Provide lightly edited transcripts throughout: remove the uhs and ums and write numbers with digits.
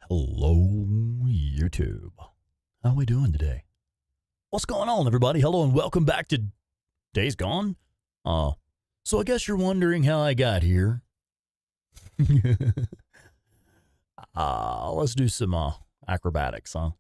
Hello, YouTube. How we doing today? What's going on, everybody? Hello and welcome back to Days Gone. So I guess you're wondering how I got here. Let's do some acrobatics, huh?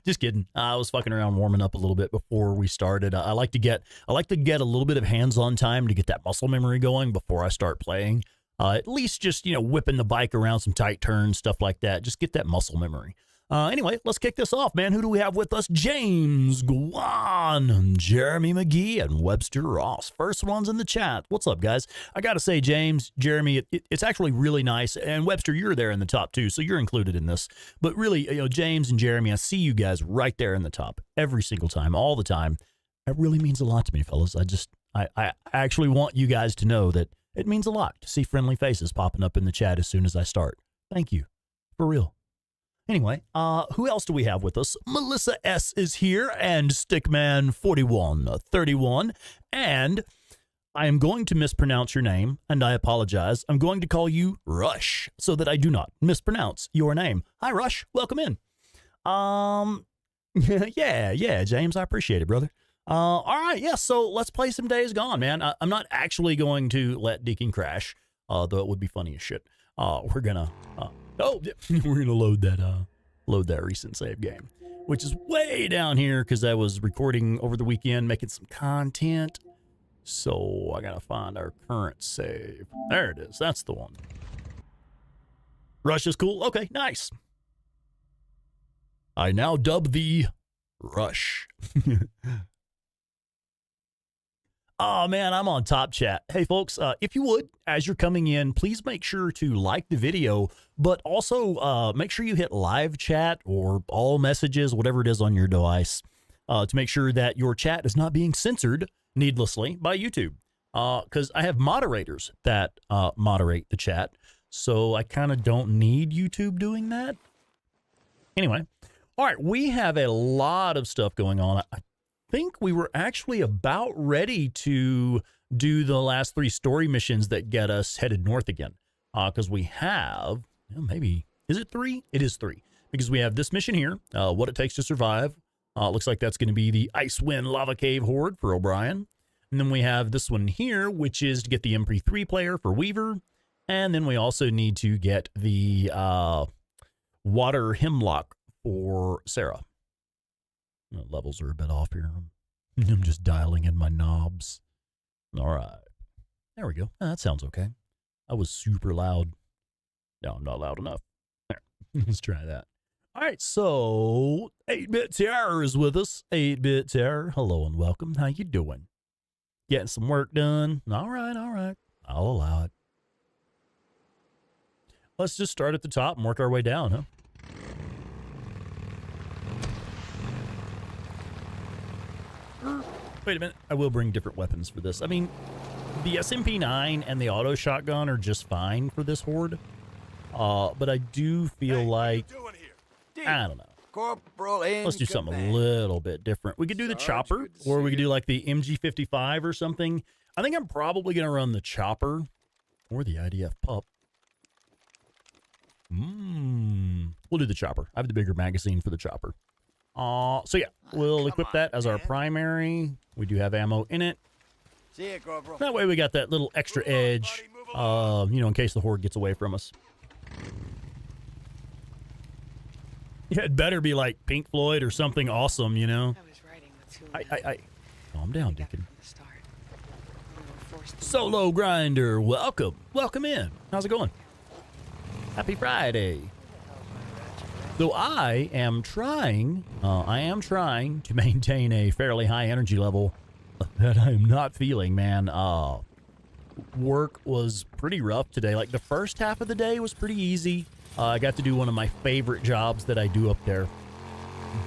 Just kidding. I was fucking around warming up a little bit before we started. I like to get a little bit of hands-on time to get that muscle memory going before I start playing. At least just, whipping the bike around some tight turns, stuff like that. Just get that muscle memory. Anyway, let's kick this off, man. Who do we have with us? James Guan, Jeremy McGee, and Webster Ross. First ones in the chat. What's up, guys? I got to say, James, Jeremy, it's actually really nice. And Webster, you're there in the top, too, so you're included in this. But really, James and Jeremy, I see you guys right there in the top every single time, all the time. That really means a lot to me, fellas. I actually want you guys to know that it means a lot to see friendly faces popping up in the chat as soon as I start. Thank you. For real. Anyway, who else do we have with us? Melissa S. is here, and Stickman4131. And I am going to mispronounce your name, and I apologize. I'm going to call you Rush so that I do not mispronounce your name. Hi, Rush. Welcome in. Yeah, James. I appreciate it, brother. All right, yeah, so let's play some Days Gone, man. I'm not actually going to let Deacon crash, though it would be funny as shit. We're gonna load that recent save game, which is way down here because I was recording over the weekend, making some content. So I gotta find our current save. There it is. That's the one. Rush is cool. Okay, nice. I now dub thee Rush. Oh, man, I'm on top chat. Hey, folks, if you would, as you're coming in, please make sure to like the video, but also make sure you hit live chat or all messages, whatever it is on your device, to make sure that your chat is not being censored needlessly by YouTube. Because I have moderators that moderate the chat, so I kind of don't need YouTube doing that. Anyway, all right, we have a lot of stuff going on. I think we were actually about ready to do the last 3 story missions that get us headed north again. Because we have, maybe, is it 3? It is 3. Because we have this mission here, What It Takes to Survive. Looks like that's going to be the Ice Wind Lava Cave Horde for O'Brien. And then we have this one here, which is to get the MP3 player for Weaver. And then we also need to get the Water Hemlock for Sarah. Levels are a bit off here. I'm just dialing in my knobs. All right. There we go. That sounds okay. I was super loud. No, I'm not loud enough. There. Let's try that. All right, so 8-Bit Terror is with us. 8-Bit Terror, hello and welcome. How you doing? Getting some work done? All right. I'll allow it. Let's just start at the top and work our way down, huh? Wait a minute, I will bring different weapons for this. I mean, the SMP-9 and the auto shotgun are just fine for this horde. But I do feel like, I don't know. Corporal Let's do something a little bit different. We could do the chopper, or we could do like the MG55 or something. I think I'm probably going to run the chopper or the IDF pup. We'll do the chopper. I have the bigger magazine for the chopper. So yeah, we'll equip that as our primary. We do have ammo in it. See ya, Corporal. That way we got that little extra edge, in case the horde gets away from us. Yeah, it better be like Pink Floyd or something awesome, I was writing the tune. Calm down, Deacon. Solo Grinder, welcome in. How's it going? Happy Friday. So I am trying to maintain a fairly high energy level that I am not feeling, man. Work was pretty rough today. Like the first half of the day was pretty easy. I got to do one of my favorite jobs that I do up there.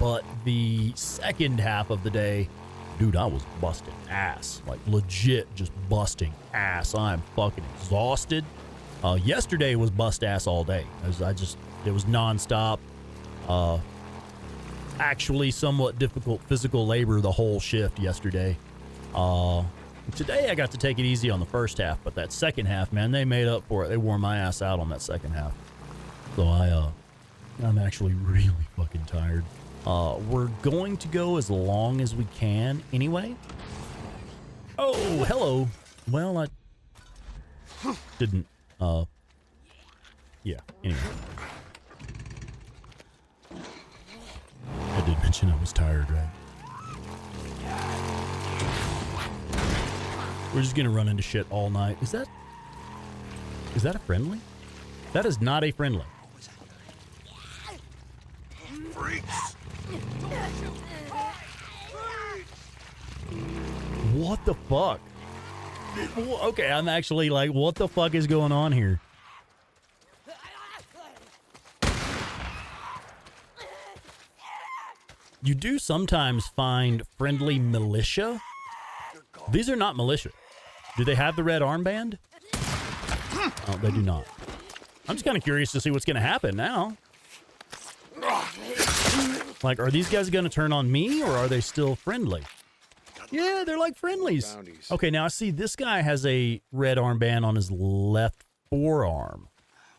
But the second half of the day, dude, I was busting ass. Like legit just busting ass. I'm fucking exhausted. Yesterday was bust ass all day. It was nonstop. Actually somewhat difficult physical labor the whole shift yesterday. Today I got to take it easy on the first half, but that second half, man, they made up for it. They wore my ass out on that second half. So I'm actually really fucking tired. We're going to go as long as we can anyway. Oh, hello. Well, I didn't, yeah, anyway. I did mention I was tired, right? We're just gonna run into shit all night. Is that a friendly? That is not a friendly. What the fuck? Okay, I'm actually like, what the fuck is going on here? You do sometimes find friendly militia. These are not militia. Do they have the red armband? Oh, they do not. I'm just kind of curious to see what's going to happen now. Like, are these guys going to turn on me, or are they still friendly? Yeah, they're like friendlies. Okay, now I see this guy has a red armband on his left forearm.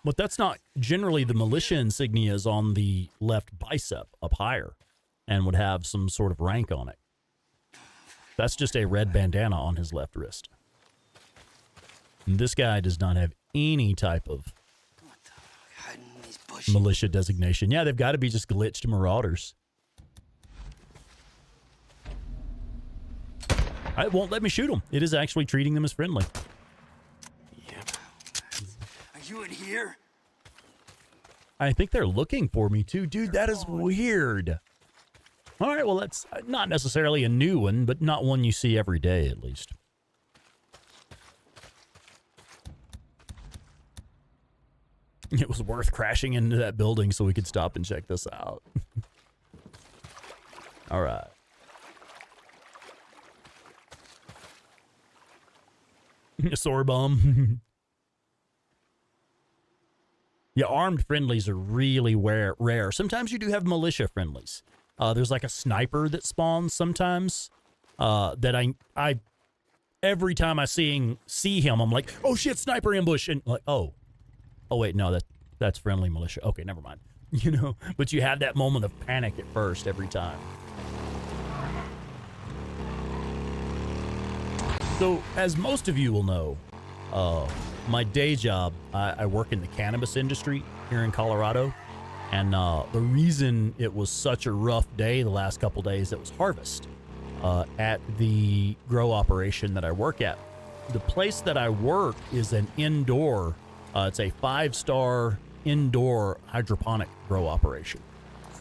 But that's not generally the militia insignias on the left bicep up higher and would have some sort of rank on it. That's just a red bandana on his left wrist. And this guy does not have any type of militia designation. Yeah, they've got to be just glitched marauders. It won't let me shoot them. It is actually treating them as friendly. Yep. Are you in here? I think they're looking for me too. Dude, that is weird. All right, well, that's not necessarily a new one, but not one you see every day, at least. It was worth crashing into that building so we could stop and check this out. All right. Sword bomb. Yeah, armed friendlies are really rare. Sometimes you do have militia friendlies. There's like a sniper that spawns sometimes. That I every time I see him, I'm like, oh shit, sniper ambush, and like, oh wait, no, that's friendly militia. Okay, never mind. You know, but you have that moment of panic at first every time. So, as most of you will know, my day job, I work in the cannabis industry here in Colorado. And the reason it was such a rough day the last couple days, it was harvest at the grow operation that I work at. The place that I work is an indoor, it's a 5-star indoor hydroponic grow operation.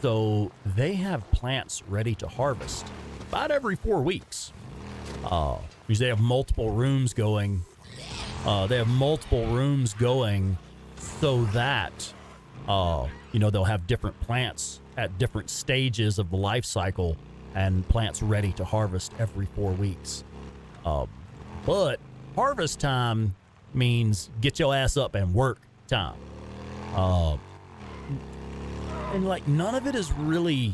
So they have plants ready to harvest about every 4 weeks. Because they have multiple rooms going. So that, you know, they'll have different plants at different stages of the life cycle and plants ready to harvest every 4 weeks. But harvest time means get your ass up and work time. And like none of it is really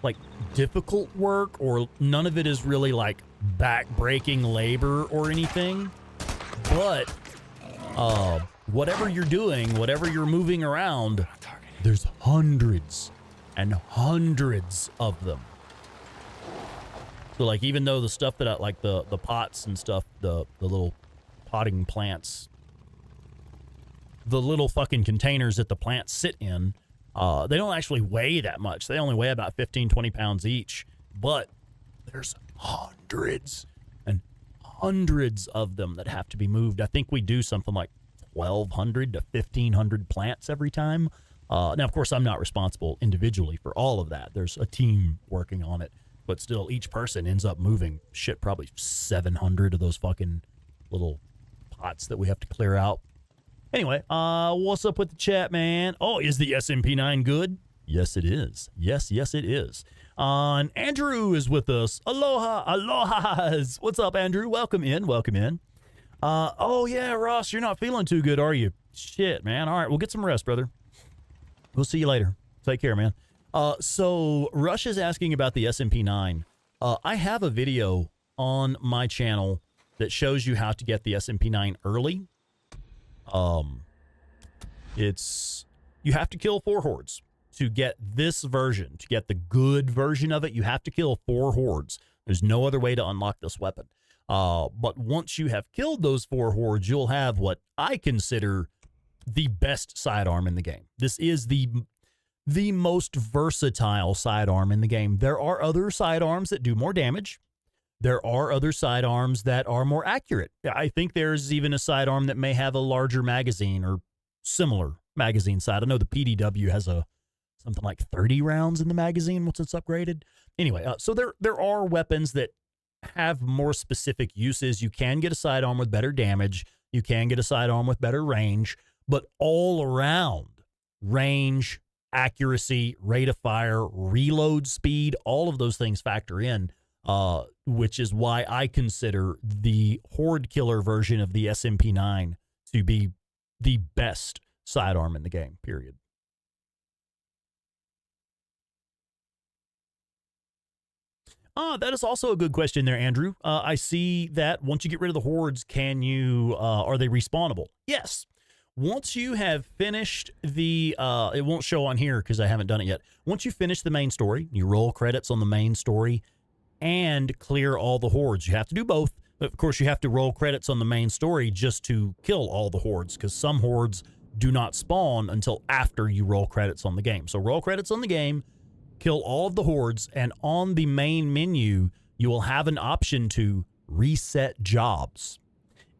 like difficult work, or none of it is really like back-breaking labor or anything. But whatever you're doing, whatever you're moving around, there's hundreds and hundreds of them. So like even though the stuff that I like, the pots and stuff, the little potting plants, the little fucking containers that the plants sit in, they don't actually weigh that much. They only weigh about 15, 20 pounds each. But there's hundreds and hundreds of them that have to be moved. I think we do something like 1,200 to 1,500 plants every time. Now, of course, I'm not responsible individually for all of that. There's a team working on it. But still, each person ends up moving, shit, probably 700 of those fucking little pots that we have to clear out. Anyway, what's up with the chat, man? Oh, is the SMP9 good? Yes, it is. Yes, it is. And Andrew is with us. Aloha. What's up, Andrew? Welcome in. Oh, yeah, Ross, you're not feeling too good, are you? Shit, man. All right, we'll get some rest, brother. We'll see you later. Take care, man. So Rush is asking about the SMP9. I have a video on my channel that shows you how to get the SMP9 early. You have to kill 4 hordes. to get this version, to get the good version of it, you have to kill 4 hordes. There's no other way to unlock this weapon. But once you have killed those 4 hordes, you'll have what I consider the best sidearm in the game. This is the most versatile sidearm in the game. There are other sidearms that do more damage. There are other sidearms that are more accurate. I think there's even a sidearm that may have a larger magazine or similar magazine side. I know the PDW has something like 30 rounds in the magazine once it's upgraded. Anyway, so there are weapons that have more specific uses. You can get a sidearm with better damage. You can get a sidearm with better range, but all around range, accuracy, rate of fire, reload speed, all of those things factor in, which is why I consider the Horde Killer version of the SMP9 to be the best sidearm in the game, period. That is also a good question there, Andrew. I see that once you get rid of the hordes, can you, are they respawnable? Yes. Once you have finished the, it won't show on here because I haven't done it yet. Once you finish the main story, you roll credits on the main story and clear all the hordes. You have to do both. But of course, you have to roll credits on the main story just to kill all the hordes, because some hordes do not spawn until after you roll credits on the game. So roll credits on the game, kill all of the hordes, and on the main menu, you will have an option to reset jobs.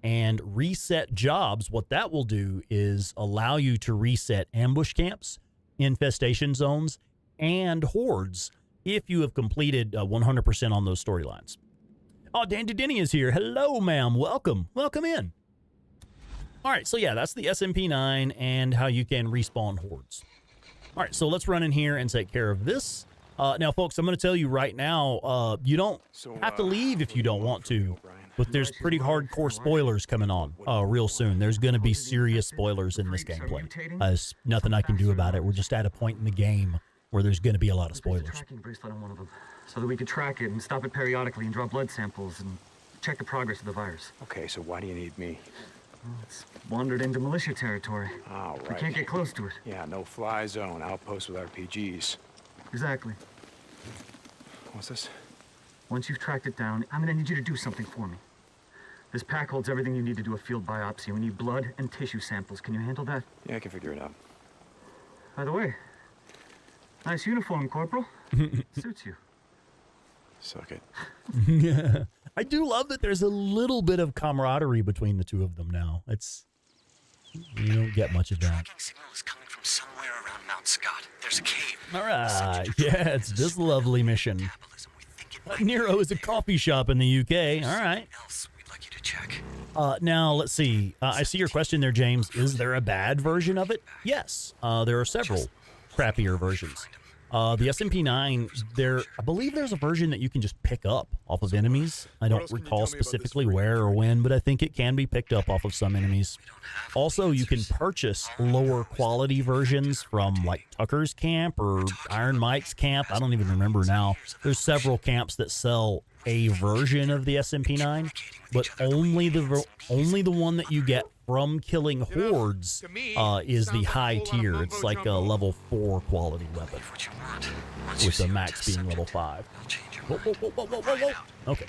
And reset jobs, what that will do is allow you to reset ambush camps, infestation zones, and hordes if you have completed 100% on those storylines. Oh, Dandy Denny is here. Hello, ma'am. Welcome. Welcome in. All right, so yeah, that's the SMP9 and how you can respawn hordes. All right, so let's run in here and take care of this. Now, folks, I'm going to tell you right now, you don't have to leave if you don't want to, but there's pretty hardcore spoilers coming on real soon. There's going to be serious spoilers in this gameplay. There's nothing I can do about it. We're just at a point in the game where there's going to be a lot of spoilers. Tracking bracelet on one of them, so that we could track it and stop it periodically and draw blood samples and check the progress of the virus. Okay, so why do you need me? Well, it's wandered into militia territory. All right. We can't get close to it. Yeah, no fly zone, outpost with RPGs. Exactly. What's this? Once you've tracked it down, I'm gonna need you to do something for me. This pack holds everything you need to do a field biopsy. We need blood and tissue samples. Can you handle that? Yeah, I can figure it out. By the way, nice uniform, Corporal. Suits you. Suck it. Yeah. I do love that there's a little bit of camaraderie between the two of them now. You don't get much of that. Tracking signal is coming from somewhere around Mount Scott. There's a cave. All right. Yeah, it's this lovely mission. Metabolism, we think it might Nero is a coffee shop in the UK. All right. else we'd like you to check. Now, let's see. I see your question there, James. Is there a bad version of it? Yes. There are several crappier versions. The SMP9, I believe there's a version that you can just pick up off of enemies. I don't recall specifically where or when, but I think it can be picked up off of some enemies. Also, you can purchase lower quality versions from like Tucker's camp or Iron Mike's camp. I don't even remember now. There's several camps that sell a version of the SMP9, but only the one that you get from killing hordes is the high tier. It's like a level 4 quality weapon with the max being level 5. Whoa, whoa, whoa, whoa, whoa, whoa, whoa. Okay.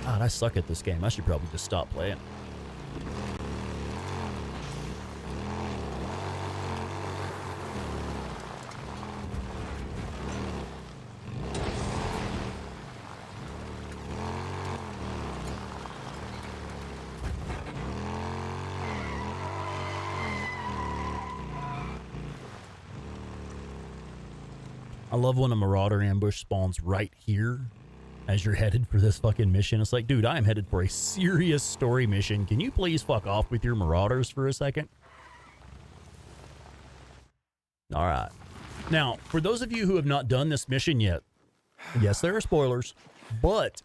God, I suck at this game. I should probably just stop playing. I love when a marauder ambush spawns right here as you're headed for this fucking mission. It's like, dude, I am headed for a serious story mission. Can you please fuck off with your marauders for a second? All right. Now, for those of you who have not done this mission yet, yes, there are spoilers, but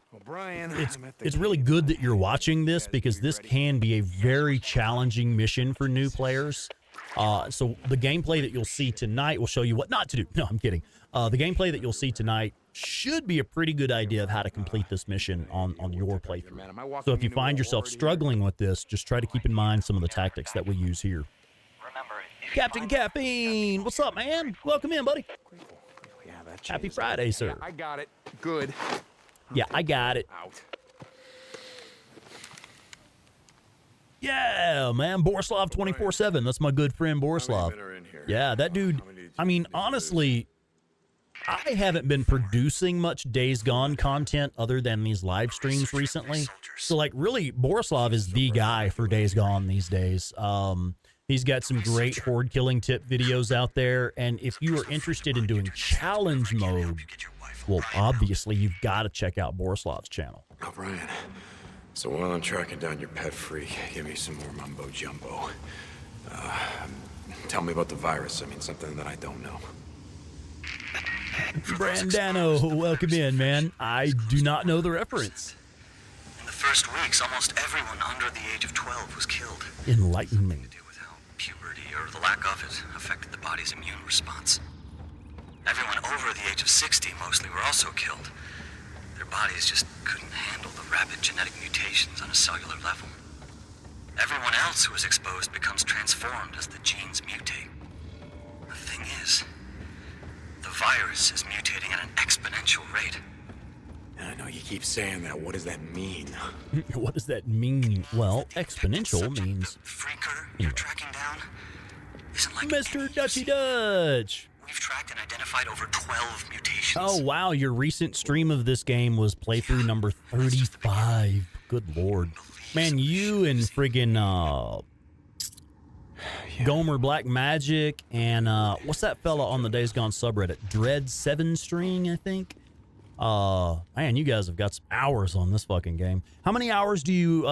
it's really good that you're watching this because this can be a very challenging mission for new players. So the gameplay that you'll see tonight will show you what not to do. No, I'm kidding. The gameplay that you'll see tonight should be a pretty good idea of how to complete this mission on your playthrough. So if you find yourself struggling with this, just try to keep in mind some of the tactics that we use here. Remember, if Captain Caffeine, what's up, man? Welcome in, buddy. Yeah, that Happy changed. Friday, sir. Yeah, I got it. Good. Yeah, I got it. Out. Yeah, man. Borislav 24/7. That's my good friend Borislav. Yeah, that dude. I mean, honestly, I haven't been producing much Days Gone content other than these live streams recently. So, like, really, Borislav is the guy for Days Gone these days. He's got some great horde killing tip videos out there. And if you are interested in doing challenge mode, well, obviously, you've got to check out Borislav's channel. Oh, Brian. So while I'm tracking down your pet freak, give me some more mumbo jumbo. Tell me about the virus. I mean, something that I don't know. Brandano, welcome in, man. I do not know the reference. In the first weeks, almost everyone under the age of 12 was killed. Enlighten me. To do with how puberty, or the lack of it, affected the body's immune response. Everyone over the age of 60 mostly were also killed. Their bodies just couldn't handle the rapid genetic mutations on a cellular level. Everyone else who is exposed becomes transformed as the genes mutate. The thing is, the virus is mutating at an exponential rate. And I know you keep saying that. What does that mean? What does that mean? Well, exponential means... Freaker you're tracking down isn't like Mr. Dutchy Dutch! We've tracked and identified over 12 mutations. Oh, wow. Your recent stream of this game was playthrough number 35. Good lord. Man, you and friggin' Gomer Black Magic and what's that fella on the Days Gone subreddit? Dread7String, I think. Man, you guys have got some hours on this fucking game. How many hours do you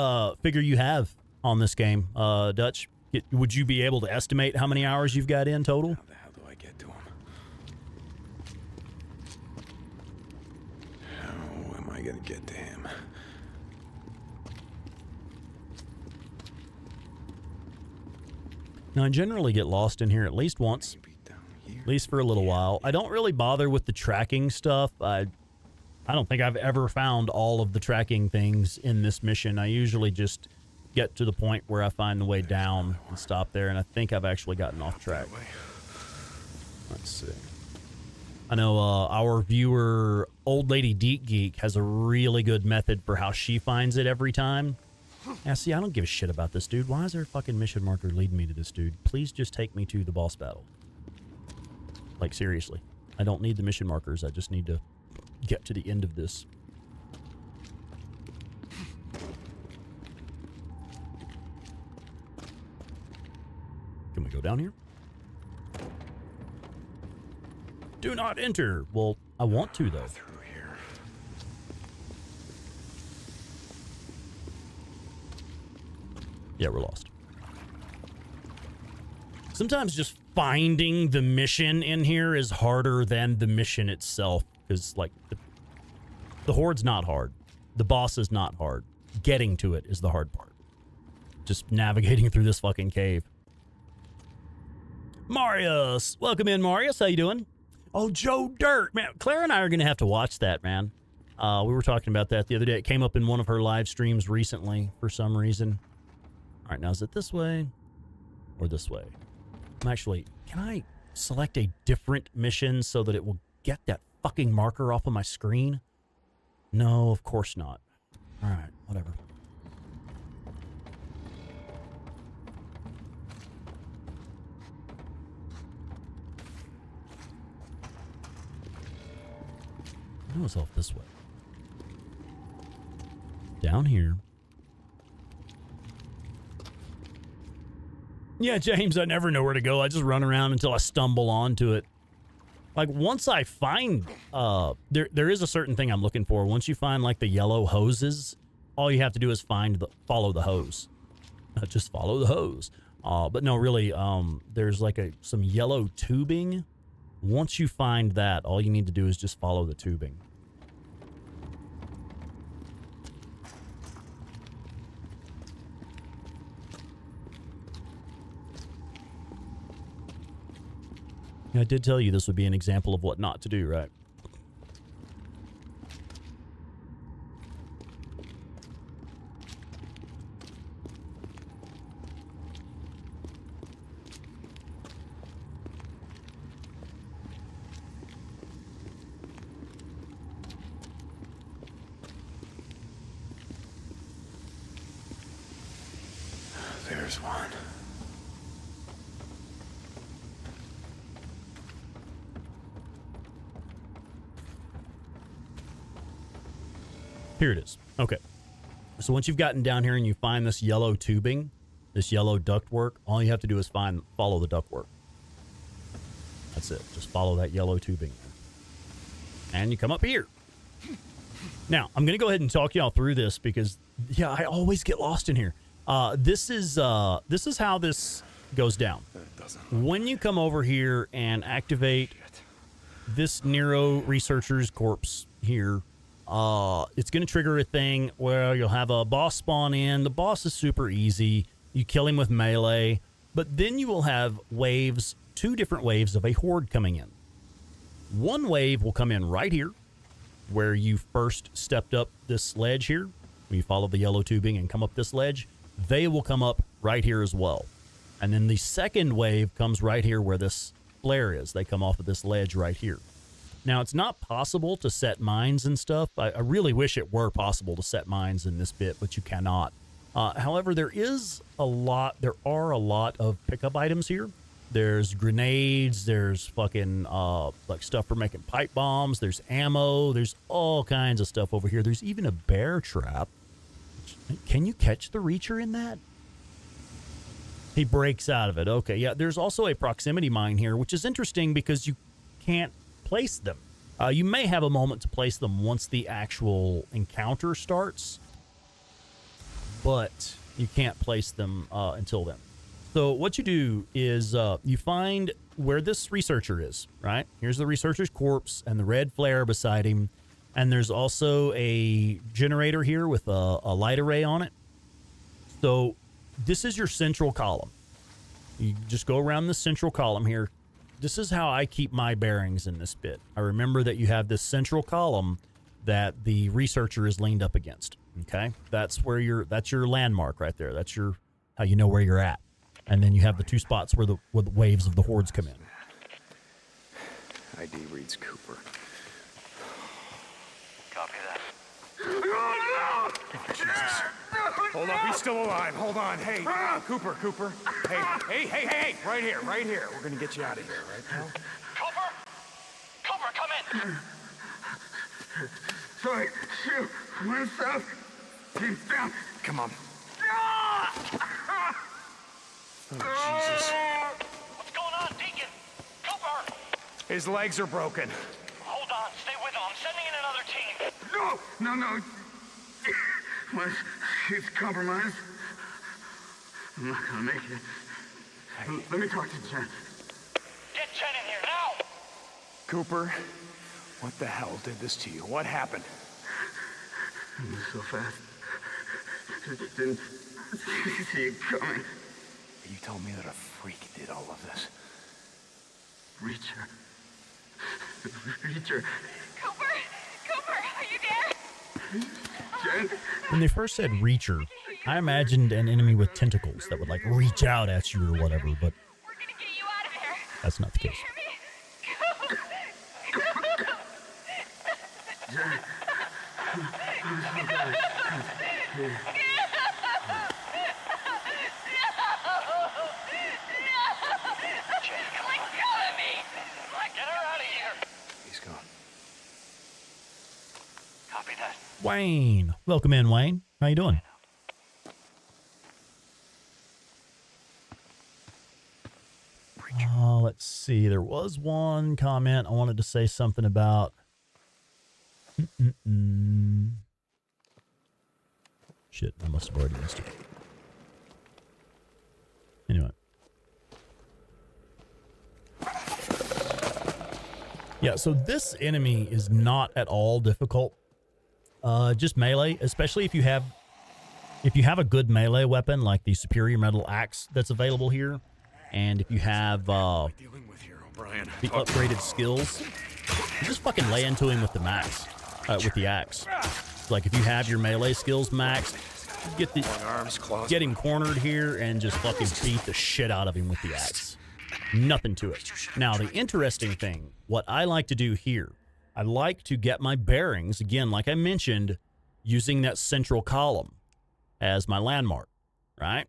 figure you have on this game, Dutch? Would you be able to estimate how many hours you've got in total? How the hell do I get to him? How am I gonna get to him? Now, I generally get lost in here at least once, at least for a little while. I don't really bother with the tracking stuff. I don't think I've ever found all of the tracking things in this mission. I usually just get to the point where I find the way down and stop there, and I think I've actually gotten off track. Let's see. I know our viewer, Old Lady Deek Geek, has a really good method for how she finds it every time. Yeah, see, I don't give a shit about this dude. Why is there a fucking mission marker leading me to this dude? Please just take me to the boss battle. Like, seriously. I don't need the mission markers. I just need to get to the end of this. Can we go down here? Do not enter. Well, I want to, though. Through here. Yeah, we're lost. Sometimes just finding the mission in here is harder than the mission itself. Because, like, the horde's not hard. The boss is not hard. Getting to it is the hard part. Just navigating through this fucking cave. Marius! Welcome in, Marius. How you doing? Oh, Joe Dirt! Man, Claire and I are going to have to watch that, man. We were talking about that the other day. It came up in one of her live streams recently for some reason. All right, now is it this way or this way? I'm actually... Can I select a different mission so that it will get that fucking marker off of my screen? No, of course not. All right, whatever. I know it's off this way. Down here. Yeah, James, I never know where to go. I just run around until I stumble onto it. Like, once I find... there is a certain thing I'm looking for. Once you find, like, the yellow hoses, all you have to do is follow the hose. Just follow the hose. But no, really, there's, like, some yellow tubing. Once you find that, all you need to do is just follow the tubing. I did tell you this would be an example of what not to do, right? There's one. Here it is. Okay. So once you've gotten down here and you find this yellow tubing, this yellow ductwork, all you have to do is follow the ductwork. That's it. Just follow that yellow tubing. And you come up here. Now, I'm going to go ahead and talk y'all through this because, yeah, I always get lost in here. This is how this goes down. When you come over here and activate this Nero researcher's corpse here, it's going to trigger a thing where you'll have a boss spawn in. The boss is super easy. You kill him with melee, but then you will have waves, 2 different waves of a horde coming in. One wave will come in right here, where you first stepped up this ledge here. When you follow the yellow tubing and come up this ledge, they will come up right here as well. And then the second wave comes right here where this flare is. They come off of this ledge right here. Now, it's not possible to set mines and stuff. I really wish it were possible to set mines in this bit, but you cannot. However, there are a lot of pickup items here. There's grenades, there's fucking like stuff for making pipe bombs, there's ammo, there's all kinds of stuff over here. There's even a bear trap. Can you catch the Reacher in that? He breaks out of it. Okay, yeah, there's also a proximity mine here, which is interesting because you can't place them. You may have a moment to place them once the actual encounter starts, but you can't place them until then. So what you do is you find where this researcher is, right? Here's the researcher's corpse and the red flare beside him. And there's also a generator here with a light array on it. So this is your central column. You just go around the central column here. This is how I keep my bearings in this bit. I remember that you have this central column that the researcher is leaned up against. Okay, that's your landmark right there. That's how you know where you're at. And then you have the 2 spots where the waves of the hordes come in. ID reads Cooper. Copy that. Jesus. Hold up, he's still alive. Hold on. Hey, Cooper. Hey. Right here. We're gonna get you out of here, right, pal? Cooper, come in! Sorry, shoot. Where's up? He's down. Come on. Oh, Jesus. What's going on, Deacon? Cooper! His legs are broken. Hold on, stay with him. I'm sending in another team. No. My shit's compromised. I'm not gonna make it. Hey. Let me talk to Jen. Get Jen in here now! Cooper, what the hell did this to you? What happened? I moved so fast. Didn't see it coming. You told me that a freak did all of this. Reacher. Cooper, are you there? Jen? When they first said Reacher, I imagined an enemy with tentacles that would like reach out at you or whatever, but We're gonna get you out of here. that's not the case. Jen. Get her out of here! He's gone. Copy that. Wayne. Welcome in, Wayne. How you doing? Let's see. There was one comment I wanted to say something about. Shit, I must have already missed it. Anyway. Yeah, so this enemy is not at all difficult. Just melee, especially if you have a good melee weapon like the superior metal axe that's available here, and if you have Dealing with here, O'Brien. the upgraded skills, you just fucking lay into him with the max, with the axe. Like if you have your melee skills maxed, get him cornered here and just fucking beat the shit out of him with the axe. Nothing to it. Now, the interesting thing, what I like to do here, I like to get my bearings, again, like I mentioned, using that central column as my landmark, right?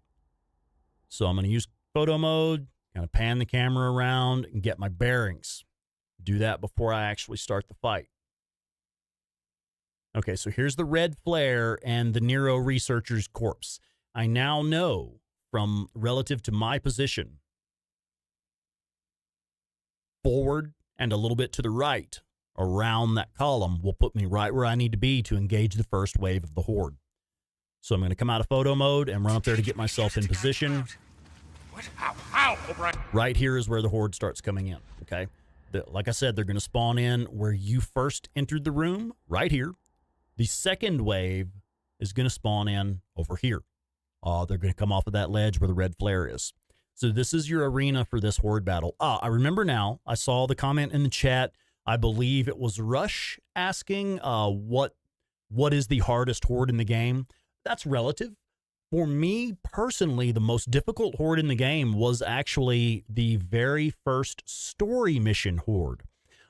So I'm going to use photo mode, kind of pan the camera around and get my bearings. Do that before I actually start the fight. Okay, so here's the red flare and the Nero researcher's corpse. I now know from relative to my position, forward and a little bit to the right around that column will put me right where I need to be to engage the first wave of the horde. So I'm going to come out of photo mode and run up there to get myself in position. What? Ow! O'Brien. Right here is where the horde starts coming in, okay? Like I said, they're going to spawn in where you first entered the room, right here. The second wave is going to spawn in over here. They're going to come off of that ledge where the red flare is. So this is your arena for this horde battle. I remember now. I saw the comment in the chat. I believe it was Rush asking what is the hardest horde in the game. That's relative. For me personally, the most difficult horde in the game was actually the very first story mission horde.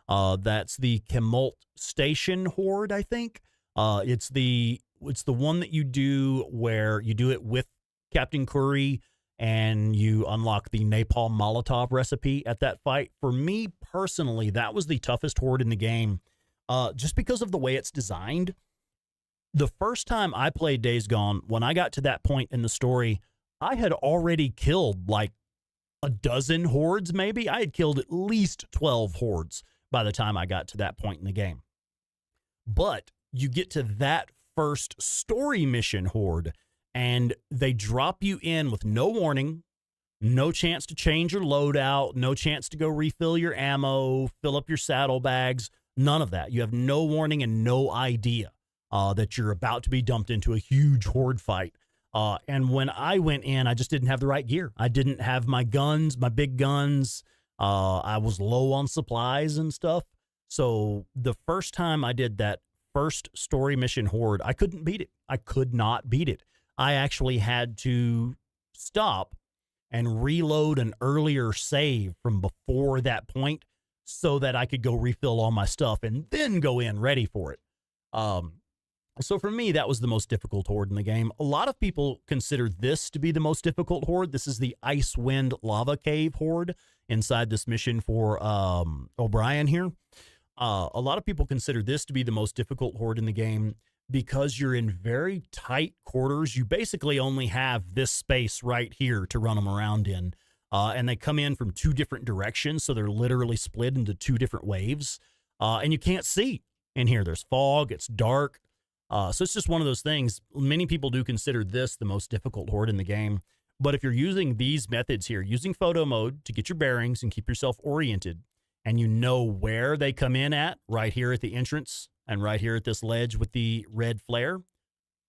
That's the Kemult Station horde, I think. It's the one that you do where you do it with Captain Curry and you unlock the Napalm Molotov recipe at that fight. For me personally, that was the toughest horde in the game, just because of the way it's designed. The first time I played Days Gone, when I got to that point in the story, I had already killed like a dozen hordes, maybe. I had killed at least 12 hordes by the time I got to that point in the game. But you get to that first story mission horde, and they drop you in with no warning, no chance to change your loadout, no chance to go refill your ammo, fill up your saddlebags, none of that. You have no warning and no idea that you're about to be dumped into a huge horde fight. And when I went in, I just didn't have the right gear. I didn't have my guns, my big guns. I was low on supplies and stuff. So the first time I did that first story mission horde, I couldn't beat it. I could not beat it. I actually had to stop and reload an earlier save from before that point so that I could go refill all my stuff and then go in ready for it. So for me, that was the most difficult horde in the game. A lot of people consider this to be the most difficult horde. This is the Icewind Lava Cave horde inside this mission for O'Brien here. A lot of people consider this to be the most difficult horde in the game because you're in very tight quarters. You basically only have this space right here to run them around in. And they come in from two different directions, so they're literally split into two different waves. And you can't see in here. There's fog. It's dark. So it's just one of those things. Many people do consider this the most difficult horde in the game. But if you're using these methods here, using photo mode to get your bearings and keep yourself oriented, and you know where they come in at, right here at the entrance and right here at this ledge with the red flare,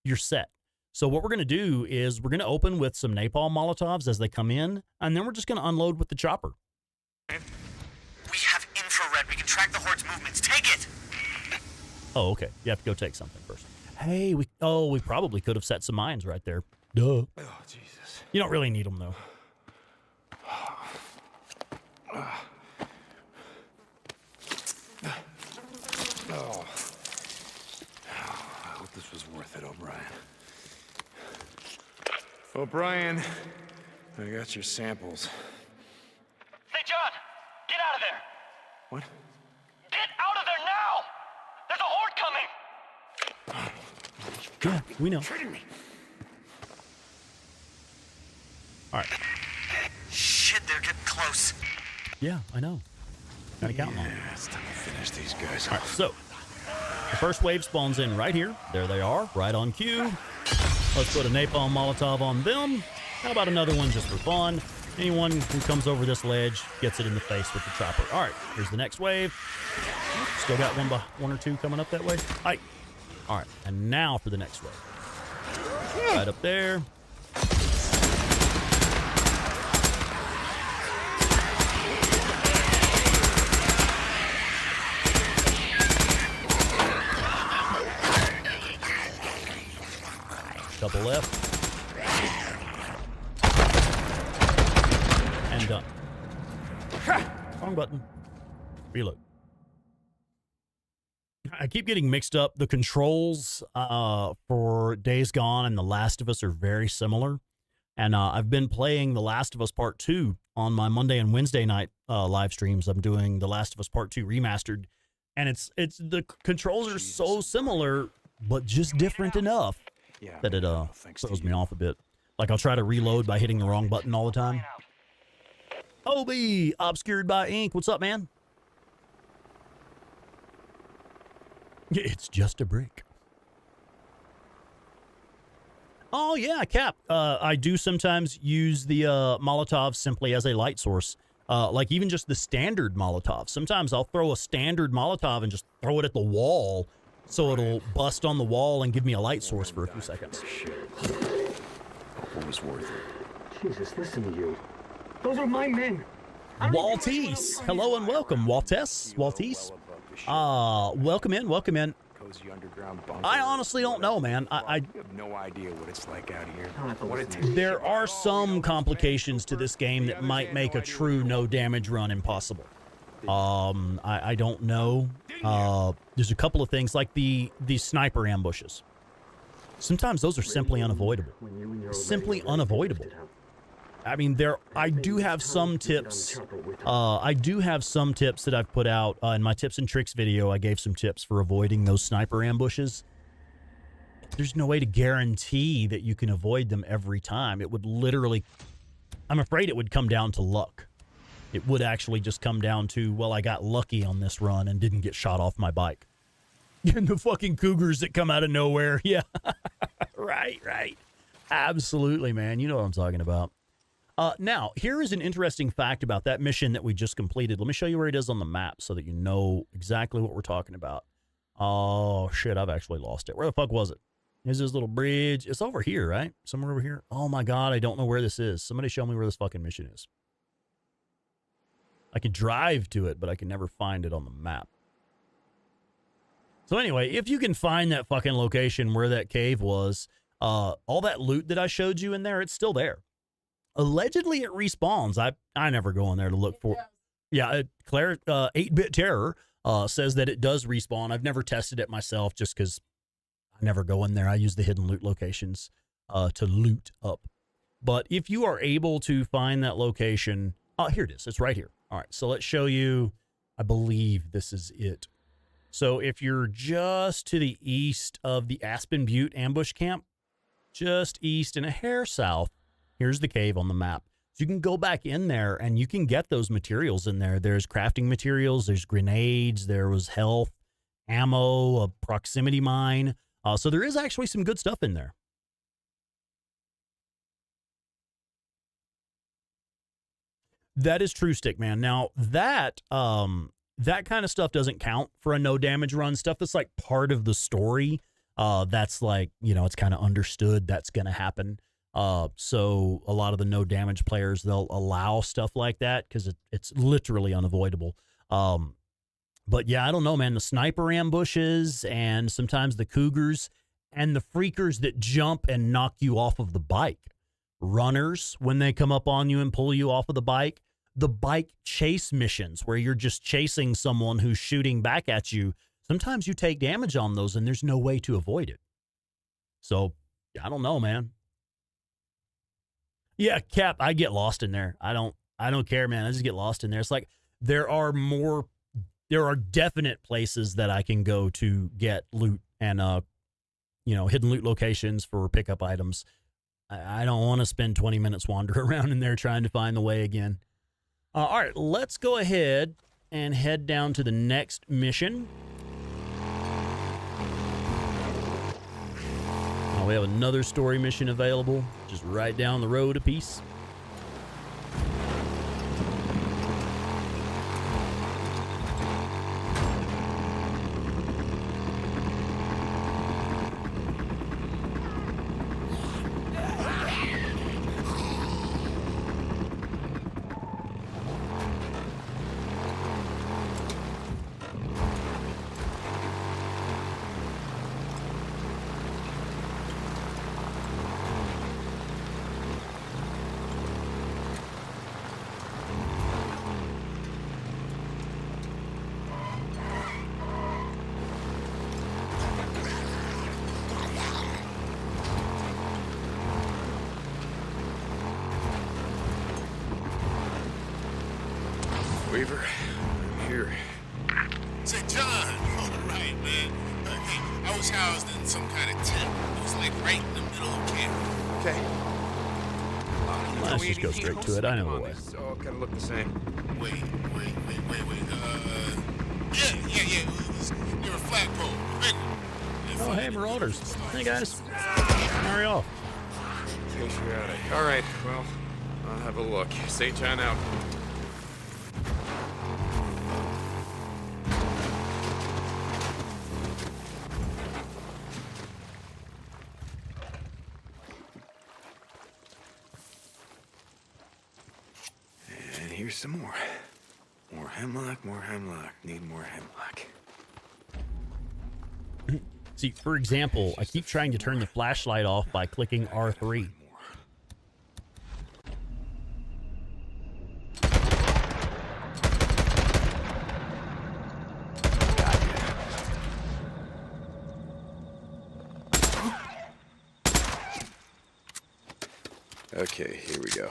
you're set. So what we're going to do is we're going to open with some napalm Molotovs as they come in, and then we're just going to unload with the chopper. We have infrared. We can track the horde's movements. Take it! Oh, okay. You have to go take something first. Hey, we probably could have set some mines right there. Duh. Oh, Jesus. You don't really need them, though. Oh. I hope this was worth it, O'Brien. O'Brien, I got your samples. Hey, John! Get out of there! What? Get out of there now! There's a horde coming! Yeah, we know. Treating me. All right. Shit, they're getting close. Yeah, I know. Gotta count on it. Yeah, it's time to finish these guys. All right, so the first wave spawns in right here. There they are, right on cue. Let's put a napalm Molotov on them. How about another one just for fun? Anyone who comes over this ledge gets it in the face with the chopper. All right, here's the next wave. Still got one or two coming up that way. All right, and now for the next wave. Right up there. Double left. And done. Wrong button. Reload. I keep getting mixed up. The controls for Days Gone and The Last of Us are very similar. And I've been playing The Last of Us Part 2 on my Monday and Wednesday night live streams. I'm doing The Last of Us Part 2 Remastered. And it's the controls are so similar, but just different enough that it throws me off a bit. Like I'll try to reload by hitting the wrong button all the time. Obi, obscured by ink. What's up, man? It's just a brick. Oh, yeah, Cap. I do sometimes use the Molotov simply as a light source. Like even just the standard Molotov. Sometimes I'll throw a standard Molotov and just throw it at the wall so it'll bust on the wall and give me a light source for a few seconds. It was worth it. Jesus, listen to you. Those are my men. Waltese. Hello and welcome, Waltese. Welcome in, welcome in. Cozy underground bunker. I honestly don't know, man. I You have no idea what it's like out here. What it there are some complications to this game that might make a true no damage run impossible. I don't know. There's a couple of things like the sniper ambushes. Sometimes those are simply unavoidable. Simply unavoidable. I mean, I do have some tips. I do have some tips that I've put out in my tips and tricks video. I gave some tips for avoiding those sniper ambushes. There's no way to guarantee that you can avoid them every time. It would literally, I'm afraid it would come down to luck. It would actually just come down to, well, I got lucky on this run and didn't get shot off my bike. And the fucking cougars that come out of nowhere. Yeah. Right. Absolutely, man. You know what I'm talking about. Now, here is an interesting fact about that mission that we just completed. Let me show you where it is on the map so that you know exactly what we're talking about. Oh, shit, I've actually lost it. Where the fuck was it? There's this little bridge. It's over here, right? Somewhere over here. Oh, my God, I don't know where this is. Somebody show me where this fucking mission is. I can drive to it, but I can never find it on the map. So anyway, if you can find that fucking location where that cave was, all that loot that I showed you in there, it's still there. Allegedly, it respawns. I never go in there to look for. Yeah, Claire, 8-Bit Terror, says that it does respawn. I've never tested it myself just because I never go in there. I use the hidden loot locations to loot up. But if you are able to find that location, here it is. It's right here. All right, so let's show you. I believe this is it. So if you're just to the east of the Aspen Butte ambush camp, just east and a hair south, here's the cave on the map. So you can go back in there and you can get those materials in there. There's crafting materials, there's grenades, there was health, ammo, a proximity mine. So there is actually some good stuff in there. That is true, Stickman. Now that kind of stuff doesn't count for a no damage run. Stuff that's like part of the story. That's like, you know, it's kind of understood that's going to happen. So a lot of the no damage players, they'll allow stuff like that because it's literally unavoidable. But yeah, I don't know, man. The sniper ambushes and sometimes the cougars and the freakers that jump and knock you off of the bike. Runners, when they come up on you and pull you off of the bike chase missions where you're just chasing someone who's shooting back at you. Sometimes you take damage on those and there's no way to avoid it. So I don't know, man. Yeah, Cap, I get lost in there. I don't care, man. I just get lost in there. It's like there are definite places that I can go to get loot and hidden loot locations for pickup items. I don't want to spend 20 minutes wandering around in there trying to find the way again. All right, let's go ahead and head down to the next mission. We have another story mission available, just right down the road a piece. Weaver, I'm here. Say, John. All right, man. Okay, I was housed in some kind of tent. It was like right in the middle of camp. Okay. Let's just go straight to it. I know the way. It's all kind of look the same. Wait. Yeah. It was near a flagpole. Big one. Oh, hey, Marauders. Hey, guys. Hurry off. Patriotic. All right, well, I'll have a look. St. John out. And here's some more. More hemlock, more hemlock. Need more hemlock. See, for example, I keep trying to turn the flashlight off by clicking R3. Okay, here we go.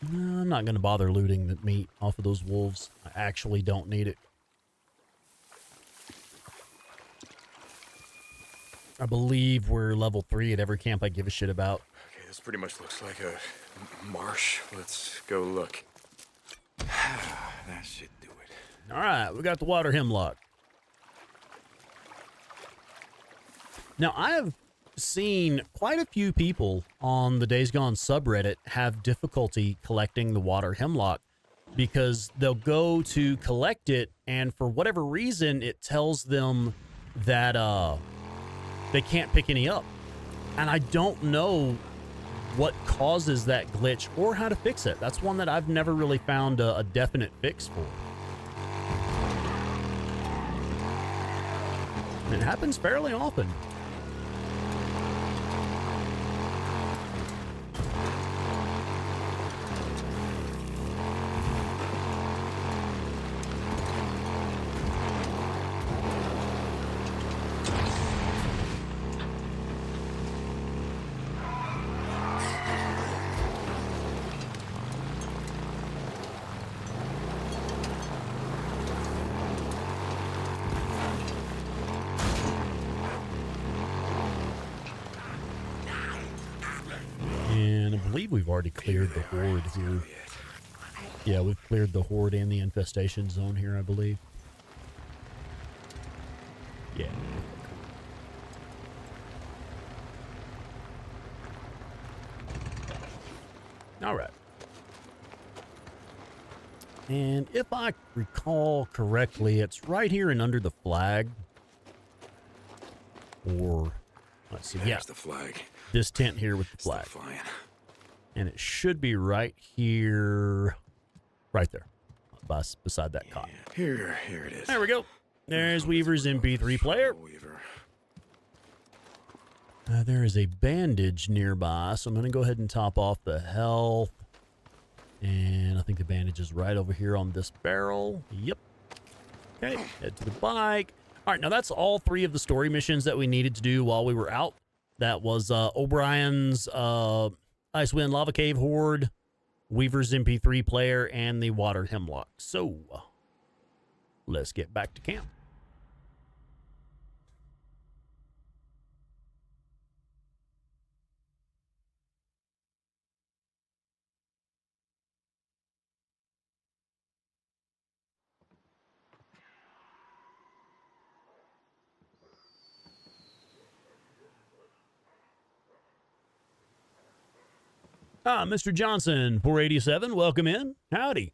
I'm not going to bother looting the meat off of those wolves. I actually don't need it. I believe we're level 3 at every camp I give a shit about. Okay, this pretty much looks like a marsh. Let's go look. That should do it. All right, we got the water hemlock. Now, I have seen quite a few people on the Days Gone subreddit have difficulty collecting the water hemlock because they'll go to collect it, and for whatever reason, it tells them that they can't pick any up. And I don't know what causes that glitch or how to fix it. That's one that I've never really found a definite fix for. It happens fairly often. And I believe we've already cleared the horde here. Yeah, we've cleared the horde and the infestation zone here, I believe. Yeah. All right. And if I recall correctly, it's right here and under the flag. Or, let's see, yeah, There's the flag. this tent here with the flag. Still flying. And it should be right here, right there, beside that cot. Here it is. There we go. There's Weaver's MP3 player. Weaver. There is a bandage nearby, so I'm going to go ahead and top off the health. And I think the bandage is right over here on this barrel. Yep. Okay, head to the bike. All right, now that's all 3 of the story missions that we needed to do while we were out. That was O'Brien's Icewind Lava Cave Horde, Weaver's MP3 player, and the Water Hemlock. So, let's get back to camp. Mr. Johnson, 487, welcome in. Howdy.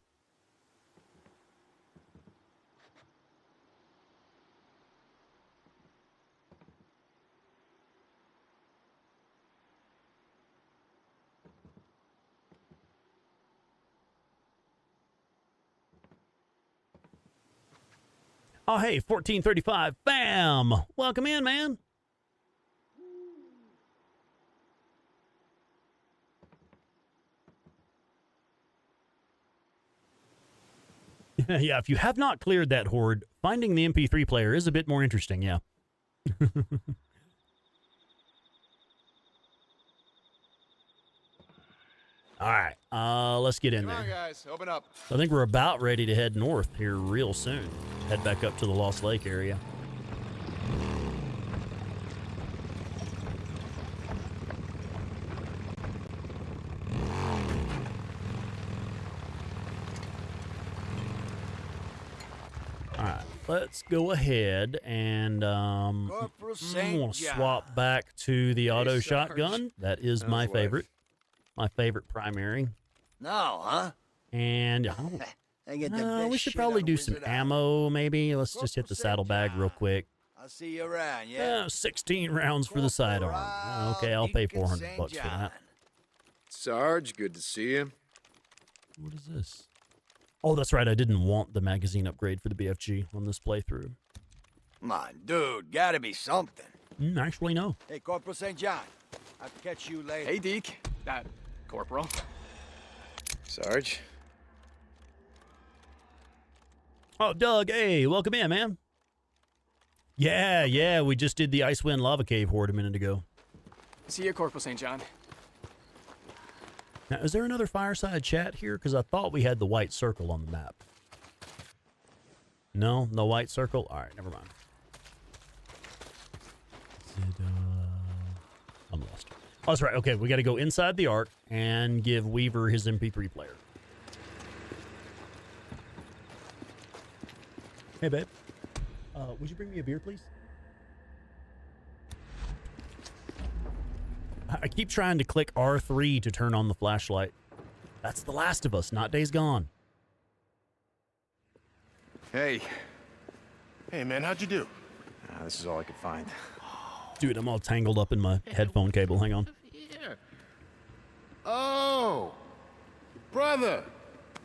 Oh, hey, 1435, bam! Welcome in, man. Yeah, if you have not cleared that horde, finding the MP3 player is a bit more interesting, yeah. All right, let's get in Come on, there. guys, open up. I think we're about ready to head north here real soon. Head back up to the Lost Lake area. All right, let's go ahead and I want to swap back to the auto Sarge. shotgun. That is my life. favorite. My favorite primary. No, huh? And I get the best we should shit probably on do some Wizard Island. ammo, maybe. Let's just hit the saddlebag real quick. I'll see you around, yeah? 16 rounds for the sidearm. Okay, I'll pay $400 bucks for that. Sarge, good to see you. What is this? Oh, that's right. I didn't want the magazine upgrade for the BFG on this playthrough. Come on, dude, gotta be something. Actually, no. Hey, Corporal St. John, I'll catch you later. Hey, Deke. Corporal. Sarge. Oh, Doug, hey, welcome in, man. Yeah, we just did the Icewind Lava Cave horde a minute ago. See you, Corporal St. John. Now, is there another fireside chat here? Because I thought we had the white circle on the map. No white circle? All right, never mind. I'm lost. Oh, that's right. Okay, we got to go inside the Ark and give Weaver his MP3 player. Hey, babe. Would you bring me a beer, please? I keep trying to click R3 to turn on the flashlight. That's The Last of Us, not Days Gone. Hey. Hey, man, how'd you do? This is all I could find. Dude, I'm all tangled up in my headphone cable. Hang on. Here. Oh, brother,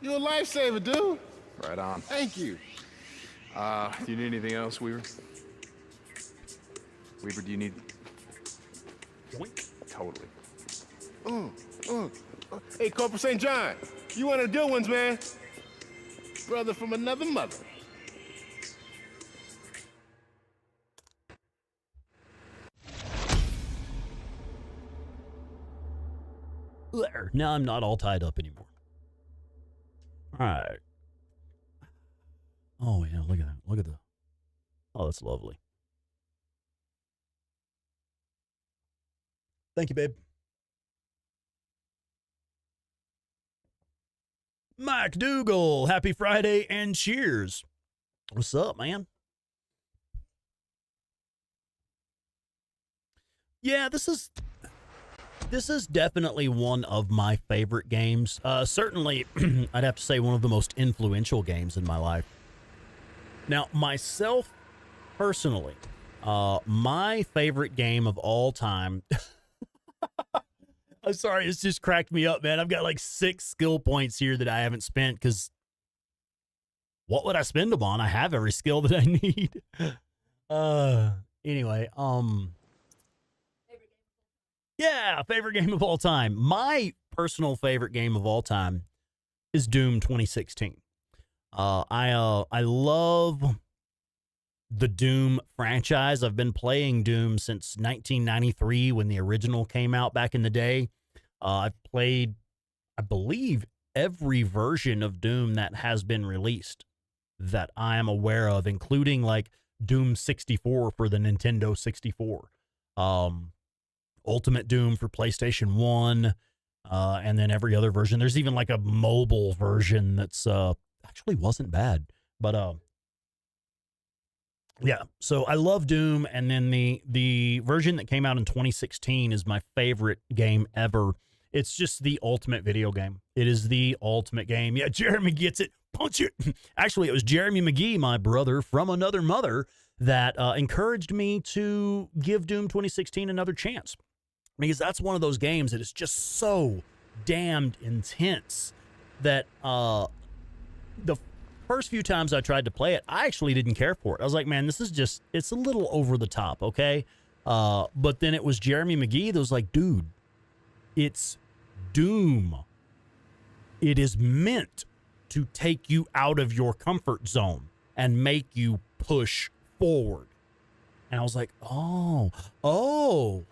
you a lifesaver, dude. Right on. Thank you. Do you need anything else, Weaver? Weaver, do you need... Totally. Hey, Corporal St. John, you one of the good ones, man. Brother from another mother. There. Now I'm not all tied up anymore. All right. Oh, yeah, look at that. Look at the... Oh, that's lovely. Thank you, babe. Mike Dougal, happy Friday and cheers. What's up, man? Yeah, this is definitely one of my favorite games. Certainly, I'd have to say one of the most influential games in my life. Now, myself, personally, my favorite game of all time... I'm sorry, it's just cracked me up, man. I've got like 6 skill points here that I haven't spent because what would I spend them on? I have every skill that I need. Anyway, yeah, favorite game of all time. My personal favorite game of all time is Doom 2016. I love the Doom franchise. I've been playing Doom since 1993 when the original came out back in the day. I've played, I believe, every version of Doom that has been released that I am aware of, including like Doom 64 for the Nintendo 64, Ultimate Doom for PlayStation 1, and then every other version. There's even like a mobile version that's actually wasn't bad, but yeah, so I love Doom, and then the version that came out in 2016 is my favorite game ever. It's just the ultimate video game. It is the ultimate game. Yeah, Jeremy gets it. Punch it. Actually, it was Jeremy McGee, my brother from another mother, that encouraged me to give Doom 2016 another chance. Because that's one of those games that is just so damned intense that the first few times I tried to play it, I actually didn't care for it. I was like, man, this is just, it's a little over the top, okay? But then it was Jeremy McGee that was like, dude, it's Doom. It is meant to take you out of your comfort zone and make you push forward. And I was like, oh, well,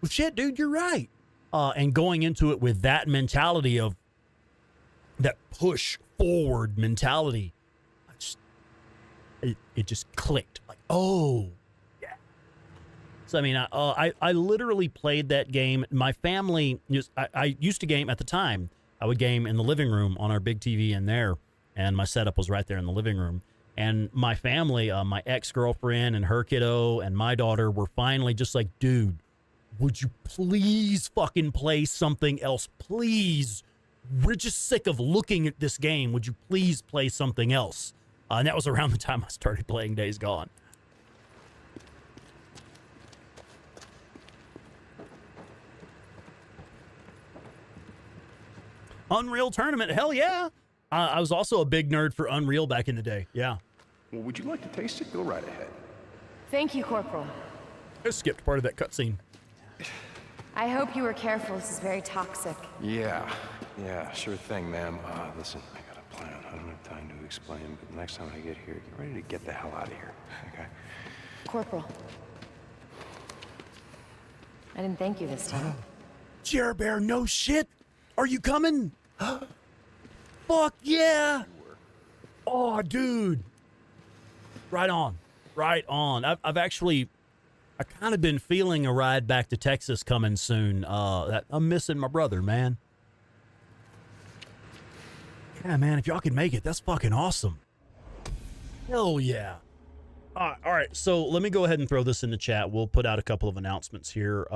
shit, dude, you're right. and going into it with that mentality of that push forward mentality, it just clicked. Like, oh, yeah. So, I mean, I literally played that game. My family, I used to game at the time. I would game in the living room on our big TV in there, and my setup was right there in the living room. And my family, my ex-girlfriend and her kiddo and my daughter were finally just like, dude, would you please fucking play something else? Please. We're just sick of looking at this game. Would you please play something else? And that was around the time I started playing Days Gone. Unreal Tournament, hell yeah. I was also a big nerd for Unreal back in the day, yeah. Well, would you like to taste it? Go right ahead. Thank you, Corporal. I skipped part of that cutscene. I hope you were careful. This is very toxic. Yeah, sure thing, ma'am. Listen, I got a plan. I don't have time to explain, but next time I get here, get ready to get the hell out of here, okay? Corporal. I didn't thank you this time. Jer Bear, no shit. Are you coming? Fuck yeah. Oh, dude. Right on. Right on. I've actually, I kind of been feeling a ride back to Texas coming soon. I'm missing my brother, man. Yeah, man, if y'all can make it, that's fucking awesome. Hell yeah. All right, so let me go ahead and throw this in the chat. We'll put out a couple of announcements here.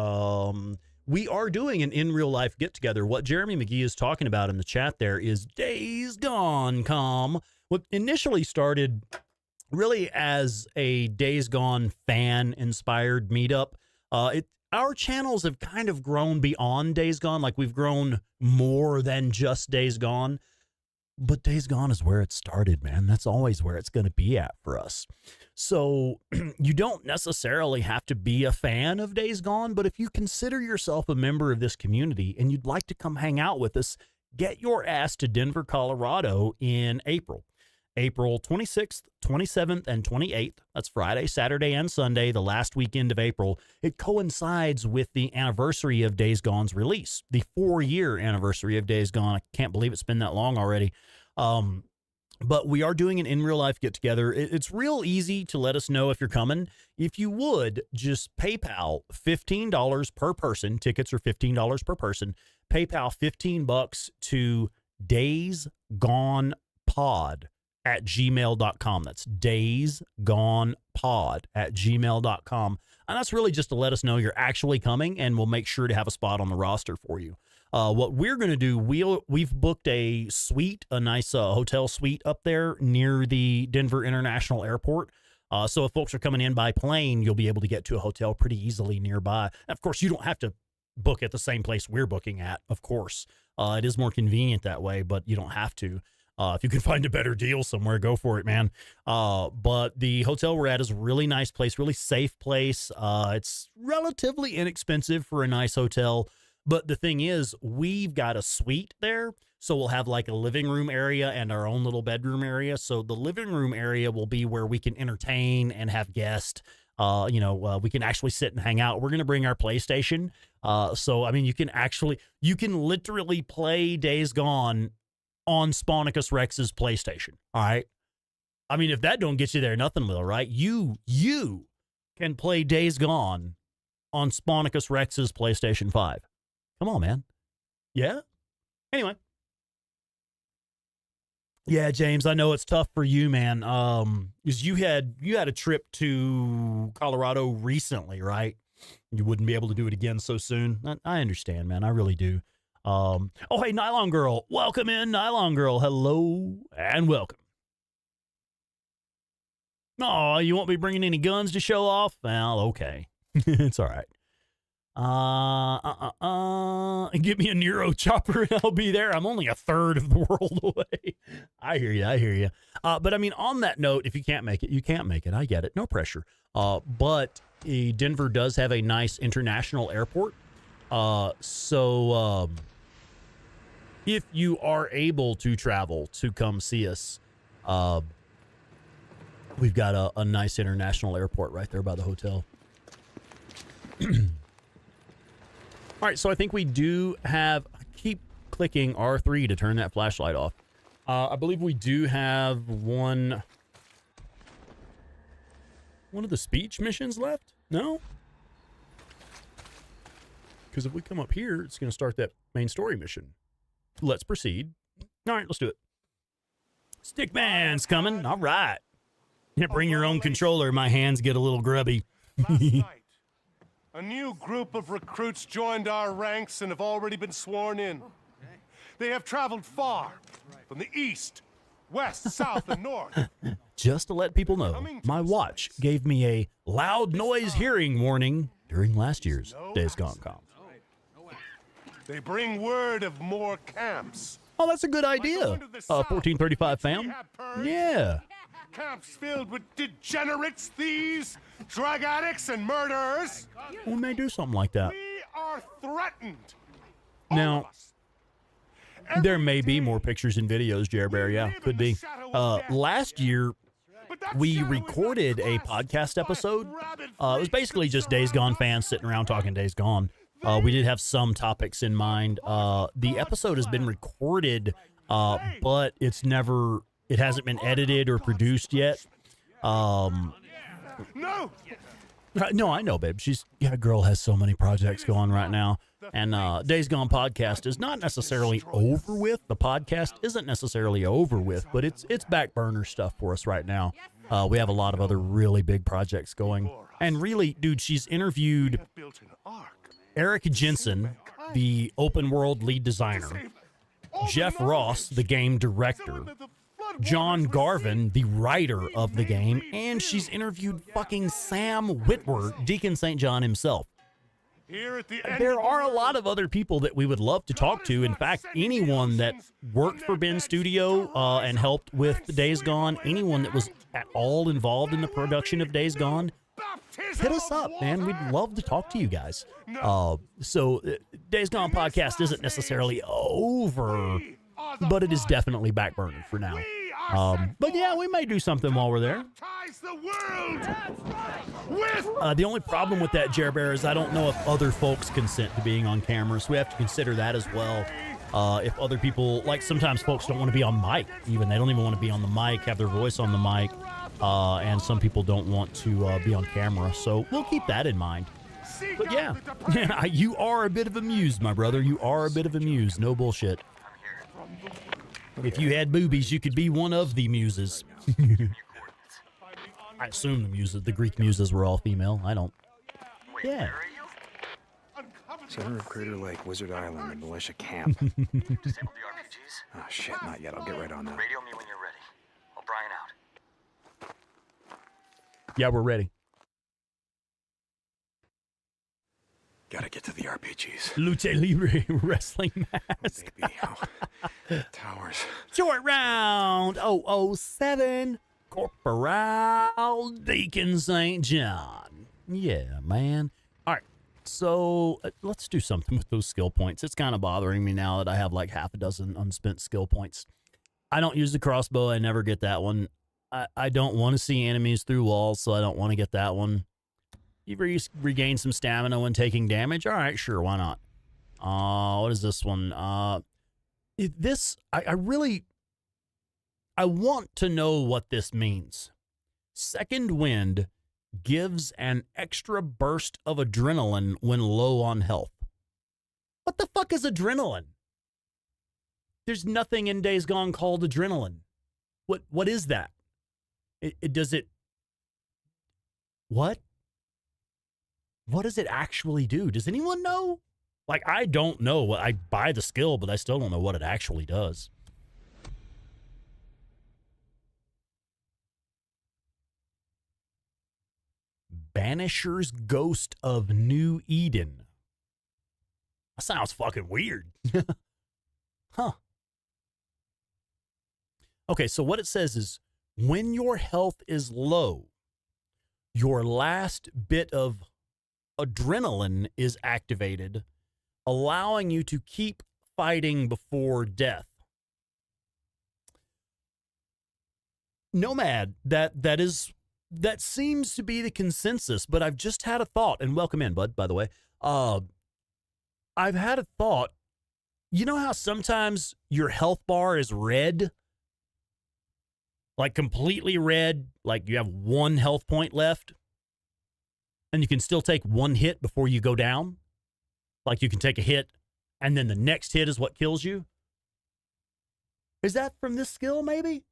We are doing an in real life get together. What Jeremy McGee is talking about in the chat there is Days Gone Com. What initially started really as a Days Gone fan inspired meetup. Our channels have kind of grown beyond Days Gone. Like, we've grown more than just Days Gone. But Days Gone is where it started, man. That's always where it's going to be at for us. So you don't necessarily have to be a fan of Days Gone, but if you consider yourself a member of this community and you'd like to come hang out with us, get your ass to Denver, Colorado in April. April 26th, 27th, and 28th. That's Friday, Saturday, and Sunday, the last weekend of April. It coincides with the anniversary of Days Gone's release, the 4-year anniversary of Days Gone. I can't believe it's been that long already. But we are doing an in real life get together. It's real easy to let us know if you're coming. If you would, just PayPal $15 per person. Tickets are $15 per person. PayPal $15 to daysgonepod@gmail.com. That's daysgonepod@gmail.com. And that's really just to let us know you're actually coming, and we'll make sure to have a spot on the roster for you. What we're going to do, we've booked a suite, a nice hotel suite up there near the Denver International Airport. So if folks are coming in by plane, you'll be able to get to a hotel pretty easily nearby. Of course, you don't have to book at the same place we're booking at, of course. It is more convenient that way, but you don't have to. If you can find a better deal somewhere, go for it, man. But the hotel we're at is a really nice place, really safe place. It's relatively inexpensive for a nice hotel. But the thing is, we've got a suite there. So we'll have like a living room area and our own little bedroom area. So the living room area will be where we can entertain and have guests. We can actually sit and hang out. We're going to bring our PlayStation. So, I mean, you can literally play Days Gone on SpawnicusRex's PlayStation. All right. I mean, if that don't get you there, nothing will, right? You can play Days Gone on SpawnicusRex's PlayStation 5. Come on, man. Yeah. Anyway. Yeah, James, I know it's tough for you, man. Because you had a trip to Colorado recently, right? You wouldn't be able to do it again so soon. I understand, man. I really do. Oh, hey, Nylon Girl. Welcome in, Nylon Girl. Hello and welcome. Oh, you won't be bringing any guns to show off? Well, okay. It's all right. Give me a Neuro chopper and I'll be there. I'm only a third of the world away. I hear you. But I mean, on that note, if you can't make it, you can't make it. I get it. No pressure. But Denver does have a nice international airport. So if you are able to travel to come see us, we've got a nice international airport right there by the hotel. All right, so I think we do have, keep clicking R3 to turn that flashlight off. I believe we do have one of the speech missions left? No? Because if we come up here, it's going to start that main story mission. Let's proceed. All right, let's do it. Stickman's coming. All right. Yeah, bring your own controller. My hands get a little grubby. Last night, a new group of recruits joined our ranks and have already been sworn in. They have traveled far, from the east, west, south, and north. Just to let people know, my watch gave me a loud noise hearing warning during last year's Days Gone Conf. They bring word of more camps. Oh, that's a good idea. 1435 fam. Yeah. Camps filled with degenerates, thieves, drug addicts, and murderers. We may do something like that. We are threatened. Now, there may be more pictures and videos, Jer Bear. Yeah, could be. Last year, we recorded a podcast episode. It was basically just Days Gone fans sitting around talking Days Gone. We did have some topics in mind. The episode has been recorded, but it hasn't been edited or produced yet. No, I know, babe. Girl has so many projects going right now. And Days Gone podcast is not necessarily over with. The podcast isn't necessarily over with, but it's back burner stuff for us right now. We have a lot of other really big projects going. And really, dude, she's interviewed Eric Jensen, the open world lead designer, Jeff Ross, the game director, John Garvin, the writer of the game, and she's interviewed fucking Sam Whitwer, Deacon St. John himself. There are a lot of other people that we would love to talk to. In fact, anyone that worked for Ben's studio and helped with Days Gone, anyone that was at all involved in the production of Days Gone, hit us up, man. We'd love to talk to you guys. So Days Gone podcast isn't necessarily over, but it is definitely back burner for now. But yeah, we may do something while we're there. The only problem with that, Jer Bear, is I don't know if other folks consent to being on camera, so we have to consider that as well. If other people, like sometimes folks don't want to be on mic, even. They don't even want to be on the mic, have their voice on the mic, and some people don't want to be on camera, so we'll keep that in mind. But yeah, you are a bit of a muse, my brother. You are a bit of a muse. No bullshit. If you had boobies, you could be one of the muses. I assume the Greek muses were all female. I don't. Yeah. Center of Crater Lake, Wizard Island, the militia camp. Disable the RPGs? Oh, shit, not yet. I'll get right on that. Radio me when you're ready. O'Brien out. Yeah, we're ready. Gotta get to the RPGs. Lucha Libre wrestling mask. Maybe. Towers. Short round 007. Corporal Deacon St. John. Yeah, man. All right. So let's do something with those skill points. It's kind of bothering me now that I have like half a dozen unspent skill points. I don't use the crossbow. I never get that one. I don't want to see enemies through walls, so I don't want to get that one. You regain some stamina when taking damage. All right, sure, why not? What is this one? I want to know what this means. Second wind gives an extra burst of adrenaline when low on health. What the fuck is adrenaline? There's nothing in Days Gone called adrenaline. What is that? What? What does it actually do? Does anyone know? Like, I don't know. I buy the skill, but I still don't know what it actually does. Banisher's Ghost of New Eden. That sounds fucking weird. Huh. Okay, so what it says is, when your health is low, your last bit of adrenaline is activated, allowing you to keep fighting before death. Nomad, that seems to be the consensus, but I've just had a thought, and welcome in, bud, by the way. I've had a thought. You know how sometimes your health bar is red? Like completely red, like you have 1 health point left, and you can still take 1 hit before you go down? Like you can take a hit, and then the next hit is what kills you? Is that from this skill, maybe?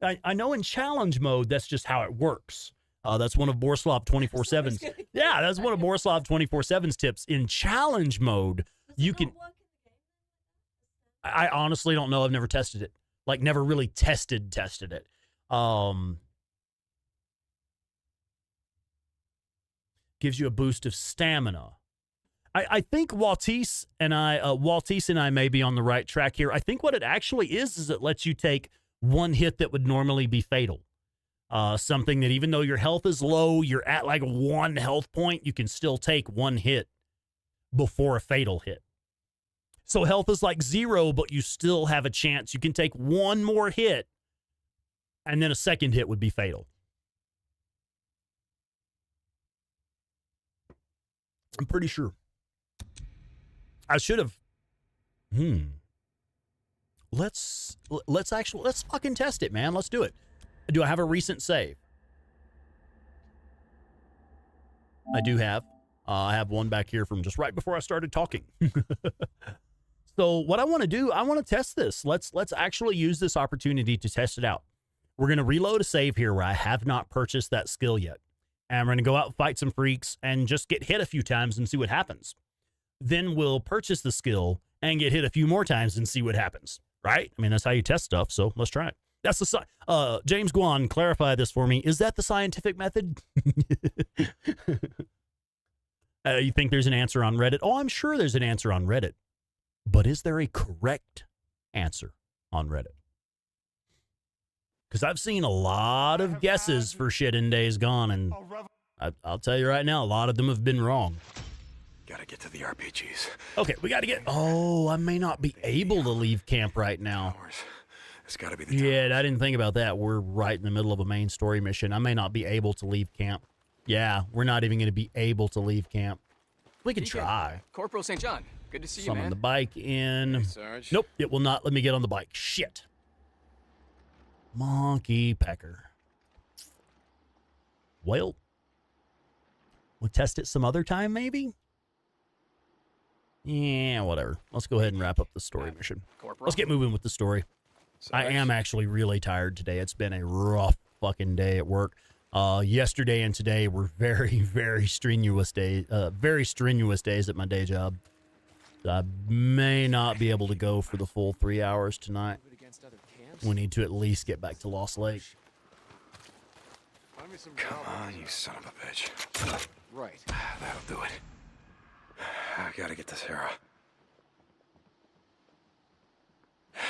I know in challenge mode, that's just how it works. That's one of Borislav 24/7's. Yeah, that's one of Borislav 24/7's tips. In challenge mode, you can. I honestly don't know. I've never tested it. Like, never really tested it. Gives you a boost of stamina. I think Waltise and I may be on the right track here. I think what it actually is it lets you take 1 hit that would normally be fatal. Something that even though your health is low, you're at like 1 health point, you can still take 1 hit before a fatal hit. So health is like 0, but you still have a chance. You can take 1 more hit, and then a second hit would be fatal. I'm pretty sure. I should have. Let's fucking test it, man. Let's do it. Do I have a recent save? I do have. I have one back here from just right before I started talking. So what I want to do, I want to test this. Let's actually use this opportunity to test it out. We're going to reload a save here where I have not purchased that skill yet. And we're going to go out and fight some freaks and just get hit a few times and see what happens. Then we'll purchase the skill and get hit a few more times and see what happens. Right? I mean, that's how you test stuff. So let's try it. That's the James Guan, clarify this for me. Is that the scientific method? You think there's an answer on Reddit? Oh, I'm sure there's an answer on Reddit. But is there a correct answer on Reddit? Because I've seen a lot of guesses for shit in Days Gone, and I'll tell you right now, a lot of them have been wrong. Gotta get to the RPGs. Okay, we gotta get... Oh, I may not be able to leave camp right now. It's gotta be the Yeah, I didn't think about that. We're right in the middle of a main story mission. I may not be able to leave camp. Yeah, we're not even going to be able to leave camp. We can try. Corporal St. John, good to see you, Summon man. the bike in. Hey, Sarge. Nope, it will not let me get on the bike. Shit. Monkey pecker. Well, we'll test it some other time, maybe? Yeah, whatever. Let's go ahead and wrap up the story mission. Corporal. Let's get moving with the story. I am actually really tired today. It's been a rough fucking day at work. Yesterday and today were very, very strenuous days. Very strenuous days at my day job. I may not be able to go for the full 3 hours tonight. We need to at least get back to Lost Lake. Come on, you son of a bitch. Right. That'll do it. I gotta get to Sarah.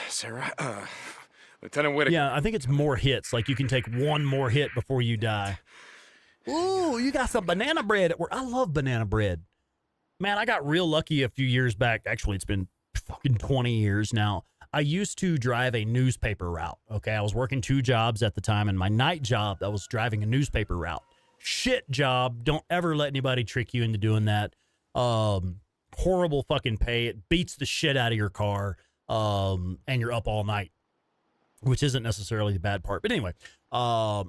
Sarah, Lieutenant Whitaker. Yeah, I think it's more hits. Like you can take 1 more hit before you die. Ooh, you got some banana bread at work. I love banana bread. Man, I got real lucky a few years back. Actually, it's been fucking 20 years now. I used to drive a newspaper route. Okay, I was working 2 jobs at the time, and my night job, I was driving a newspaper route. Shit job. Don't ever let anybody trick you into doing that. Horrible fucking pay. It beats the shit out of your car. And you're up all night, which isn't necessarily the bad part. But anyway,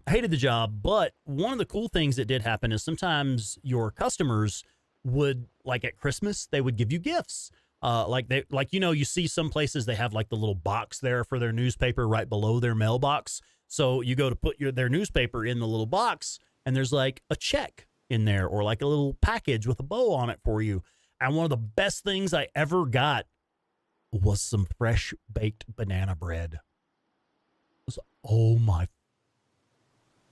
hated the job. But one of the cool things that did happen is sometimes your customers would, like at Christmas, they would give you gifts. You see some places they have like the little box there for their newspaper right below their mailbox. So you go to put their newspaper in the little box, and there's like a check in there or like a little package with a bow on it for you. And one of the best things I ever got was some fresh baked banana bread. Oh my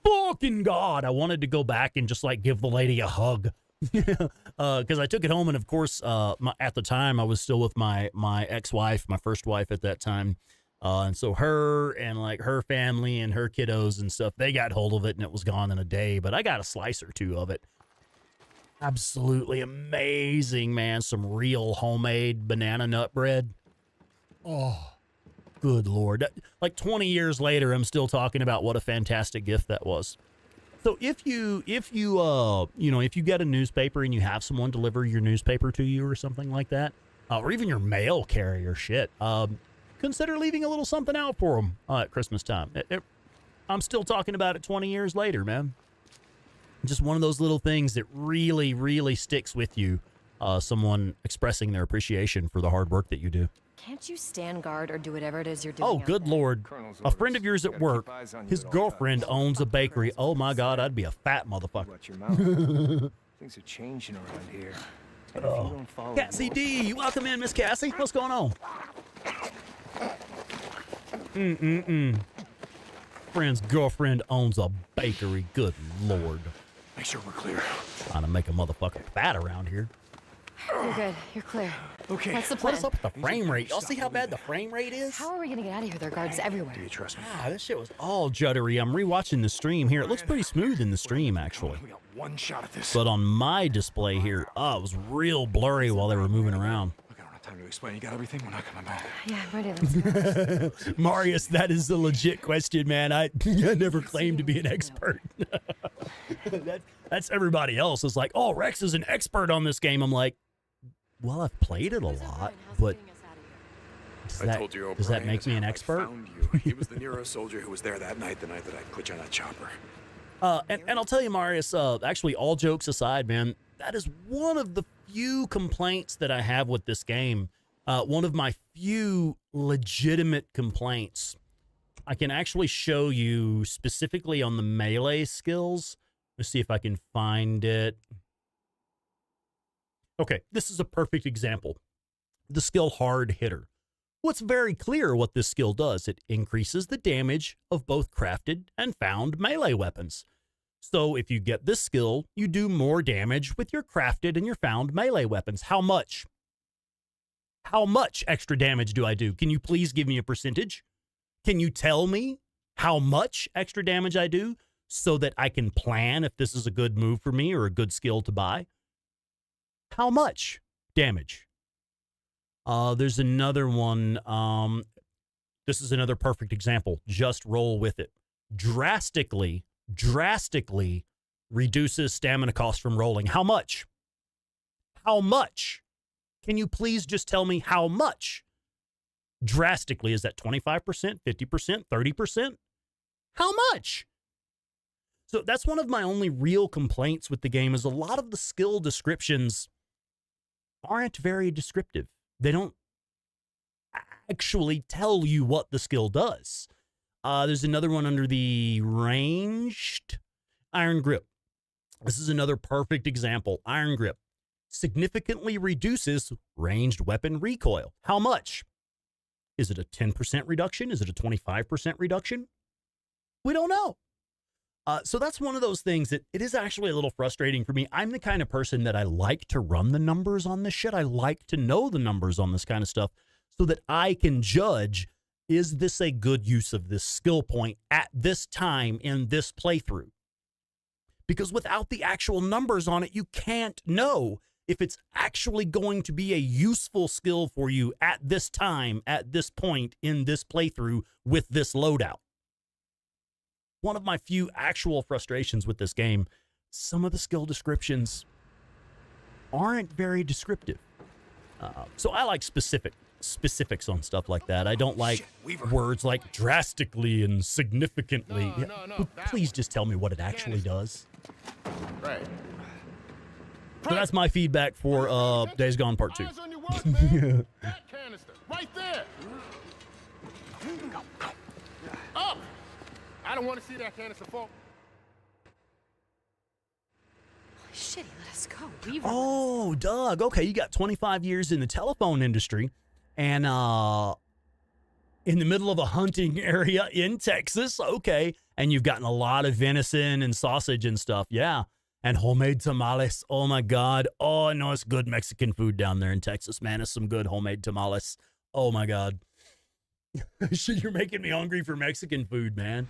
fucking God. I wanted to go back and just like give the lady a hug. Because I took it home, and of course, at the time I was still with my ex-wife, my first wife at that time. And so her and like her family and her kiddos and stuff, they got hold of it and it was gone in a day, but I got a slice or 2 of it. Absolutely amazing, man. Some real homemade banana nut bread. Oh, good Lord. Like 20 years later, I'm still talking about what a fantastic gift that was. So if you get a newspaper and you have someone deliver your newspaper to you or something like that, or even your mail carrier, shit, consider leaving a little something out for them at Christmas time. I'm still talking about it 20 years later, man. Just one of those little things that really, really sticks with you. Someone expressing their appreciation for the hard work that you do. Can't you stand guard or do whatever it is you're doing? Oh, good Lord. A friend of yours at work, his girlfriend owns a bakery. Oh, my God, I'd be a fat motherfucker. Watch your mouth. Things are changing around here. And if you don't follow Cassie D, welcome in, Miss Cassie. What's going on? Friend's girlfriend owns a bakery. Good Lord. Make sure we're clear. Trying to make a motherfucker fat around here. You're good. You're clear. Okay. That's the plan. What's up with the frame rate? Y'all see how bad the frame rate is? How are we gonna get out of here? There are guards everywhere. Do you trust me? This shit was all juddery. I'm rewatching the stream here. It looks pretty smooth in the stream, actually. We got one shot at this. But on my display here, it was real blurry while they were moving around. Look, I don't have time to explain. You got everything? We're not coming back. Yeah, I'm ready. Let's go. Marius, that is a legit question, man. I never claimed to be an expert. That's everybody else. It's like, oh, Rex is an expert on this game. I'm like, well, I've played it a lot, but does that make me an expert? He was the Nero soldier who was there that night, the night that I put you on that chopper. And I'll tell you, Marius, actually, all jokes aside, man, that is one of the few complaints that I have with this game. One of my few legitimate complaints. I can actually show you specifically on the melee skills. Let's see if I can find it. Okay, this is a perfect example. The skill Hard Hitter. What's very clear what this skill does, it increases the damage of both crafted and found melee weapons. So if you get this skill, you do more damage with your crafted and your found melee weapons. How much? How much extra damage do I do? Can you please give me a percentage? Can you tell me how much extra damage I do so that I can plan if this is a good move for me or a good skill to buy? How much damage? There's another one. This is another perfect example. Just roll with it. Drastically reduces stamina cost from rolling. How much? How much? Can you please just tell me how much? Drastically, is that 25%, 50%, 30%? How much? So that's one of my only real complaints with the game is a lot of the skill descriptions aren't very descriptive. They don't actually tell you what the skill does. There's another one under the ranged Iron Grip. This is another perfect example. Iron Grip significantly reduces ranged weapon recoil. How much? Is it a 10% reduction? Is it a 25% reduction? We don't know. So that's one of those things that it is actually a little frustrating for me. I'm the kind of person that I like to run the numbers on this shit. I like to know the numbers on this kind of stuff so that I can judge, is this a good use of this skill point at this time in this playthrough? Because without the actual numbers on it, you can't know if it's actually going to be a useful skill for you at this time, at this point in this playthrough with this loadout. One of my few actual frustrations with this game, some of the skill descriptions aren't very descriptive. So I like specifics on stuff like that. I don't like words like drastically and significantly. No, please just tell me what it actually does. Right. So that's my feedback for Days Gone Part 2. Eyes on your work, man. That canister, right there. Go. Up! I don't want to see that canister fall. Holy shit, he let us go. We Oh, Doug. Okay, you got 25 years in the telephone industry and in the middle of a hunting area in Texas. Okay, and you've gotten a lot of venison and sausage and stuff. Yeah. And homemade tamales. Oh, my God. Oh, I know it's good Mexican food down there in Texas, man. It's some good homemade tamales. Oh, my God. Shit, you're making me hungry for Mexican food, man.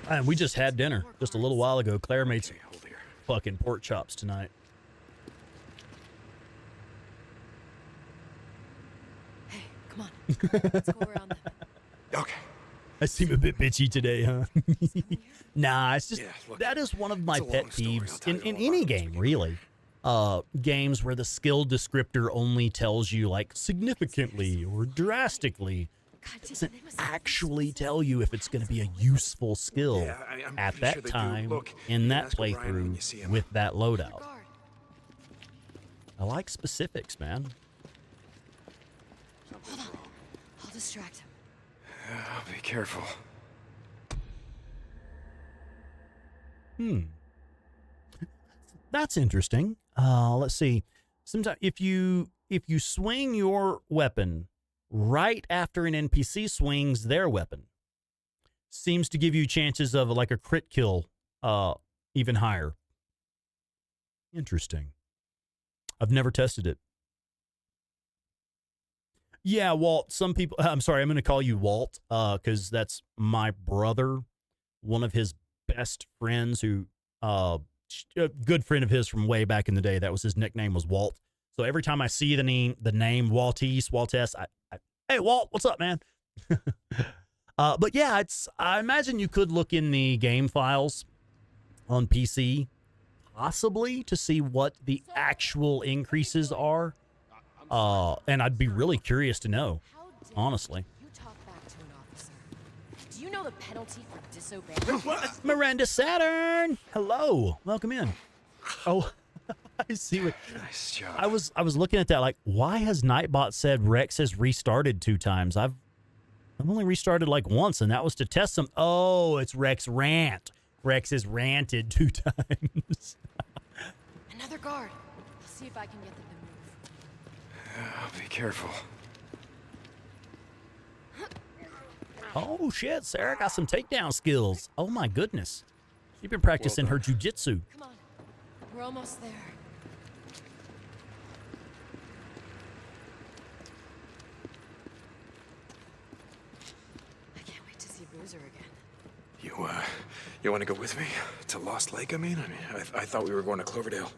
And we just had dinner just a little while ago. Claire made some fucking pork chops tonight. Hey, come on. Let's go around the... Okay. I seem a bit bitchy today, huh? Nah, it's just Yeah, look, that is one of my it's a pet long story. I'll peeves tell in you all any about it game, once we really. Games where the skill descriptor only tells you like significantly or drastically. Doesn't actually tell you if it's going to be a useful skill Yeah, I'm at pretty that sure they do. time Look, in you that ask O'Brien when you see playthrough him. with that loadout. I like specifics, man. Hold on. I'll distract him. Be careful. That's interesting. Let's see. Sometimes if you swing your weapon right after an NPC swings their weapon, seems to give you chances of like a crit kill even higher. Interesting. I've never tested it. Yeah, Walt, some people, I'm sorry, I'm going to call you Walt because that's my brother, one of his best friends who, a good friend of his from way back in the day. That was his nickname was Walt. So every time I see the name Waltess, I hey, Walt, what's up, man? But yeah, I imagine you could look in the game files on PC, possibly to see what the actual increases are. And I'd be really curious to know, honestly. You talk back to an officer. Do you know the penalty for disobeying? Miranda Saturn, hello, welcome in. Oh, I see what. Nice job. I was looking at that like, why has Nightbot said Rex has restarted 2 times? I've only restarted like once, and that was to test some. Oh, it's Rex rant. Rex has ranted 2 times. Another guard. I'll see if I can get them to move. Be careful. Oh shit, Sarah got some takedown skills. Oh my goodness, she's been practicing her jujitsu. Come on. We're almost there. I can't wait to see Boozer again. You want to go with me to Lost Lake? I mean, I thought we were going to Cloverdale.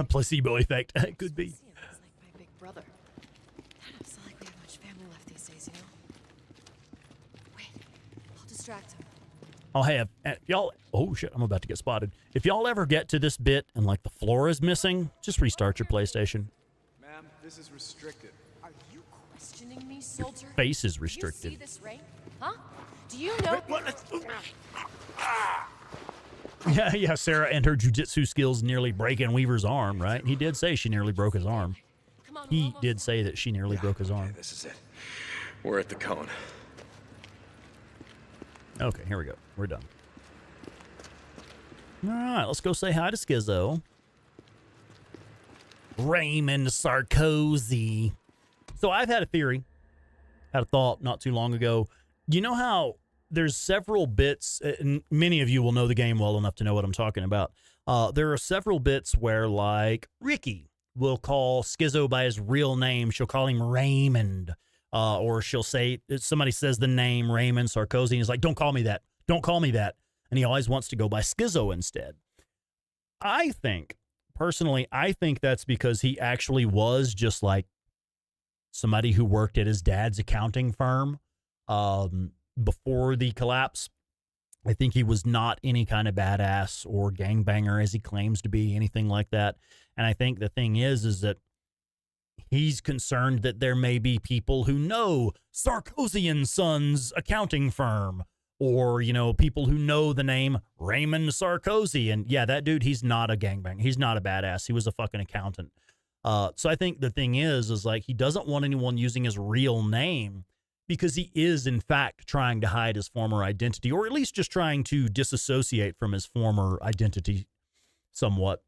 Placebo effect. It could be. It's like my big brother. I don't feel like we have much family left these days, you know? Wait, I'll distract him. Oh, hey, if y'all, oh shit, I'm about to get spotted. If y'all ever get to this bit and like the floor is missing, just restart your PlayStation. Ma'am, this is restricted. Are you questioning me, soldier? Face is Do you restricted. see this ring? Huh? Do you know? Yeah, Sarah and her jujitsu skills nearly breaking Weaver's arm, right? He did say she nearly broke his arm. Come on, He did say that she nearly broke his Okay, arm. this is it. We're at the cone. Okay, here we go. We're done. All right, let's go say hi to Skizzo. Raymond Sarkozy. So I've had a theory, had a thought not too long ago. You know how there's several bits, and many of you will know the game well enough to know what I'm talking about. There are several bits where, like, Ricky will call Skizzo by his real name. She'll call him Raymond. Or she'll say, somebody says the name Raymond Sarkozy, and he's like, don't call me that. Don't call me that. And he always wants to go by Skizzo instead. I think, personally, that's because he actually was just like somebody who worked at his dad's accounting firm before the collapse. I think he was not any kind of badass or gangbanger as he claims to be, anything like that. And I think the thing is that he's concerned that there may be people who know Sarkozy and Sons accounting firm, or, you know, people who know the name Raymond Sarkozy. And yeah, that dude, he's not a gangbanger. He's not a badass. He was a fucking accountant. So I think the thing is like, he doesn't want anyone using his real name because he is, in fact, trying to hide his former identity, or at least just trying to disassociate from his former identity somewhat.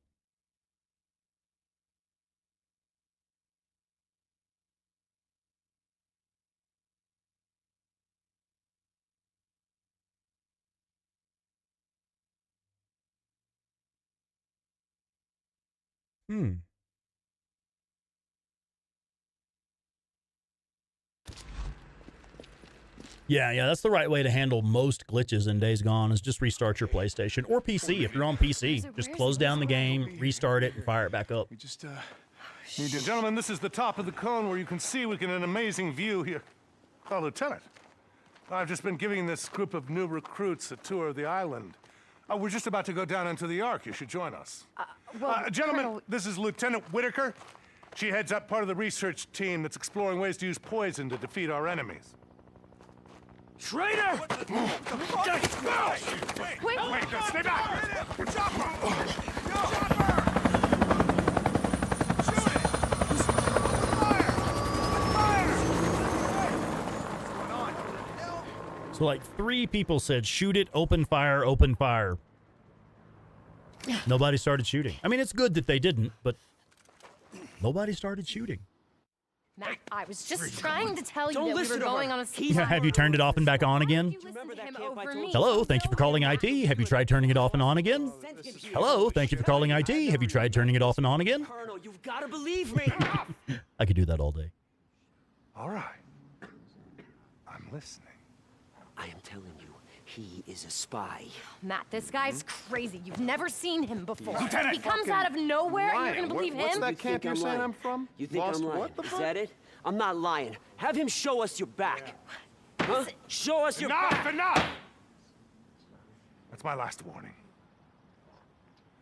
Yeah, that's the right way to handle most glitches in Days Gone, is just restart your PlayStation or PC. If you're on PC, just close down the game, restart it, and fire it back up. We just need to... Gentlemen, this is the top of the cone where you can see we get an amazing view here. Oh, Lieutenant, I've just been giving this group of new recruits a tour of the island. We're just about to go down into the Ark. You should join us. Gentlemen, Colonel... this is Lieutenant Whitaker. She heads up part of the research team that's exploring ways to use poison to defeat our enemies. Traitor! Wait! Wait, stay back! So like 3 people said, shoot it, open fire, open fire. Nobody started shooting. I mean, it's good that they didn't, but nobody started shooting. Matt, I was just trying to tell you that we were going on a ski. Have you turned it off and back on again? Hello, thank you for calling IT. Have you tried turning it off and on again? Hello, thank you for calling IT. Have you tried turning it off and on again? Colonel, you've got to believe me. I could do that all day. All right. I'm listening. I am telling you, he is a spy. Matt, this guy's crazy. You've never seen him before. Lieutenant He comes out of nowhere and you're Lion. gonna believe What's him? that camp you're saying lying? I'm from? You think Lost I'm lying? what the Is fuck? that it? I'm not lying. Have him show us your back. Huh? Show us your back. Enough! That's my last warning.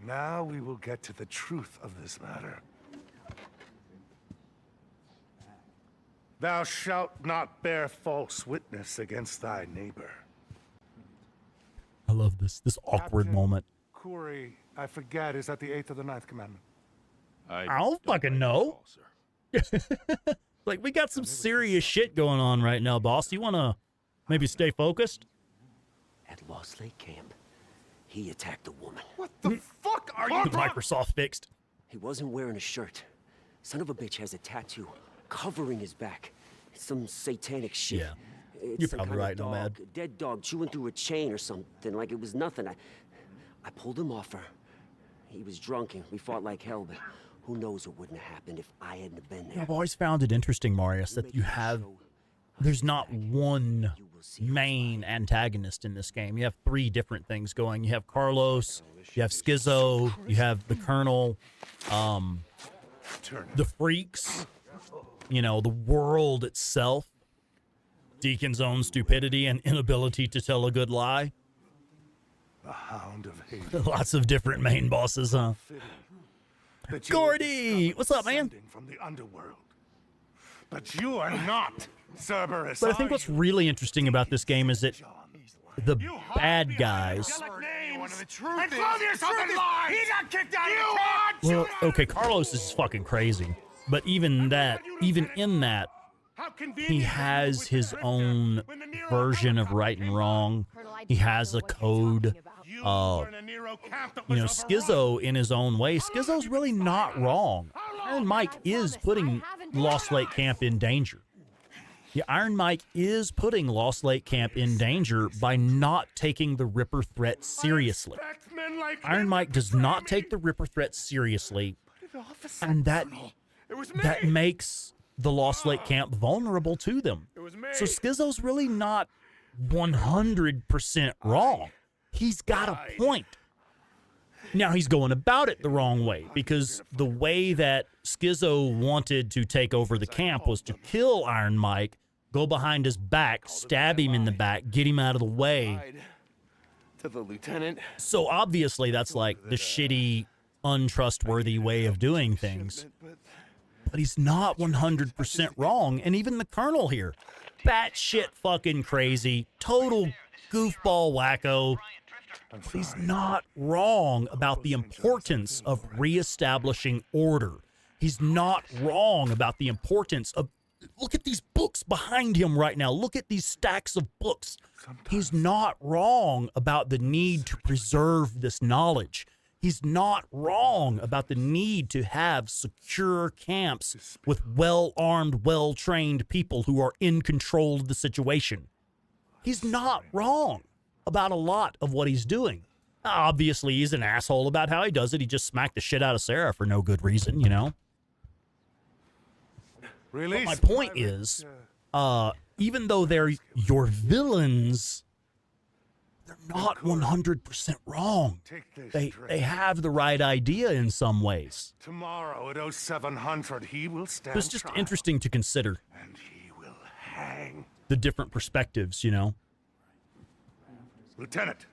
Now we will get to the truth of this matter. Thou shalt not bear false witness against thy neighbor. I love this awkward Captain moment. Kuri, I forget, is that the 8th or the 9th commandment? I don't fucking know. Like, we got some serious shit going on right now, boss. You want to maybe stay focused? At Lost Lake Camp, he attacked a woman. What the fuck are you? Microsoft fixed. He wasn't wearing a shirt. Son of a bitch has a tattoo covering his back. Some satanic shit. Yeah. It's You're some probably kind of right, Nomad. dog, a dead dog chewing through a chain or something, like it was nothing. I pulled him off her. He was drunk and we fought like hell, but who knows what wouldn't have happened if I hadn't have been there. I've always found it interesting, Marius, that you have... There's not one main antagonist in this game. You have 3 different things going. You have Carlos, you have Schizo, you have the Colonel, the Freaks, you know, the world itself, Deacon's own stupidity and inability to tell a good lie. The Hound of Hades. Lots of different main bosses, huh? Gordy! What's up, man? From the underworld. But you are not Cerberus. But I think what's really interesting about this game is that the bad guys... Well, okay, Carlos is fucking crazy. But even in that, he has his own version of right and wrong. He has a code. You know, Schizo in his own way. Schizo's really not wrong. Iron Mike is putting Lost Lake Camp in danger. Yeah, Iron Mike is putting Lost Lake Camp in danger by not taking the Ripper threat seriously. Iron Mike does not take the Ripper threat seriously, and that makes the Lost Lake Camp vulnerable to them. So Schizo's really not 100% wrong. He's got a point. Now, he's going about it the wrong way, because the way that Schizo wanted to take over the camp was to kill Iron Mike, go behind his back, stab him in the back, get him out of the way. To the lieutenant. So obviously that's like the shitty, untrustworthy way of doing things. But he's not 100% wrong. And even the Colonel here, batshit fucking crazy, total goofball wacko. He's not wrong about the importance of reestablishing order. He's not wrong about the importance of... Look at these books behind him right now. Look at these stacks of books. He's not wrong about the need to preserve this knowledge. He's not wrong about the need to have secure camps with well-armed, well-trained people who are in control of the situation. He's not wrong about a lot of what he's doing. Obviously, he's an asshole about how he does it. He just smacked the shit out of Sarah for no good reason, you know? But my point is, even though they're your villains, they're not 100% wrong. They have the right idea in some ways. Tomorrow at 0700, he will stand. It's just interesting to consider. And he will hang. the different perspectives, you know. Lieutenant,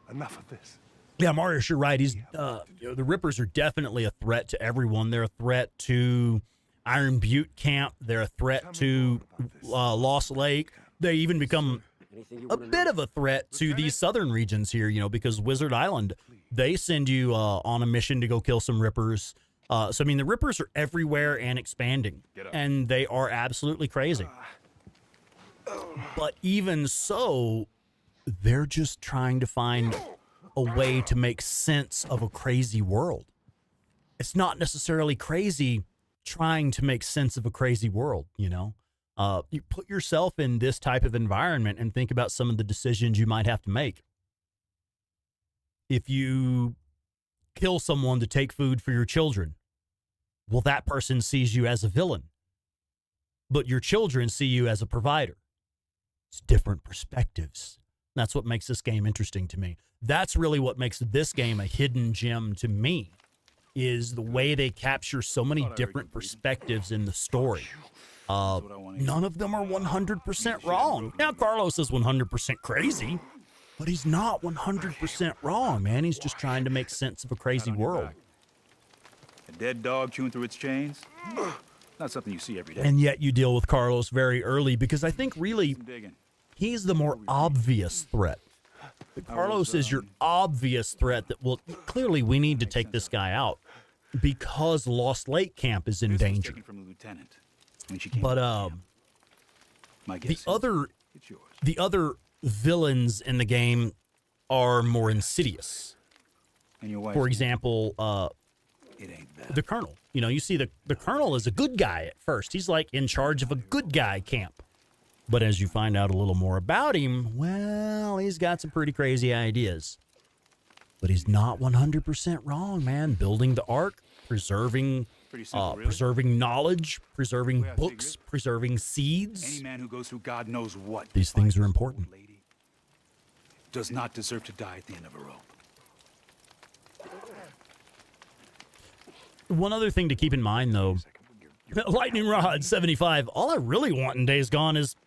enough of this. Yeah, Marius, you're right. He's the Rippers are definitely a threat to everyone. They're a threat to Iron Butte Camp. They're a threat to Lost Lake. They even become a bit of a threat to these southern regions here, you know, because Wizard Island, they send you on a mission to go kill some Rippers. So, I mean, the Rippers are everywhere and expanding, and they are absolutely crazy. But even so, they're just trying to find a way to make sense of a crazy world. It's not necessarily crazy trying to make sense of a crazy world, you know? You put yourself in this type of environment and think about some of the decisions you might have to make. If you kill someone to take food for your children, well, that person sees you as a villain, but your children see you as a provider. It's different perspectives. That's what makes this game interesting to me. That's really what makes this game a hidden gem to me, is the way they capture so many different perspectives in the story. None of them are 100% wrong. Now, Carlos is 100% crazy, but he's not 100% wrong, man. He's just trying to make sense of a crazy world. A dead dog chewing through its chains? Not something you see every day. And yet you deal with Carlos very early, because I think really he's the more obvious threat. Carlos is your obvious threat that, well, clearly we need to take this guy out because Lost Lake Camp is in danger. But the other villains in the game are more insidious. For example, the Colonel. You know, you see the Colonel is a good guy at first. He's like in charge of a good guy camp. But as you find out a little more about him, well, he's got some pretty crazy ideas. But he's not 100% wrong, man. Building the Ark, preserving knowledge, preserving books, preserving seeds. Any man who goes through God knows what. These things are important. Does not deserve to die at the end of a rope. One other thing to keep in mind, though, Lightning Rod 75. All I really want in Days Gone is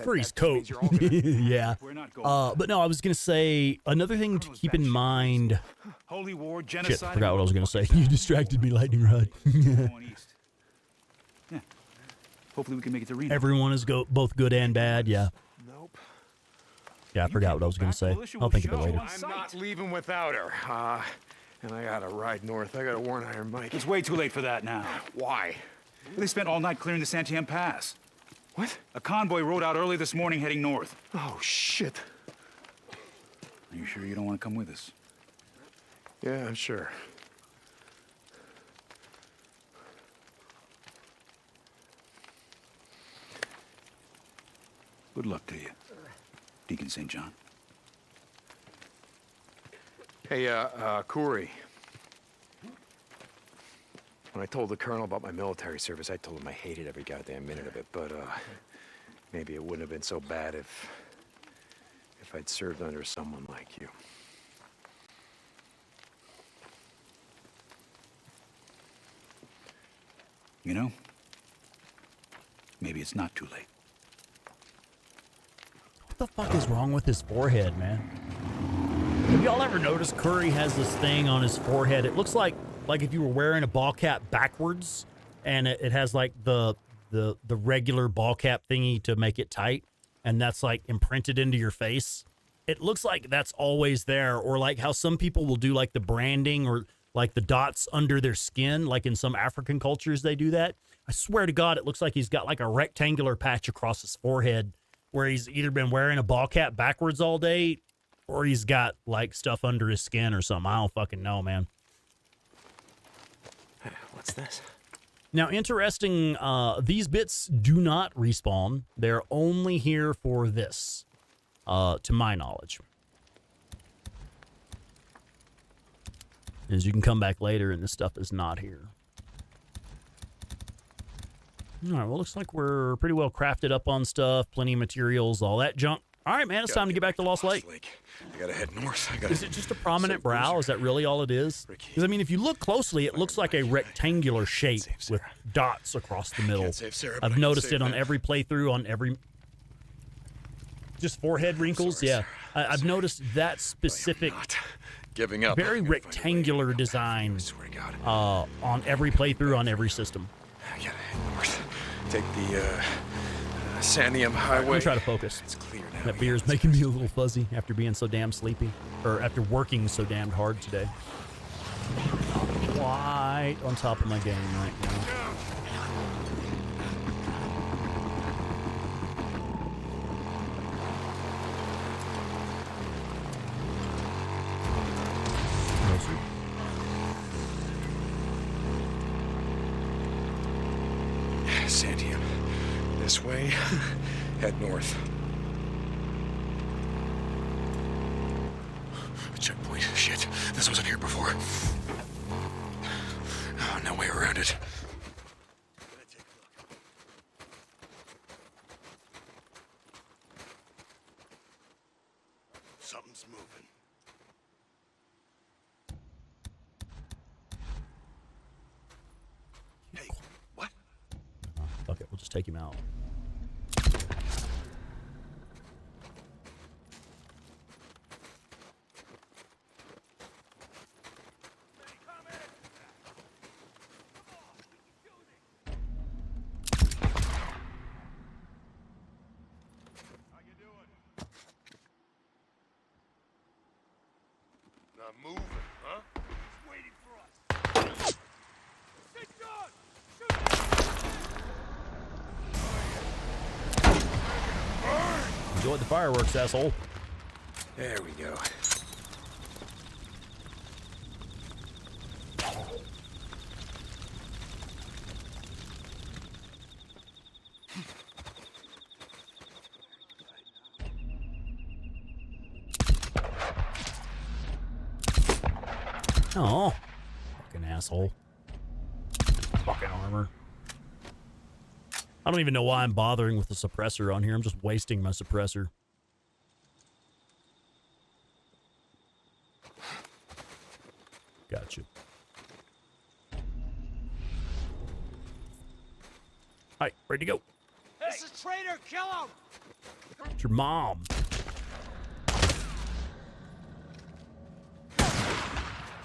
Freeze coat. Yeah. But no, I was going to say another thing to keep in mind. Holy war, genocide. Shit, I forgot what I was going to say. You distracted me, Lightning Rod. Yeah. Hopefully we can make it to Reno. Everyone is both good and bad. Yeah. Nope. Yeah, I forgot what I was going to say. I'll think of it later. I'm not leaving without her. And I gotta ride north. I gotta warn Iron Mike. It's way too late for that now. Why? They spent all night clearing the Santiam Pass. What? A convoy rode out early this morning heading north. Oh, shit. Are you sure you don't want to come with us? Yeah, I'm sure. Good luck to you, Deacon St. John. Hey, Corey. When I told the colonel about my military service, I told him I hated every goddamn minute of it, but, maybe it wouldn't have been so bad if I'd served under someone like you. You know, maybe it's not too late. What the fuck is wrong with his forehead, man? Have y'all ever noticed Curry has this thing on his forehead? It looks like if you were wearing a ball cap backwards, and it has like the regular ball cap thingy to make it tight, and that's like imprinted into your face. It looks like that's always there, or like how some people will do like the branding or like the dots under their skin, like in some African cultures they do that. I swear to God, it looks like he's got like a rectangular patch across his forehead where he's either been wearing a ball cap backwards all day, or he's got like stuff under his skin or something. I don't fucking know, man. What's this? Now, interesting, these bits do not respawn. They're only here for this, to my knowledge. As you can come back later and this stuff is not here. All right, well, looks like we're pretty well crafted up on stuff, plenty of materials, all that junk. All right, man, it's time to get back to Lost Lake. I gotta head north. Is it just a prominent brow? Is that really all it is? Because, I mean, if you look closely, it looks like a rectangular shape with dots across the middle. I've noticed it on every playthrough, on every just forehead wrinkles. Yeah, I've noticed that specific, giving up. very rectangular design on every playthrough on every system. I gotta head north. Take the Sandium Highway. I'm gonna try to focus. It's clear now. That beer's making me a little fuzzy after being so damn sleepy, or after working so damned hard today. Quite on top of my game right now. Sandium. This way. Head north. Checkpoint. Shit. This wasn't here before. Oh, no way around it. Something's moving. Hey, what? Fuck it, we'll just take him out. Not moving, huh? He's waiting for us. Sit down! Enjoy the fireworks, asshole. There we go. Oh, fucking asshole. Fucking armor. I don't even know why I'm bothering with the suppressor on here. I'm just wasting my suppressor. Gotcha. Hi, ready to go. This is traitor, kill him! It's your mom.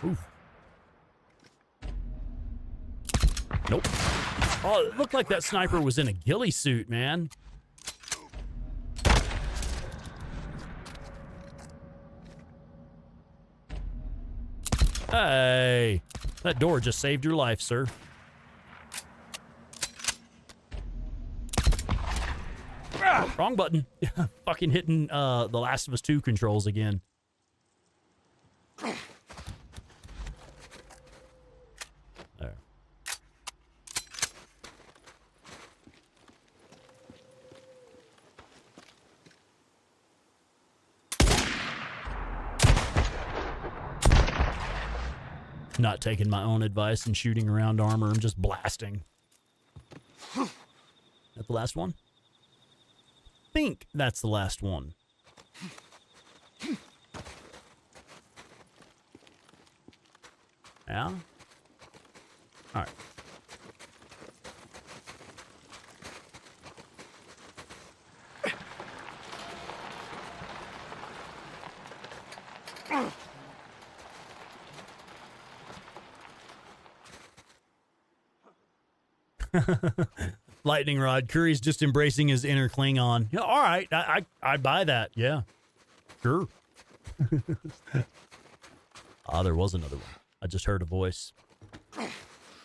Oof. Nope. Oh, it looked like that sniper was in a ghillie suit, man. Hey, that door just saved your life, sir. Ah, wrong button. Fucking hitting The Last of Us 2 controls again. There. Not taking my own advice and shooting around armor. I'm just blasting. That the last one? Think that's the last one. Yeah? All right. Lightning rod. Curry's just embracing his inner Klingon. Yeah, all right, I buy that. Yeah, sure. Ah, there was another one. I just heard a voice.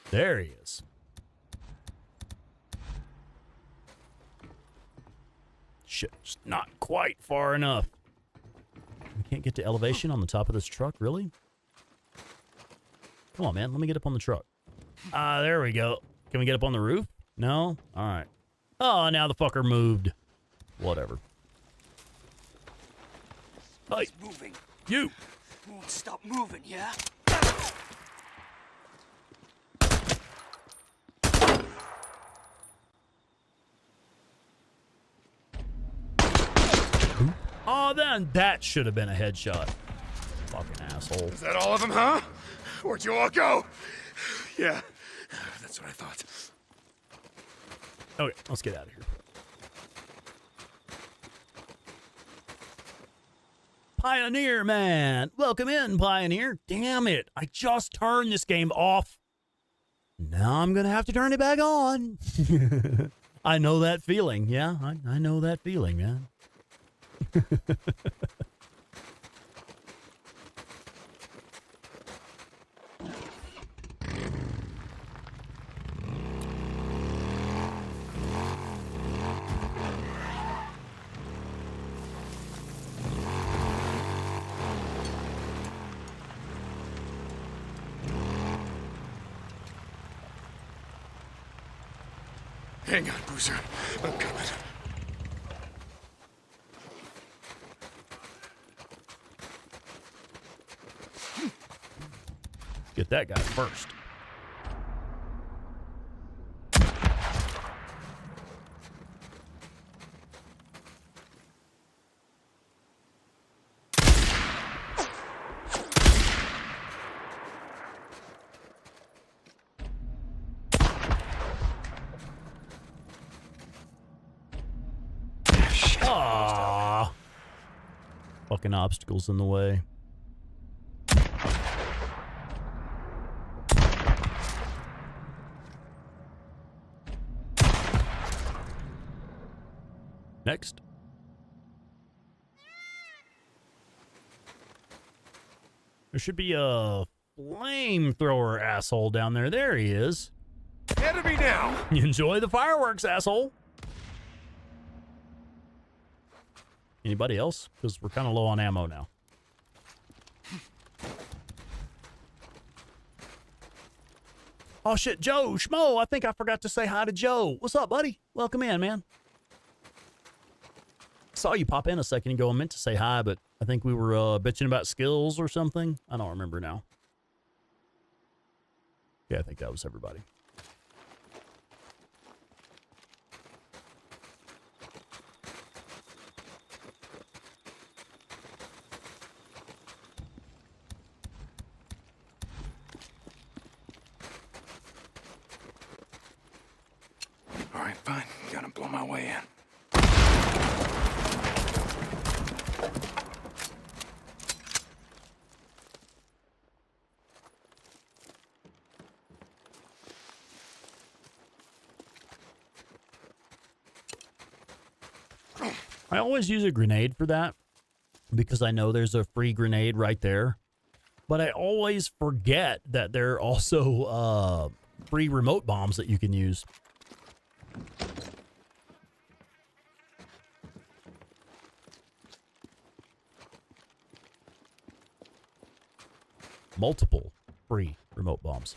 There he is. Shit, just not quite far enough. We can't get to elevation on the top of this truck, really? Come on, man. Let me get up on the truck. Ah, there we go. Can we get up on the roof? No? All right. Oh, now the fucker moved. Whatever. Hey, Moving. you. You won't stop moving, yeah? Oh, then that should have been a headshot. Fucking asshole. Is that all of them, huh? Where'd you all go? Yeah, that's what I thought. Okay, let's get out of here. Pioneer Man. Welcome in, Pioneer. Damn it. I just turned this game off. Now I'm going to have to turn it back on. I know that feeling. Yeah, I know that feeling, man. Hang on, Boozer. I'm coming. Get that guy first. Ah, fucking obstacles in the way. Next. There should be a flamethrower asshole down there. There he is. Enemy now! You enjoy the fireworks, asshole. Anybody else? Because we're kind of low on ammo now. Oh shit, Joe Schmo. I think I forgot to say hi to Joe. What's up, buddy? Welcome in, man. Saw you pop in a second ago. I meant to say hi, but I think we were bitching about skills or something. I don't remember now. Yeah, I think that was everybody. All right, fine. Gotta blow my way in. I always use a grenade for that because I know there's a free grenade right there. But I always forget that there are also free remote bombs that you can use. Multiple free remote bombs.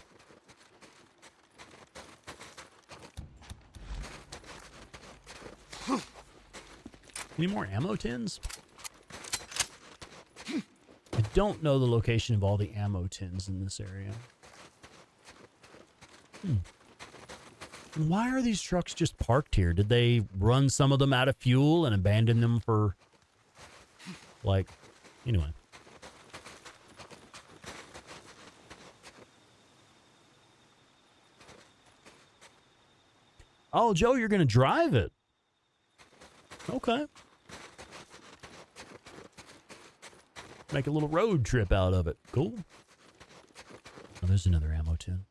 Any more ammo tins? I don't know the location of all the ammo tins in this area. And why are these trucks just parked here? Did they run some of them out of fuel and abandon them for, like, anyway. Oh, Joe, you're going to drive it. Okay. Make a little road trip out of it. Cool. Oh, there's another ammo tin.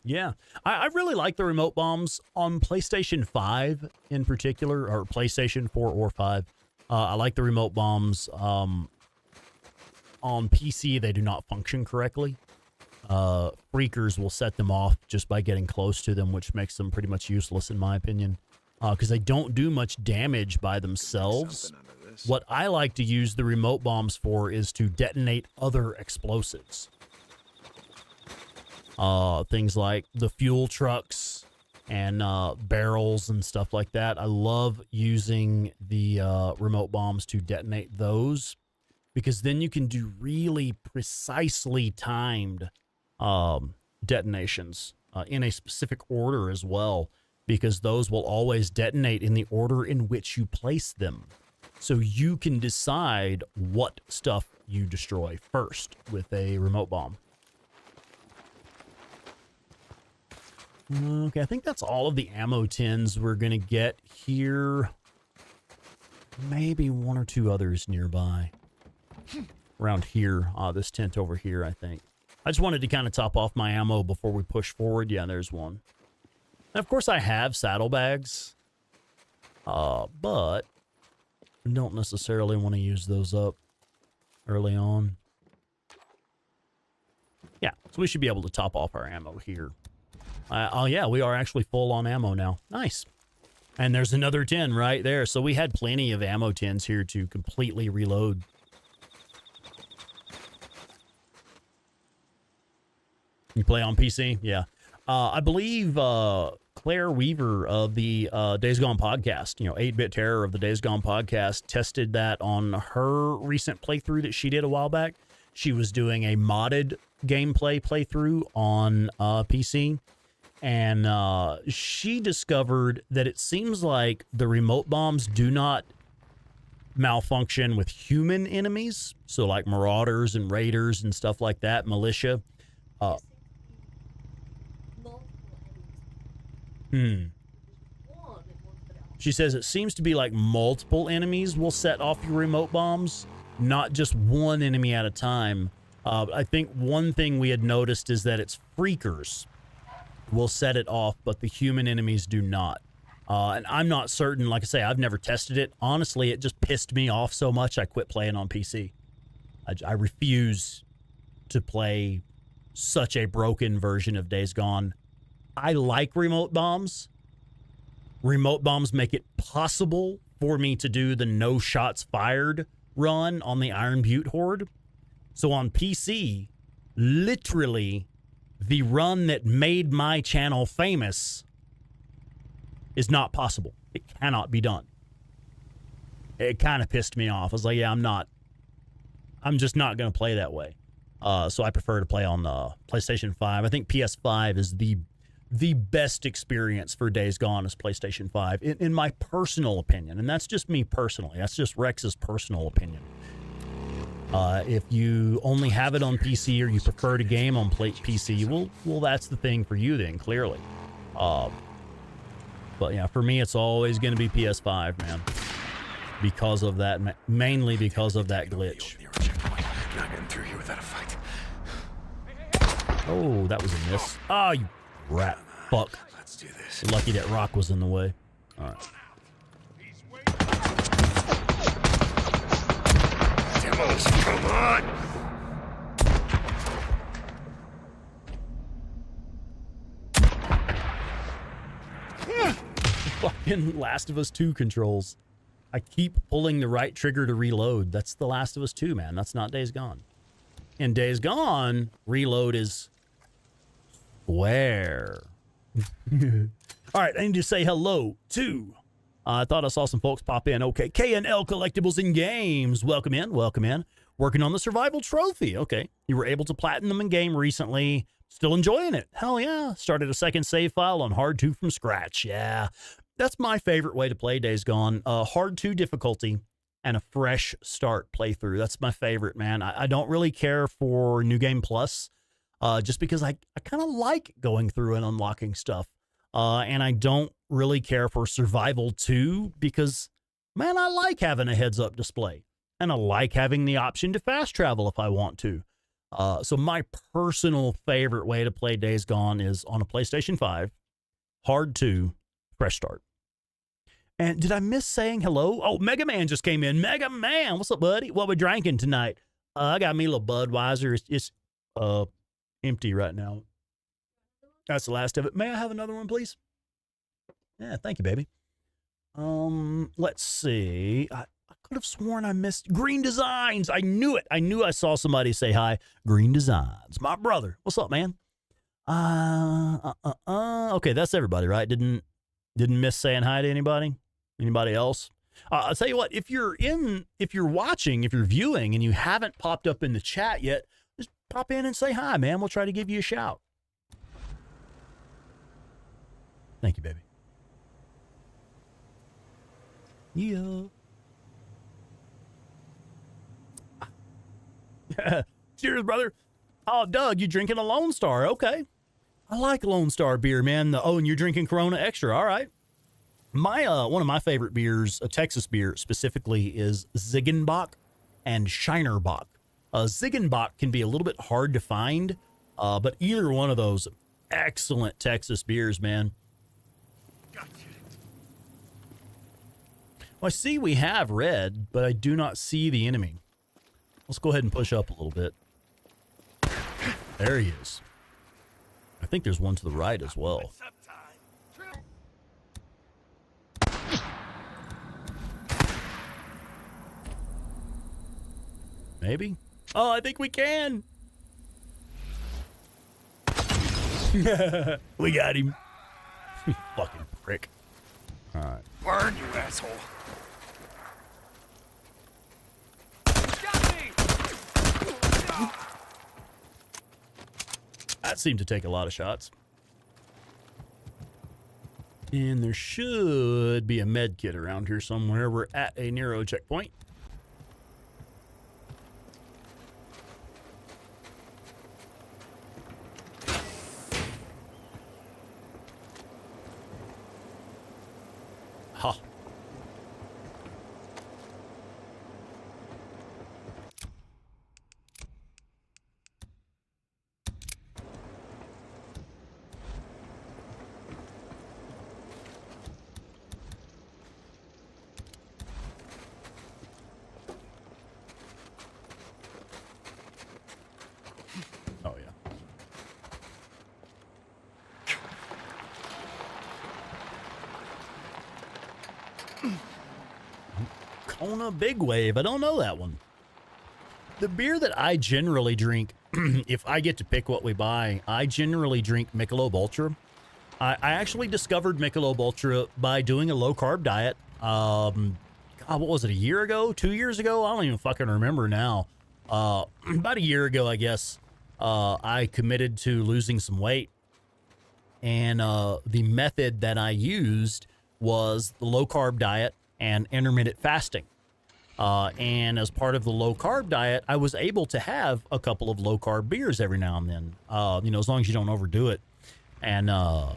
Yeah, I really like the remote bombs on PlayStation 5 in particular, or PlayStation 4 or 5. I like the remote bombs. On PC, they do not function correctly. Freakers will set them off just by getting close to them, which makes them pretty much useless in my opinion, because they don't do much damage by themselves. What I like to use the remote bombs for is to detonate other explosives. Things like the fuel trucks and barrels and stuff like that. I love using the remote bombs to detonate those, because then you can do really precisely timed detonations in a specific order as well, because those will always detonate in the order in which you place them. so you can decide what stuff you destroy first with a remote bomb. Okay, I think that's all of the ammo tins we're going to get here. Maybe one or two others nearby. Around here, this tent over here, I think. I just wanted to kind of top off my ammo before we push forward. Yeah, there's one. And of course, I have saddlebags, but I don't necessarily want to use those up early on. Yeah, so we should be able to top off our ammo here. Oh, yeah, we are actually full on ammo now. Nice. And there's another tin right there. So we had plenty of ammo tins here to completely reload. You play on PC? Yeah. I believe Claire Weaver of the Days Gone podcast, 8-Bit Terror of the Days Gone podcast, tested that on her recent playthrough that she did a while back. She was doing a modded gameplay playthrough on PC. And she discovered that it seems like the remote bombs do not malfunction with human enemies. So like marauders and raiders and stuff like that, militia. She says it seems to be like multiple enemies will set off your remote bombs, not just one enemy at a time. I think one thing we had noticed is that it's freakers will set it off, but the human enemies do not. And I'm not certain. Like I say, I've never tested it. Honestly, it just pissed me off so much I quit playing on PC. I refuse to play such a broken version of Days Gone. I like remote bombs. Remote bombs make it possible for me to do the no shots fired run on the Iron Butte Horde. So on PC, literally, the run that made my channel famous is not possible. It cannot be done. It kind of pissed me off. I was like, yeah, I'm just not going to play that way. So I prefer to play on the PlayStation 5. I think PS5 is the best experience for Days Gone is PlayStation 5, in my personal opinion. And that's just me personally. That's just Rex's personal opinion. If you only have it on PC or you prefer to game on PC, well, that's the thing for you then, clearly. But yeah, for me, it's always going to be PS5, man. Because of that, mainly because of that glitch. Not getting through here without a fight. Oh, that was a miss. Oh, you rat fuck. Let's do this. You're lucky that rock was in the way. All right. Come on! Fucking Last of Us 2 controls. I keep pulling the right trigger to reload. That's the Last of Us 2, man. That's not Days Gone. In Days Gone, reload is square. All right, I need to say hello to... I thought I saw some folks pop in. Okay, K&L Collectibles and Games. Welcome in, welcome in. Working on the survival trophy. Okay, you were able to platinum in game recently. Still enjoying it. Hell yeah. Started a second save file on Hard 2 from scratch. Yeah, that's my favorite way to play Days Gone. Hard 2 difficulty and a fresh start playthrough. That's my favorite, man. I don't really care for New Game Plus just because I kind of like going through and unlocking stuff. And I don't really care for Survival 2 because, man, I like having a heads-up display. And I like having the option to fast travel if I want to. So my personal favorite way to play Days Gone is on a PlayStation 5, Hard 2, fresh start. And did I miss saying hello? Oh, Mega Man just came in. Mega Man, what's up, buddy? What we drinking tonight? I got me a little Budweiser. It's empty right now. That's the last of it. May I have another one, please? Yeah, thank you, baby. Let's see. I could have sworn I missed Green Designs. I knew it. I knew I saw somebody say hi. Green Designs. My brother. What's up, man? Okay, that's everybody, right? Didn't miss saying hi to anybody? Anybody else? I'll tell you what, if you're watching, if you're viewing and you haven't popped up in the chat yet, just pop in and say hi, man. We'll try to give you a shout. Thank you, baby. Yeah. Cheers, brother. Oh, Doug, you drinking a Lone Star? Okay. I like Lone Star beer, man. Oh, and you're drinking Corona Extra. All right. My one of my favorite beers, a Texas beer specifically, is Ziegenbach and Shinerbach. Ziegenbach can be a little bit hard to find, but either one of those excellent Texas beers, man. Well, I see we have red, but I do not see the enemy. Let's go ahead and push up a little bit. There he is. I think there's one to the right as well. Maybe? Oh, I think we can. We got him. Fucking prick. All right. Burn, you asshole. That seemed to take a lot of shots. And there should be a med kit around here somewhere. We're at a Nero checkpoint. Ha. Oh, yeah. Kona Big Wave. I don't know that one. The beer that I generally drink, if I get to pick what we buy, I generally drink Michelob Ultra. I actually discovered Michelob Ultra by doing a low-carb diet. God, what was it, a year ago? 2 years ago? I don't even fucking remember now. About a year ago, I guess, I committed to losing some weight. And the method that I used was the low-carb diet and intermittent fasting. And as part of the low-carb diet, I was able to have a couple of low-carb beers every now and then, you know, as long as you don't overdo it. And I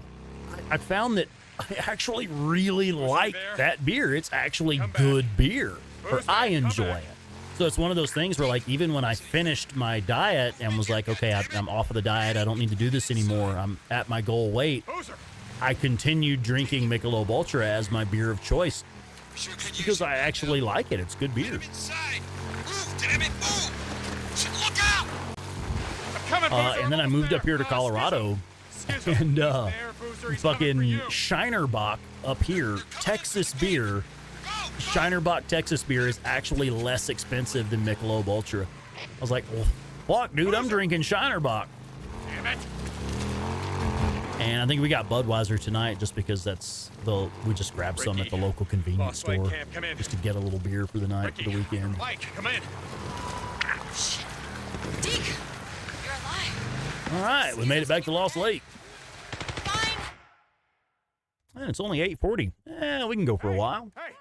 found that I actually really like that beer. It's actually good beer, or I enjoy it. So it's one of those things where, like, even when I finished my diet and was like, okay, I'm off of the diet, I don't need to do this anymore, I'm at my goal weight, I continued drinking Michelob Ultra as my beer of choice because I actually like it. It's good beer. And then I moved up here to Colorado, and fucking Shinerbach up here, Texas beer, Shinerbach Texas beer is actually less expensive than Michelob Ultra. I was like, well, fuck, dude, I'm drinking Shinerbach. Damn it. And I think we got Budweiser tonight just because we just grabbed some at the local convenience store just to get a little beer for the night, for the weekend. Mike, come in. Deke, you're alive. All right, we made it back to Lost Lake. Fine. And it's only 8:40. We can go for a while. Hey,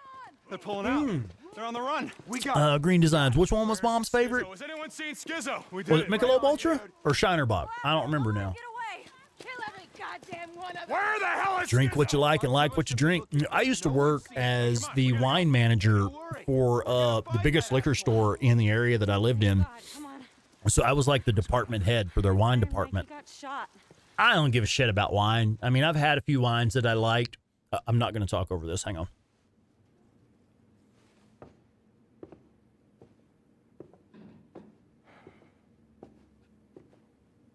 they're pulling out. They're on the run. We got Green Designs. Which one was Mom's favorite? Has anyone seen Skizzo? We did Was it Michelob Ultra or Shinerbach? I don't remember now. Get away! Kill every goddamn one of them! Where the hell is Drink what you like and like what you drink. I used to work as the wine manager for the biggest liquor store in the area that I lived in. So I was like the department head for their wine department. I don't give a shit about wine. I mean, I've had a few wines that I liked. I'm not going to talk over this. Hang on.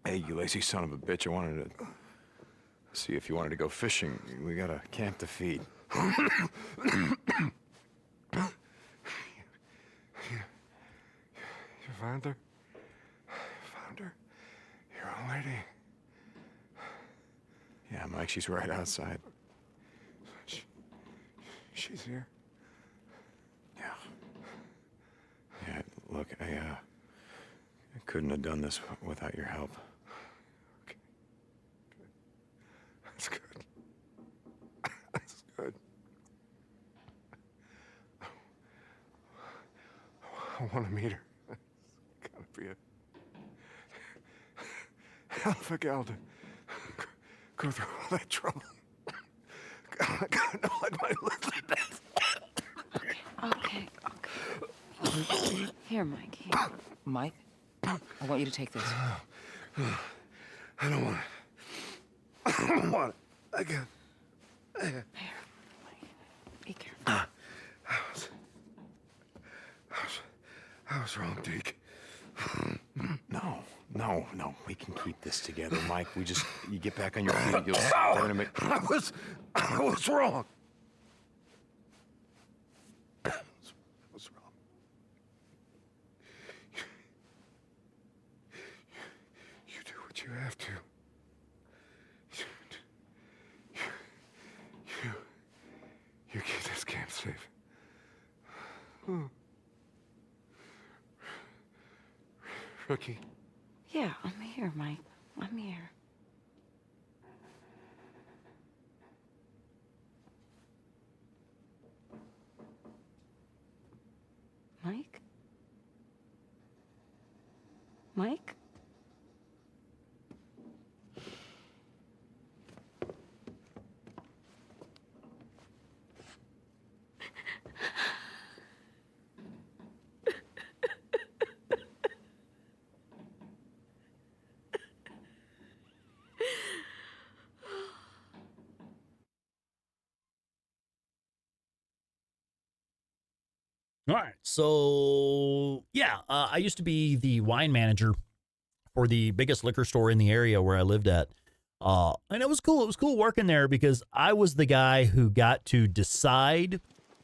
Hey, you lazy son of a bitch. I wanted to see if you wanted to go fishing. We got a camp to feed. You found her? Found her? Your old lady? Yeah, Mike, she's right outside. She's here? Yeah. Yeah, look, I couldn't have done this without your help. Okay. That's good. That's good. I want to meet her. It's gotta be a hell of a gal to go through all that trouble. God, no, I might lose that. Okay. Here, Mike. Here. Mike, I want you to take this. I don't want it. I don't want it. Here, Mike. Be careful. I was wrong, Deke. No. We can keep this together, Mike. You get back on your feet. We're gonna make. I was wrong. I was wrong. You do what you have to. You keep this camp safe. Rookie. Yeah, I'm here, Mike. I'm here. Mike? Mike? All right, so yeah, I used to be the wine manager for the biggest liquor store in the area where I lived at, and it was cool. It was cool working there because I was the guy who got to decide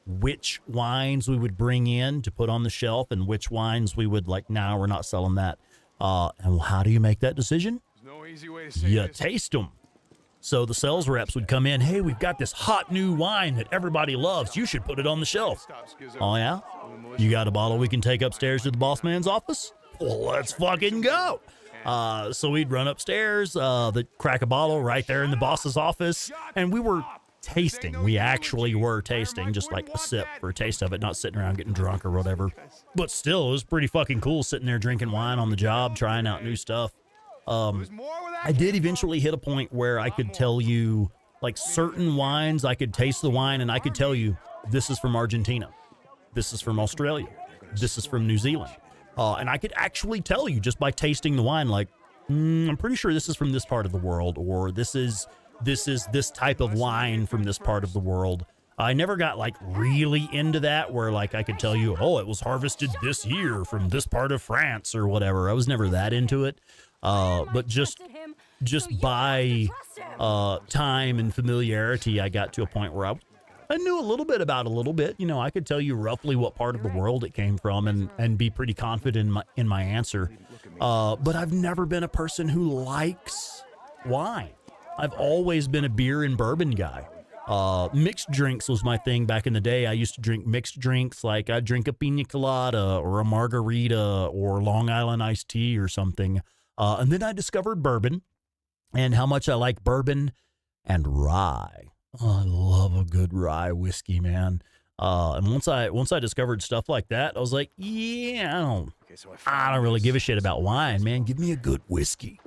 which wines we would bring in to put on the shelf and which wines we would like. Now we're not selling that. And how do you make that decision? There's no easy way to say You this. taste them. So the sales reps would come in. Hey, we've got this hot new wine that everybody loves. You should put it on the shelf. Oh, yeah? You got a bottle we can take upstairs to the boss man's office? Well, let's fucking go. So we'd run upstairs, crack a bottle right there in the boss's office. And we were tasting. We actually were tasting, just like a sip for a taste of it, not sitting around getting drunk or whatever. But still, it was pretty fucking cool sitting there drinking wine on the job, trying out new stuff. I did eventually hit a point where I could tell you, like, certain wines, I could taste the wine and I could tell you, this is from Argentina. This is from Australia. This is from New Zealand. And I could actually tell you just by tasting the wine, like, I'm pretty sure this is from this part of the world, or this is this type of wine from this part of the world. I never got, like, really into that where, like, I could tell you, oh, it was harvested this year from this part of France or whatever. I was never that into it. But just by time and familiarity, I got to a point where I knew a little bit about a little bit. You know, I could tell you roughly what part of the world it came from and be pretty confident in my answer. But I've never been a person who likes wine. I've always been a beer and bourbon guy. Mixed drinks was my thing back in the day. I used to drink mixed drinks, like I'd drink a pina colada or a margarita or Long Island iced tea or something. And then I discovered bourbon and how much I like bourbon and rye. Oh, I love a good rye whiskey, man. And once I discovered stuff like that, I was like, yeah, I don't really give a shit about wine, man. Give me a good whiskey.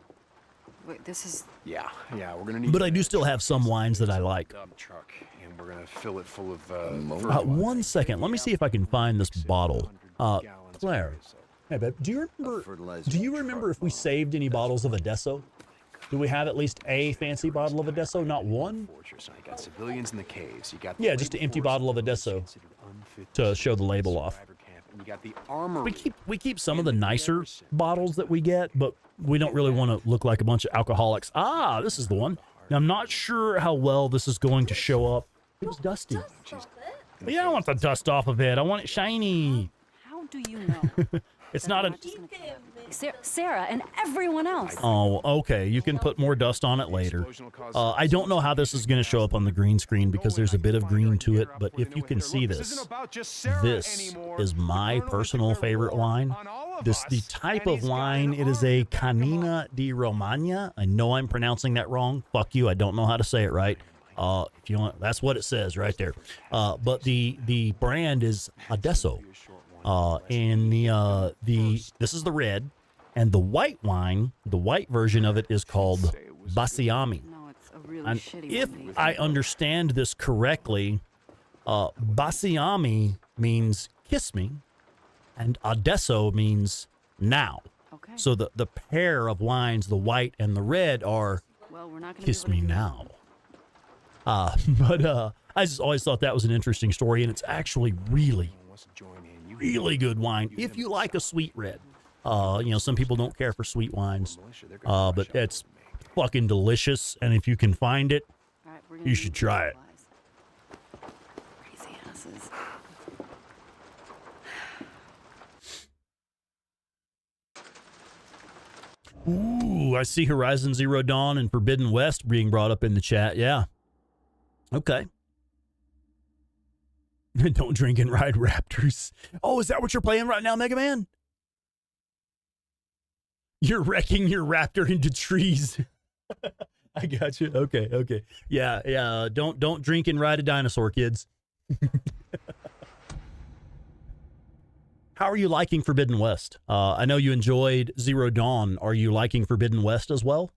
Wait, this is... Yeah, we're gonna need. But I do still have some wines that I like. Truck, and we're gonna fill it full of. 1 second, let me see if I can find this bottle. Claire, hey babe, do you remember if we saved any bottles of Adesso? Do we have at least a fancy bottle of Adesso? Not one? You got civilians in the caves. You got just an empty bottle of Adesso to show the label off. You got the armory. We keep some of the nicer bottles that we get, but we don't really want to look like a bunch of alcoholics. Ah, this is the one. Now, I'm not sure how well this is going to show up. It was dusty. Yeah, I want the dust off of it. I want it shiny. How do you know? It's not a... Sarah and everyone else. Oh, okay. You can put more dust on it later. I don't know how this is going to show up on the green screen because there's a bit of green to it, but if you can see this, this is my personal favorite wine. This the type of wine. It is a Canina di Romagna. I know I'm pronouncing that wrong. Fuck you. I don't know how to say it right. If you want, that's what it says right there. But the brand is Adesso. And this is the red. And the white wine, the white version of it is called Basiami. No, it's a really And shitty if one. I understand this correctly, Basiami means kiss me, and adesso means now. Okay. So the pair of wines, the white and the red, are Well, we're not gonna kiss be able me to do now. But I just always thought that was an interesting story, and it's actually really, really good wine if you like a sweet red. You know, some people don't care for sweet wines, but it's fucking delicious, and if you can find it, All right, we're gonna you need should try it. supplies. Crazy asses. Ooh, I see Horizon Zero Dawn and Forbidden West being brought up in the chat. Yeah. Okay. Don't drink and ride Raptors. Oh, is that what you're playing right now, Mega Man? You're wrecking your Raptor into trees. I got you. Okay, okay. Yeah, yeah. Don't drink and ride a dinosaur, kids. How are you liking Forbidden West? I know you enjoyed Zero Dawn. Are you liking Forbidden West as well?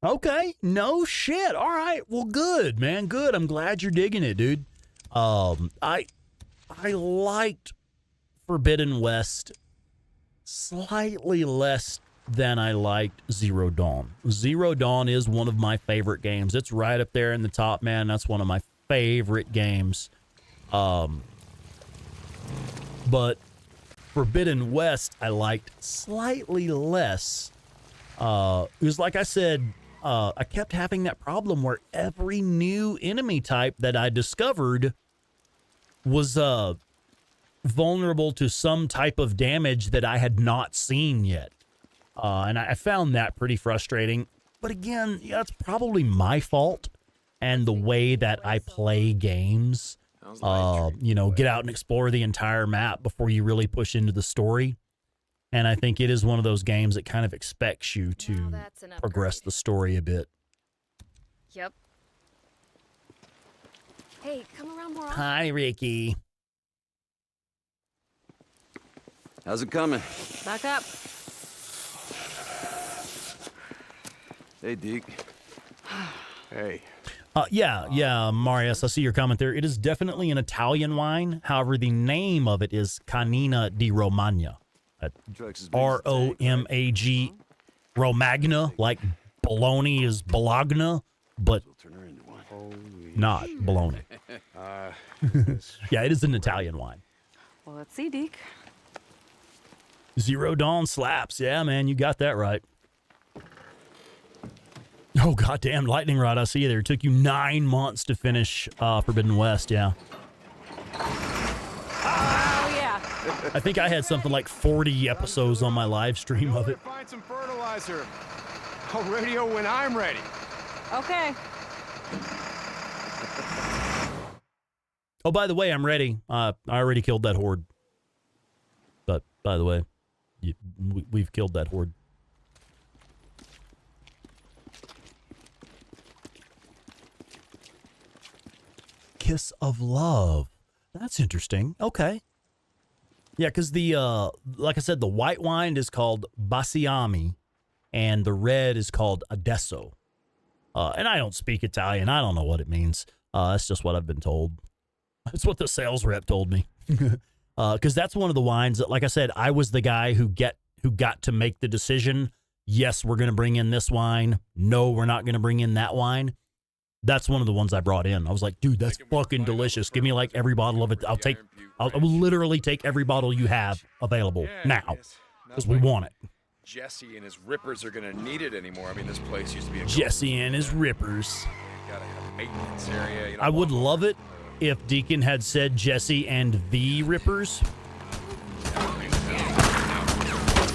Okay, no shit. All right, well, good, man, good. I'm glad you're digging it, dude. I liked Forbidden West slightly less than I liked Zero Dawn. Zero Dawn is one of my favorite games. It's right up there in the top, man. That's one of my favorite games. But Forbidden West, I liked slightly less. It was like I said, I kept having that problem where every new enemy type that I discovered was vulnerable to some type of damage that I had not seen yet. And I found that pretty frustrating. But again, yeah, it's probably my fault and the way that I play games. You know, get out and explore the entire map before you really push into the story. And I think it is one of those games that kind of expects you to progress the story a bit. Yep. Hey, come around more often. Hi, Ricky. How's it coming? Back up. Hey, Deke. Hey. Yeah, Marius, I see your comment there. It is definitely an Italian wine. However, the name of it is Canina di Romagna. R-O-M-A-G, Romagna, like bologna is Bologna, but not bologna. Yeah, it is an Italian wine. Well, let's see, Deke. Zero Dawn slaps. Yeah, man, you got that right. Oh, goddamn, lightning rod, I see you there. It took you 9 months to finish Forbidden West, yeah. Oh, yeah. I think I had something like 40 episodes on my live stream of it. Find some fertilizer. I'll radio when I'm ready. Okay. Oh, by the way, I'm ready. I already killed that horde. But, by the way, we've killed that horde. Kiss of Love. That's interesting. Okay. Yeah, because the, like I said, the white wine is called Basiami, and the red is called Adesso. And I don't speak Italian. I don't know what it means. That's just what I've been told. That's what the sales rep told me. Because that's one of the wines that, like I said, I was the guy who got to make the decision. Yes, we're going to bring in this wine. No, we're not going to bring in that wine. That's one of the ones I brought in. I was like, dude, that's fucking delicious. Give me like every bottle of it. I will literally take every bottle you have available now because we want it. Jesse and his rippers are gonna need it anymore. I mean, this place used to be a Jesse and his rippers. gotta have a maintenance area. You know, I would love it if Deacon had said Jesse and the Rippers.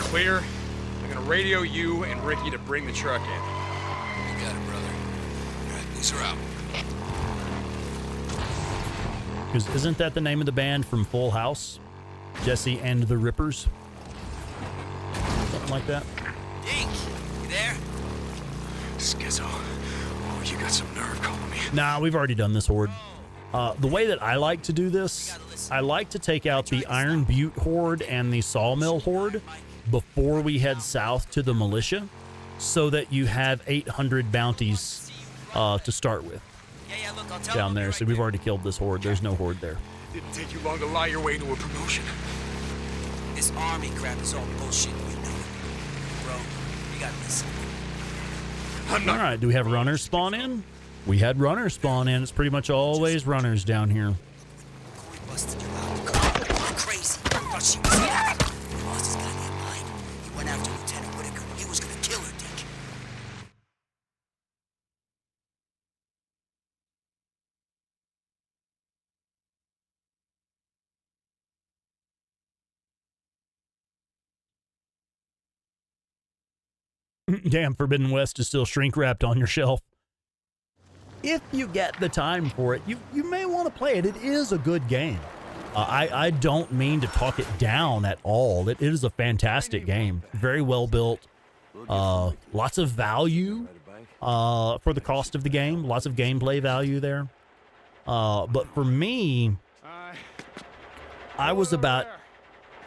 Clear. I'm gonna radio you and Ricky to bring the truck in. You got it, brother. All right, these are out. Because isn't that the name of the band from Full House? Jesse and the Rippers? Something like that. Deke, you there? Schizo. Oh, you got some nerve calling me. Nah, we've already done this horde. The way that I like to do this, I like to take out the Iron Butte horde and the Sawmill horde before we head south to the militia, so that you have 800 bounties to start with down there. So we've already killed this horde. There's no horde there. Didn't take you long to lie your way into a promotion. This army crap is all bullshit, you know it. Bro, you gotta listen. All right, do we have runners spawn in? We had runners spawn in. It's pretty much always runners down here. Busted you out. Crazy. Thought she was here. He lost his goddamn mind. He went after Lieutenant Whitaker. He was gonna kill her, Dick. Damn, Forbidden West is still shrink wrapped on your shelf. If you get the time for it, you may want to play it. It is a good game. I don't mean to talk it down at all. It is a fantastic game. Very well built. Lots of value for the cost of the game. Lots of gameplay value there. But for me, I was about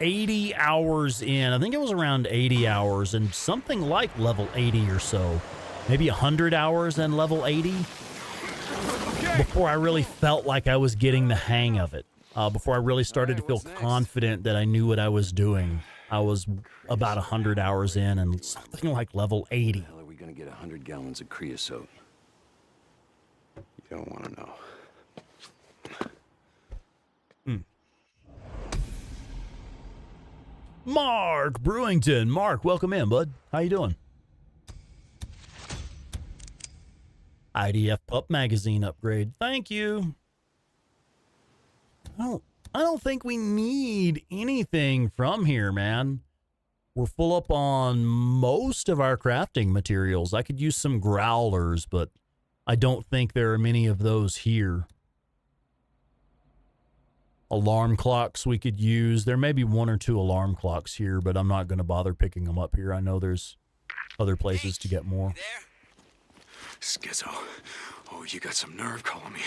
80 hours in. I think it was around 80 hours and something like level 80 or so. Maybe 100 hours and level 80 before I really felt like I was getting the hang of it. Before I really started to feel confident that I knew what I was doing. I was about 100 hours in and something like level 80. How are we going to get 100 gallons of creosote? You don't want to know. Mark Brewington. Mark, welcome in, bud. How you doing? IDF Pup Magazine upgrade. Thank you. I don't think we need anything from here, man. We're full up on most of our crafting materials. I could use some growlers, but I don't think there are many of those here. Alarm clocks we could use. There may be 1 or 2 alarm clocks here, but I'm not going to bother picking them up here. I know there's other places to get more. Schizo. Oh, you got some nerve calling me.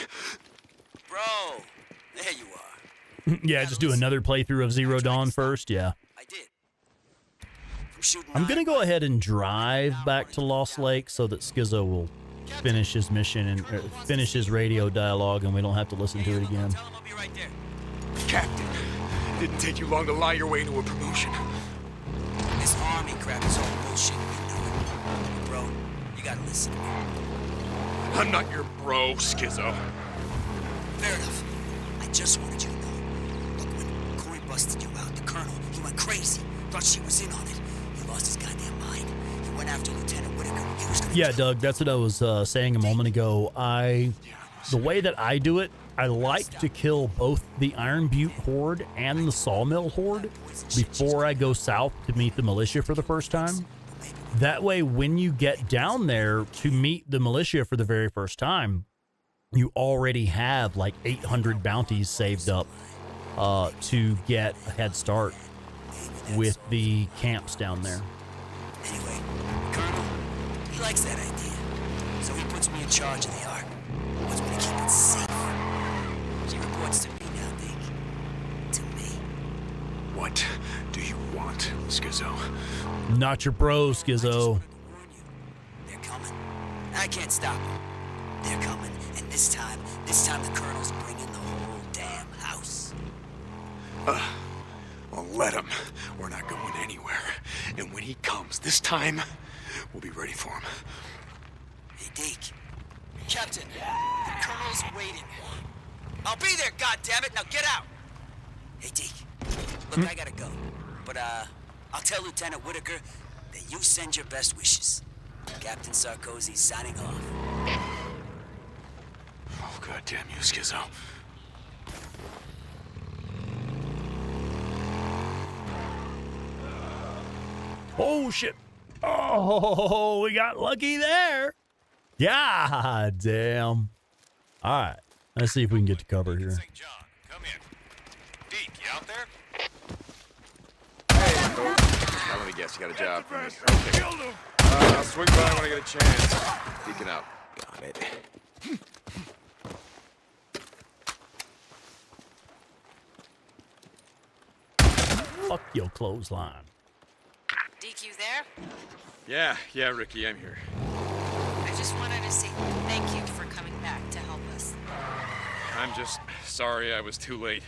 Bro, there you are. Yeah, just do another playthrough of Zero Dawn first. Yeah. I did. I'm going to go ahead and drive back to Lost Lake so that Schizo will finish his mission and finish his radio dialogue and we don't have to listen to it again. Captain, didn't take you long to lie your way into a promotion. This army crap is all bullshit, you know it. Bro, you gotta listen to me. I'm not your bro, Schizo. Fair enough. I just wanted you to know. Look, when Corey busted you out, the colonel, he went crazy. Thought she was in on it. He lost his goddamn mind. He went after Lieutenant Whitaker. He was gonna Yeah, Doug, that's what I was saying a moment ago. The way that I do it, I like to kill both the Iron Butte horde and the Sawmill horde before I go south to meet the militia for the first time. That way, when you get down there to meet the militia for the very first time, you already have like 800 bounties saved up to get a head start with the camps down there. Anyway, Colonel, he likes that idea. So he puts me in charge of the Ark. Wants me to keep it safe. She reports to me now, Dick. To me. What do you want, Schizo? Not your bro, Schizo. They're coming. I can't stop them. They're coming, and this time the Colonel's bringing the whole damn house. Well, let him. We're not going anywhere. And when he comes this time, we'll be ready for him. Hey, Deke. Captain, the Colonel's waiting. I'll be there, goddammit! Now get out! Hey, Deke. Look, I gotta go. But, I'll tell Lieutenant Whitaker that you send your best wishes. Captain Sarkozy signing off. Oh, goddamn you, Schizo. Oh, shit. Oh, we got lucky there. God damn. All right. Let's see if we can get to cover here. Come in. Deke, you out there? Hey, now let me guess, you got a job for me. Okay. I'll swing by when I get a chance. Deacon out. Got it. Fuck your clothesline. Deke, you there? Yeah, Ricky, I'm here. I just wanted to say thank you for coming back to help us. I'm just sorry I was too late.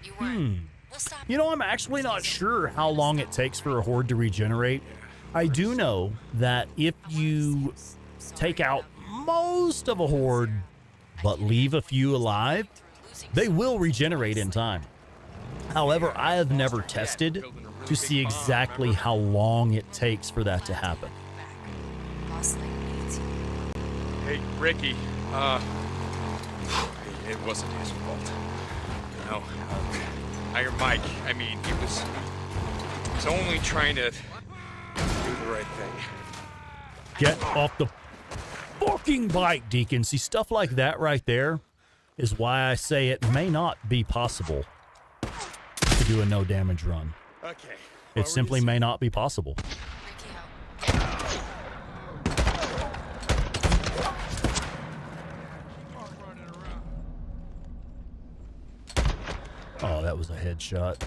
You weren't. We'll stop. You know, I'm actually not sure how long it takes for a horde to regenerate. I do know that if you take out most of a horde, but leave a few alive, they will regenerate in time. However, I have never tested to see exactly how long it takes for that to happen. Hey, Ricky, it wasn't his fault. No, Iron Mike, I mean, he was only trying to do the right thing. Get off the fucking bike, Deacon. See, stuff like that right there is why I say it may not be possible to do a no damage run. Okay. It simply may not be possible. Oh, that was a headshot.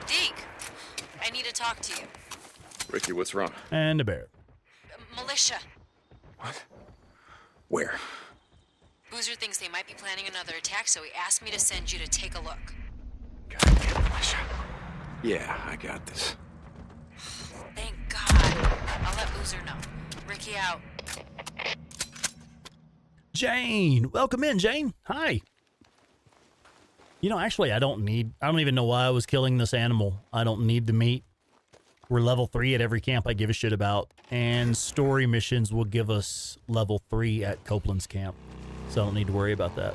Deke, I need to talk to you. Ricky, what's wrong? And a bear. Militia. What? Where? Boozer thinks they might be planning another attack, so he asked me to send you to take a look. Goddamn militia. Yeah, I got this. Thank God. I'll let Boozer know. Ricky out. Jane, welcome in, Jane. Hi. You know, actually, I don't even know why I was killing this animal. I don't need the meat. We're level 3 at every camp I give a shit about. And story missions will give us level 3 at Copeland's camp. So I don't need to worry about that.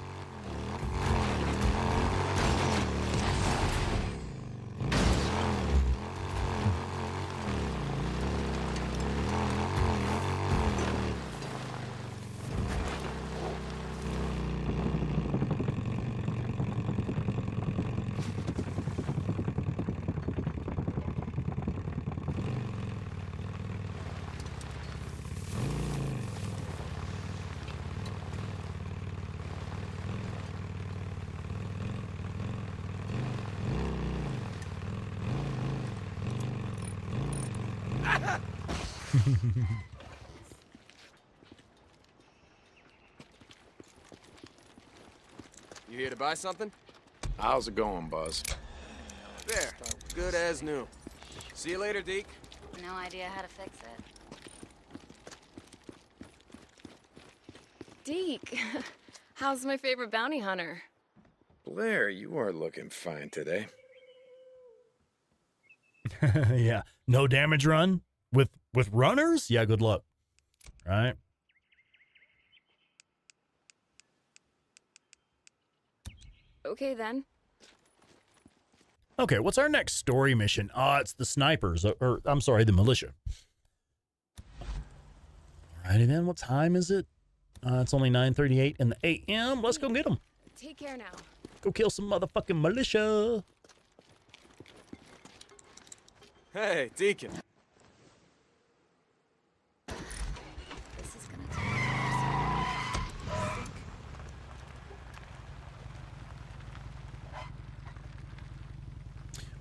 You here to buy something? How's it going, Buzz? There. Good as new. See you later, Deke. No idea how to fix it. Deke, how's my favorite bounty hunter? Blair, you are looking fine today. Yeah. No damage run with runners? Yeah, good luck. Right? Okay, then. Okay, what's our next story mission? It's the snipers, or I'm sorry, the militia. Alrighty then, what time is it? It's only 9:38 in the a.m. Let's go get them. Take care now. Go kill some motherfucking militia. Hey, Deacon.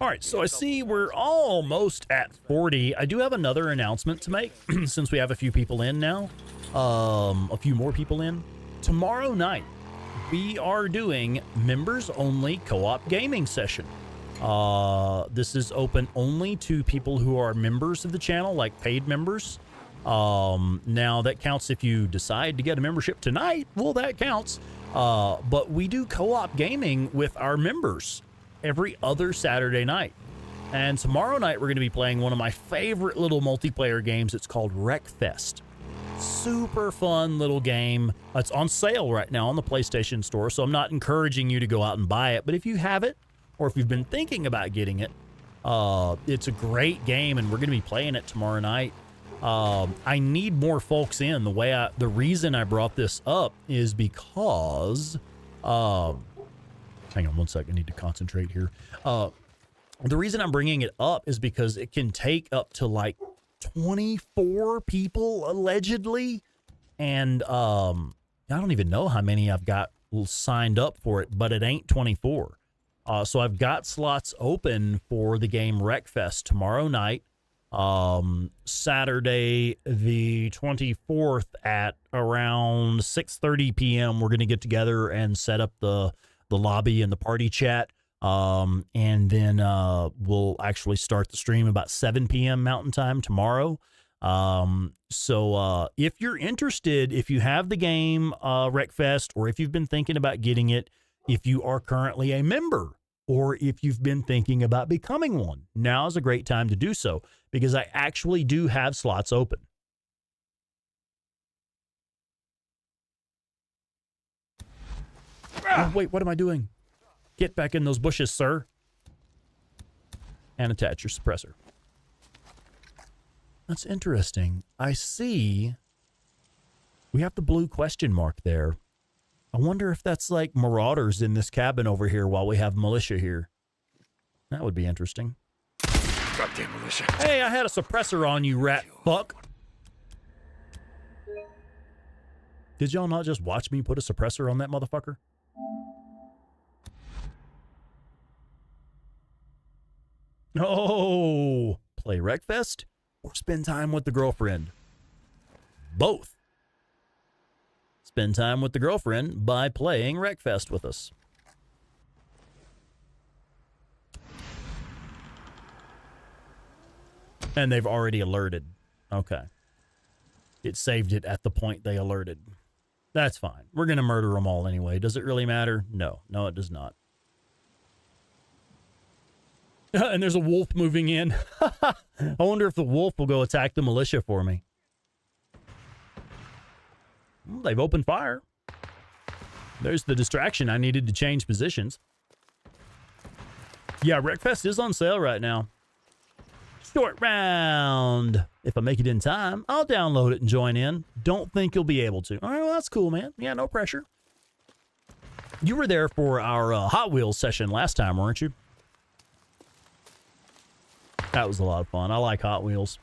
All right, so I see we're almost at 40. I do have another announcement to make since we have a few people in now. A few more people in. Tomorrow night, we are doing members-only co-op gaming session. This is open only to people who are members of the channel, like paid members. Now, that counts if you decide to get a membership tonight. Well, that counts. But we do co-op gaming with our members every other Saturday night. And tomorrow night, we're going to be playing one of my favorite little multiplayer games. It's called Wreckfest. Super fun little game. It's on sale right now on the PlayStation Store, so I'm not encouraging you to go out and buy it. But if you have it, or if you've been thinking about getting it, it's a great game, and we're going to be playing it tomorrow night. I need more folks in. The reason I brought this up is because... hang on one second, I need to concentrate here. The reason I'm bringing it up is because it can take up to like 24 people allegedly, and I don't even know how many I've got signed up for it, but it ain't 24. So I've got slots open for the game Wreckfest tomorrow night, Saturday the 24th at around 6:30 p.m. We're going to get together and set up the lobby and the party chat. And then we'll actually start the stream about 7 p.m. Mountain Time tomorrow. So if you're interested, if you have the game Wreckfest, or if you've been thinking about getting it, if you are currently a member, or if you've been thinking about becoming one, now is a great time to do so, because I actually do have slots open. Oh, wait, what am I doing? Get back in those bushes, sir. And attach your suppressor. That's interesting. I see we have the blue question mark there. I wonder if that's like marauders in this cabin over here while we have militia here. That would be interesting. Goddamn militia. Hey, I had a suppressor on you, rat fuck. Did y'all not just watch me put a suppressor on that motherfucker? Oh, play Wreckfest or spend time with the girlfriend? Both. Spend time with the girlfriend by playing Wreckfest with us. And they've already alerted. Okay. It saved it at the point they alerted. That's fine. We're going to murder them all anyway. Does it really matter? No. No, it does not. And there's a wolf moving in. I wonder if the wolf will go attack the militia for me. Well, they've opened fire. There's the distraction I needed to change positions. Yeah, Wreckfest is on sale right now. Short round. If I make it in time, I'll download it and join in. Don't think you'll be able to. All right, well, that's cool, man. Yeah, no pressure. You were there for our Hot Wheels session last time, weren't you? That was a lot of fun. I like Hot Wheels.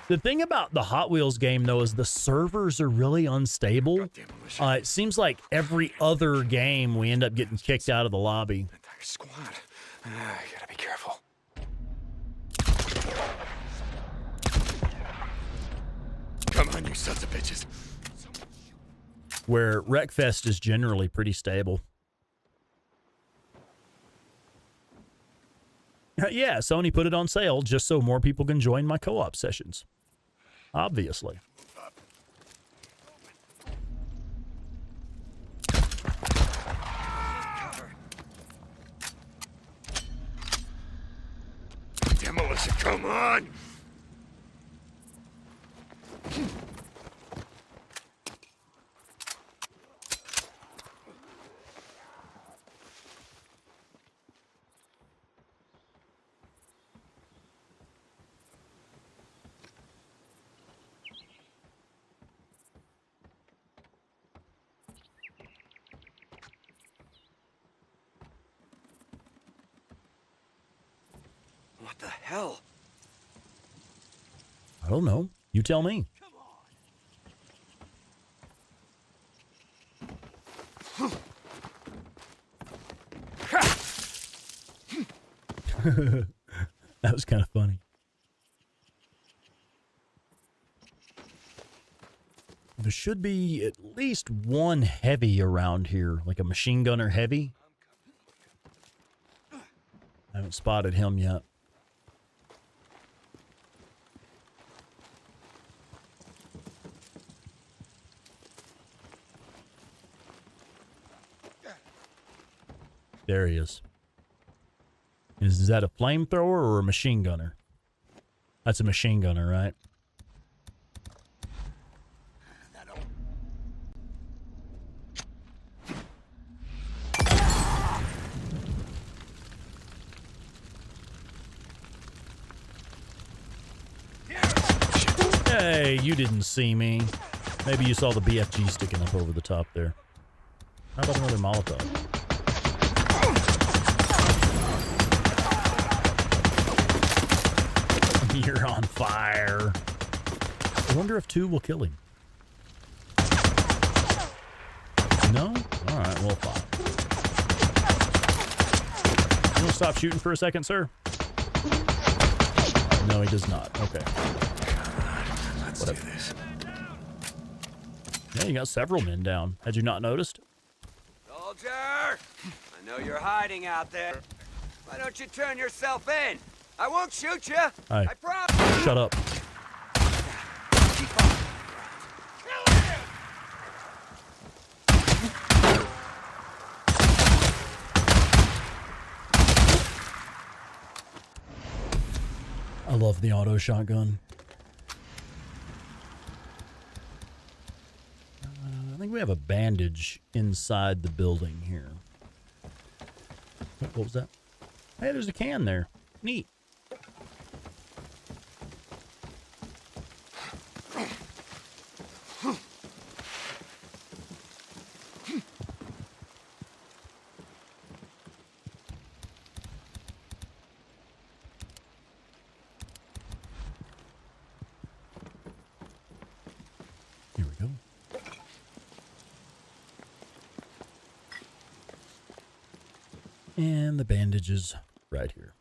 The thing about the Hot Wheels game, though, is the servers are really unstable. It seems like every other game we end up getting kicked out of the lobby. Entire squad. Gotta be careful. Come on, you sons of bitches. Where Wreckfest is generally pretty stable. Yeah, Sony put it on sale just so more people can join my co-op sessions. Obviously. Demolition, come on! What the hell? I don't know. You tell me. That was kind of funny. There should be at least one heavy around here, like a machine gunner heavy. I haven't spotted him yet. There he is. Is that a flamethrower or a machine gunner? That's a machine gunner, right? Hey, you didn't see me. Maybe you saw the BFG sticking up over the top there. How about another Molotov? You're on fire. I wonder if 2 will kill him. No? All right, well, fine. You want to stop shooting for a second, sir? No, he does not. Okay. Let's do this. Yeah, you got several men down. Had you not noticed? Soldier! I know you're hiding out there. Why don't you turn yourself in? I won't shoot you. Hey, I promise. shut up. I love the auto shotgun. I think we have a bandage inside the building here. What was that? Hey, there's a can there. Neat. Here we go. And the bandages right here.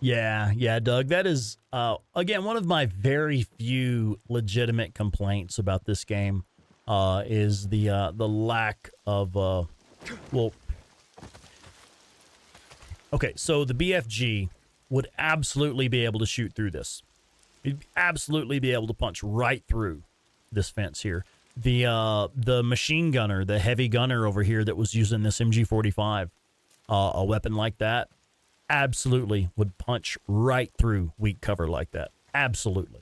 Yeah, Doug. That is, again, one of my very few legitimate complaints about this game is the lack of, well, okay, so the BFG would absolutely be able to shoot through this. It'd absolutely be able to punch right through this fence here. The machine gunner, the heavy gunner over here that was using this MG45, a weapon like that, absolutely would punch right through weak cover like that. Absolutely.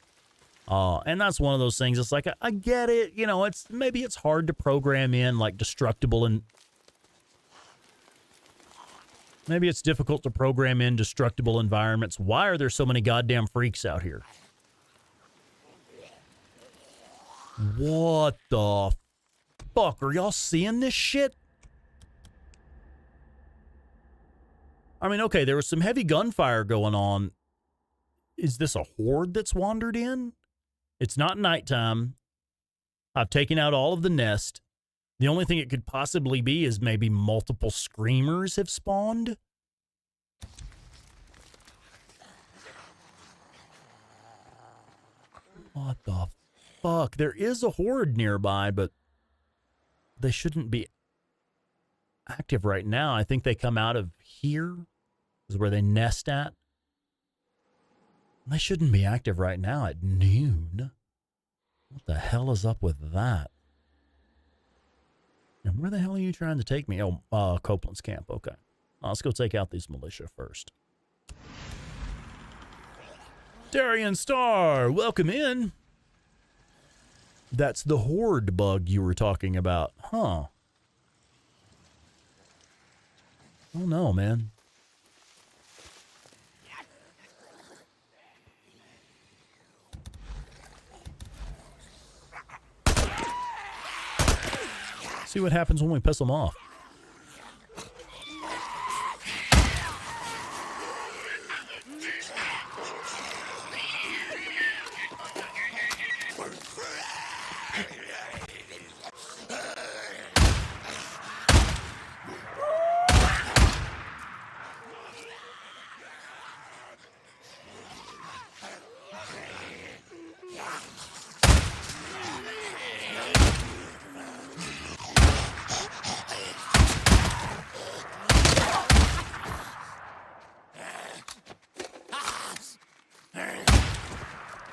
And that's one of those things. It's like, I get it. You know, maybe it's hard to program in like destructible, and maybe it's difficult to program in destructible environments. Why are there so many goddamn freaks out here? What the fuck? Are y'all seeing this shit? I mean, okay, there was some heavy gunfire going on. Is this a horde that's wandered in? It's not nighttime. I've taken out all of the nest. The only thing it could possibly be is maybe multiple screamers have spawned. What the fuck? There is a horde nearby, but they shouldn't be active right now. I think they come out of here, is where they nest at. They shouldn't be active right now at noon. What the hell is up with that? And where the hell are you trying to take me? Oh, Copeland's camp. Okay. Let's go take out these militia first. Darian Starr, welcome in. That's the horde bug you were talking about, huh? Oh no, man. See what happens when we piss them off.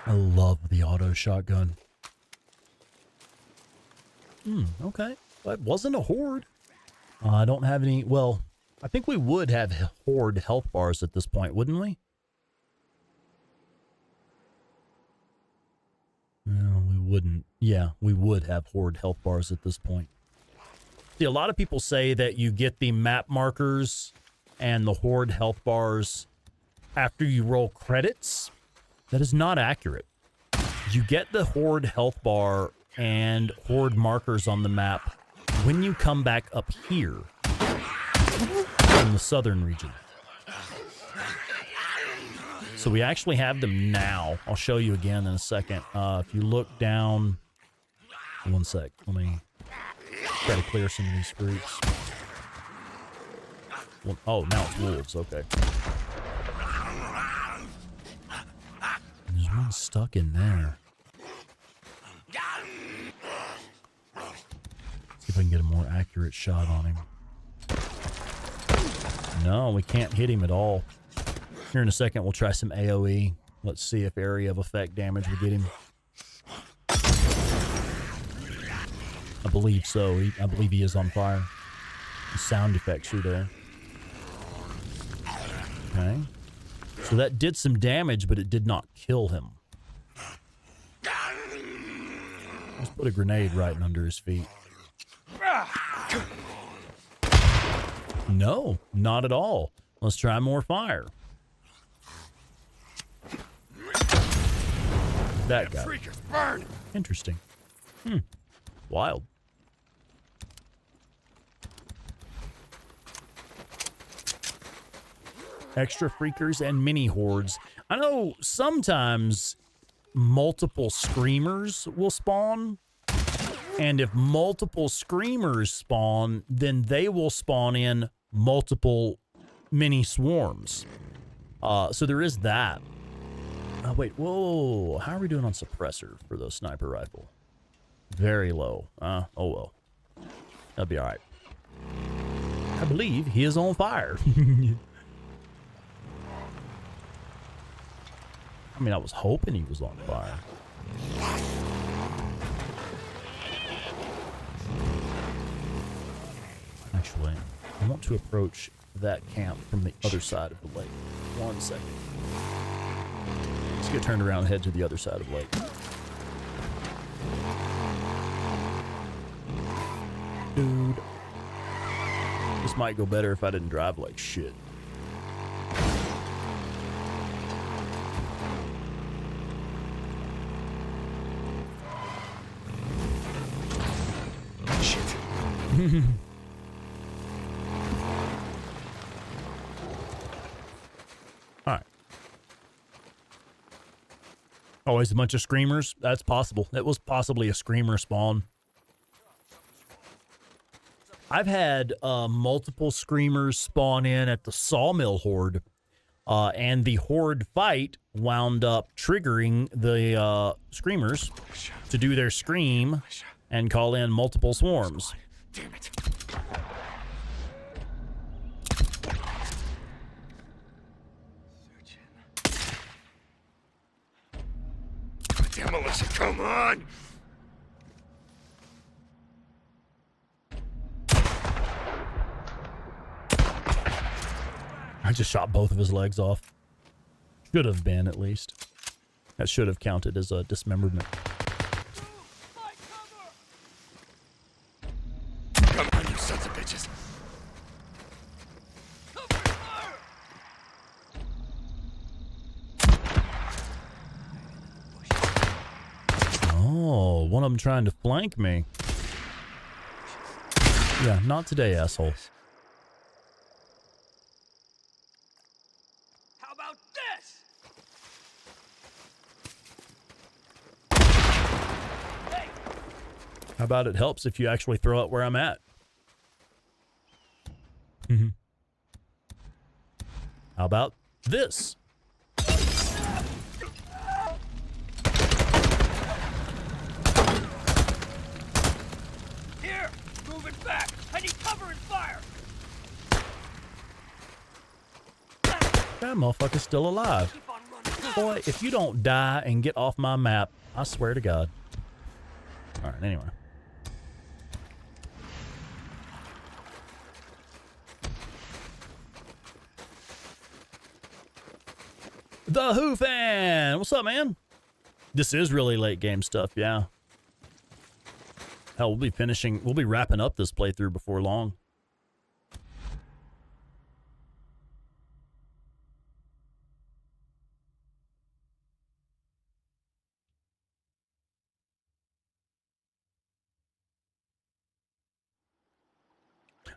I love the auto shotgun. Okay. That wasn't a horde. I don't have any... Well, I think we would have horde health bars at this point, wouldn't we? No, we wouldn't. Yeah, we would have horde health bars at this point. See, a lot of people say that you get the map markers and the horde health bars after you roll credits. That is not accurate. You get the horde health bar and horde markers on the map when you come back up here. from the southern region. So we actually have them now. I'll show you again in a second. If you look down, one sec. Let me try to clear some of these fruits. Well, oh, now it's wolves. Okay. There's one stuck in there. See if I can get a more accurate shot on him. No, we can't hit him at all. Here in a second, we'll try some AoE. Let's see if area of effect damage will get him. I believe so. I believe he is on fire. The sound effects are there. Okay. So that did some damage, but it did not kill him. Let's put a grenade right under his feet. No, not at all. Let's try more fire. That guy. Interesting. Wild. Extra freakers and mini hordes. I know sometimes multiple screamers will spawn. And if multiple screamers spawn, then they will spawn in multiple mini swarms. So there is that. Wait, whoa. How are we doing on suppressor for the sniper rifle? Very low. Oh, well. That'll be all right. I believe he is on fire. I mean, I was hoping he was on fire. Actually, I want to approach that camp from the other side of the lake. 1 second. Let's get turned around and head to the other side of the lake. Dude. This might go better if I didn't drive like shit. Shit. All right. Always a bunch of screamers. That's possible. It was possibly a screamer spawn. I've had multiple screamers spawn in at the sawmill horde, and the horde fight wound up triggering the screamers to do their scream and call in multiple swarms. Damn it. Damn, Melissa, come on! I just shot both of his legs off. Should have been, at least. That should have counted as a dismemberment. Come on, you sons of bitches. Oh, one of them trying to flank me. Yeah, not today, asshole. How about this? How about it helps if you actually throw it where I'm at? How about this? Here, move it back. I need cover and fire. That motherfucker's still alive. Boy, if you don't die and get off my map, I swear to God. All right, anyway. The Who Fan! What's up, man? This is really late game stuff, yeah. Hell, we'll be wrapping up this playthrough before long.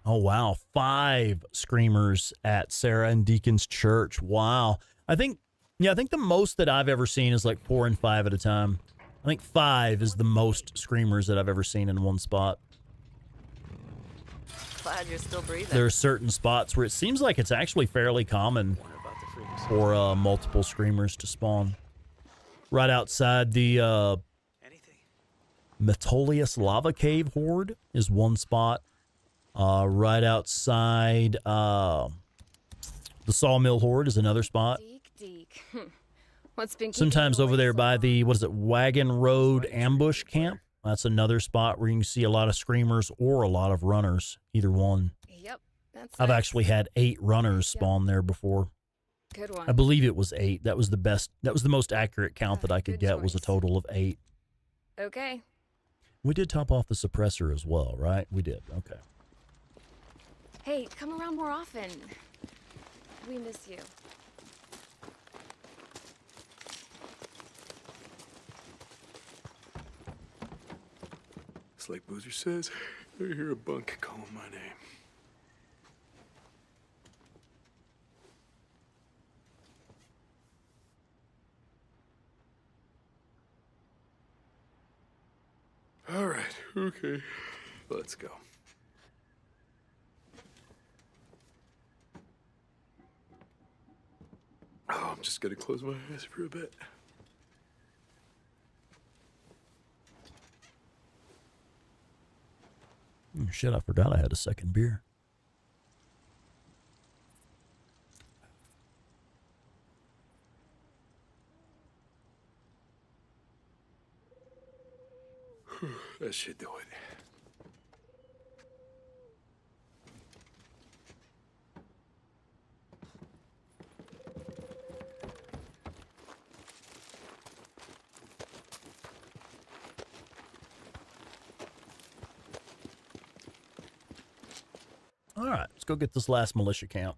Oh, wow. 5 screamers at Sarah and Deacon's church. Wow. I think the most that I've ever seen is like 4 and 5 at a time. I think 5 is the most screamers that I've ever seen in one spot. Glad you're still breathing. There are certain spots where it seems like it's actually fairly common for multiple screamers to spawn. Right outside the Metolius Lava Cave Horde is one spot. Right outside the Sawmill Horde is another spot. Deke. What's been Sometimes over there by the, Wagon Road Ambush Camp. That's another spot where you can see a lot of screamers or a lot of runners. Either one. Yep, that's I've nice. actually had 8 runners spawn there before. Good one. I believe it was 8. That was the best. That was the most accurate count that I could get. Was a total of 8. Okay. We did top off the suppressor as well, right? We did. Okay. Hey, come around more often. We miss you. It's like Boozer says, I hear a bunk calling my name. All right, okay, let's go. Oh, I'm just gonna close my eyes for a bit. Shit, I forgot I had a second beer. That should do it. All right, let's go get this last militia camp.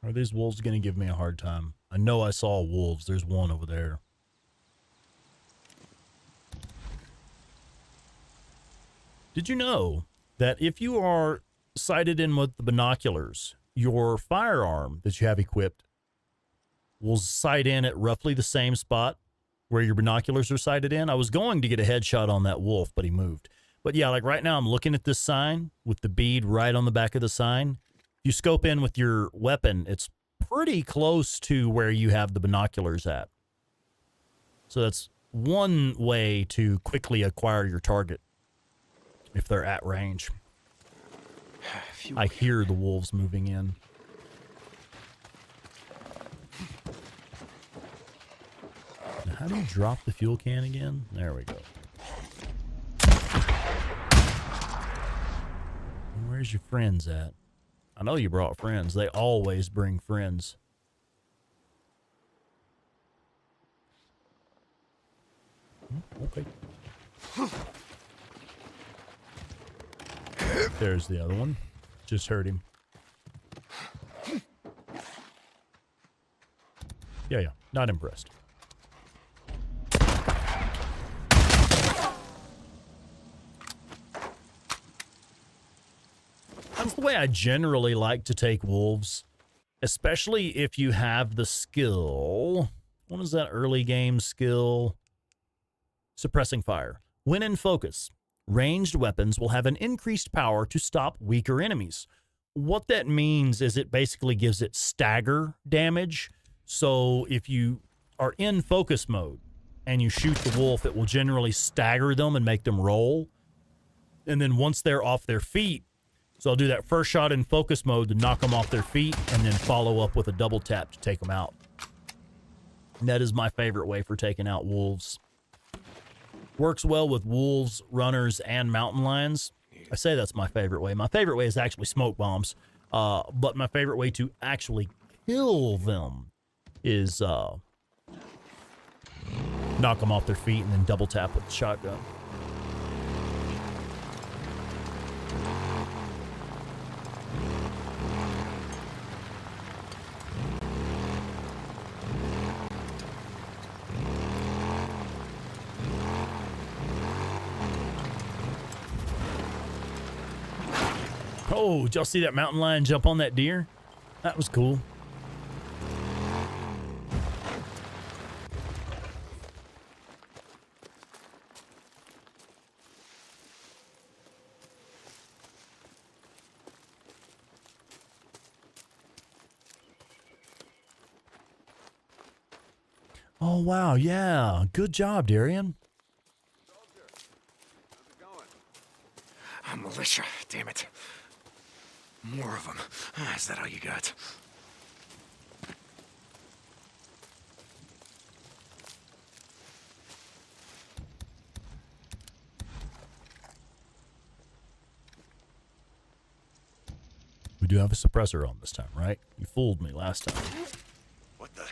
Are these wolves going to give me a hard time? I know I saw wolves. There's one over there. Did you know that if you are sighted in with the binoculars, your firearm that you have equipped will sight in at roughly the same spot where your binoculars are sighted in? I was going to get a headshot on that wolf, but he moved. But yeah, like right now I'm looking at this sign with the bead right on the back of the sign. You scope in with your weapon, it's pretty close to where you have the binoculars at. So that's one way to quickly acquire your target if they're at range. I hear the wolves moving in. Now, how do you drop the fuel can again? There we go. Where's your friends at? I know you brought friends. They always bring friends. Okay. There's the other one. Just heard him. Yeah. Not impressed. That's the way I generally like to take wolves, especially if you have the skill. What is that early game skill? Suppressing fire. When in focus, ranged weapons will have an increased power to stop weaker enemies. What that means is it basically gives it stagger damage. So if you are in focus mode and you shoot the wolf, it will generally stagger them and make them roll. And then once they're off their feet, so I'll do that first shot in focus mode to knock them off their feet and then follow up with a double tap to take them out. That is my favorite way for taking out wolves. Works well with wolves, runners, and mountain lions. I say that's my favorite way. My favorite way is actually smoke bombs. But my favorite way to actually kill them is knock them off their feet and then double tap with the shotgun. Oh, did y'all see that mountain lion jump on that deer? That was cool. Oh, wow. Yeah. Good job, Darian. Militia, damn it. More of them. Is that all you got? We do have a suppressor on this time, right? You fooled me last time. What the?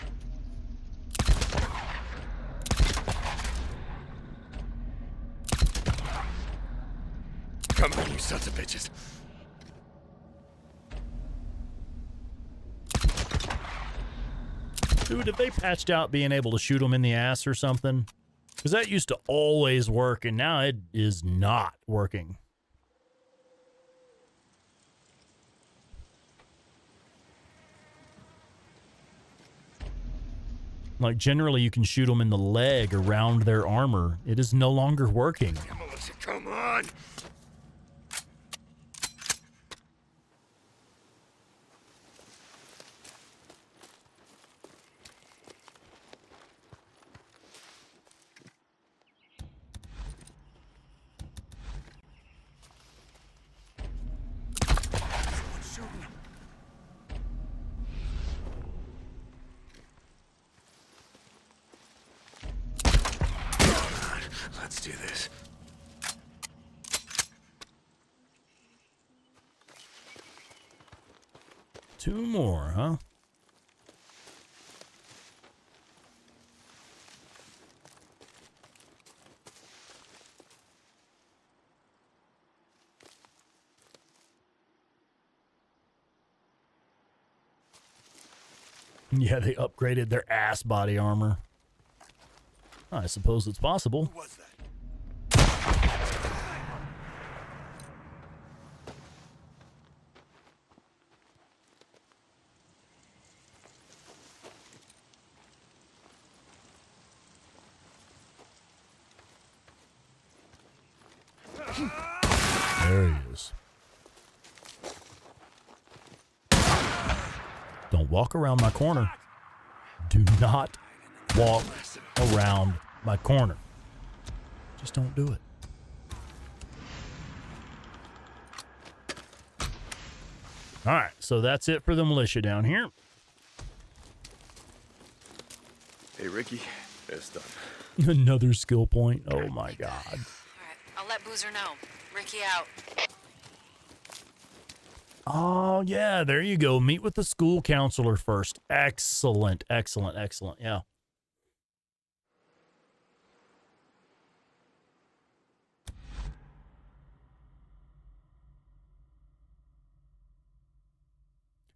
Come on, you sons of bitches. Dude, have they patched out being able to shoot them in the ass or something? Because that used to always work, and now it is not working. Like, generally, you can shoot them in the leg around their armor. It is no longer working. Melissa, come on! Let's do this. Two more, huh? Yeah, they upgraded their ass body armor. I suppose it's possible. Who was that? There he is. Don't walk around my corner. Do not walk around my corner. Just don't do it. All right, so that's it for the militia down here. Hey, Ricky, that's done. Another skill point. Oh my God. All right, I'll let Boozer know. Ricky out. Oh yeah, there you go. Meet with the school counselor first. Excellent, excellent, excellent. Yeah.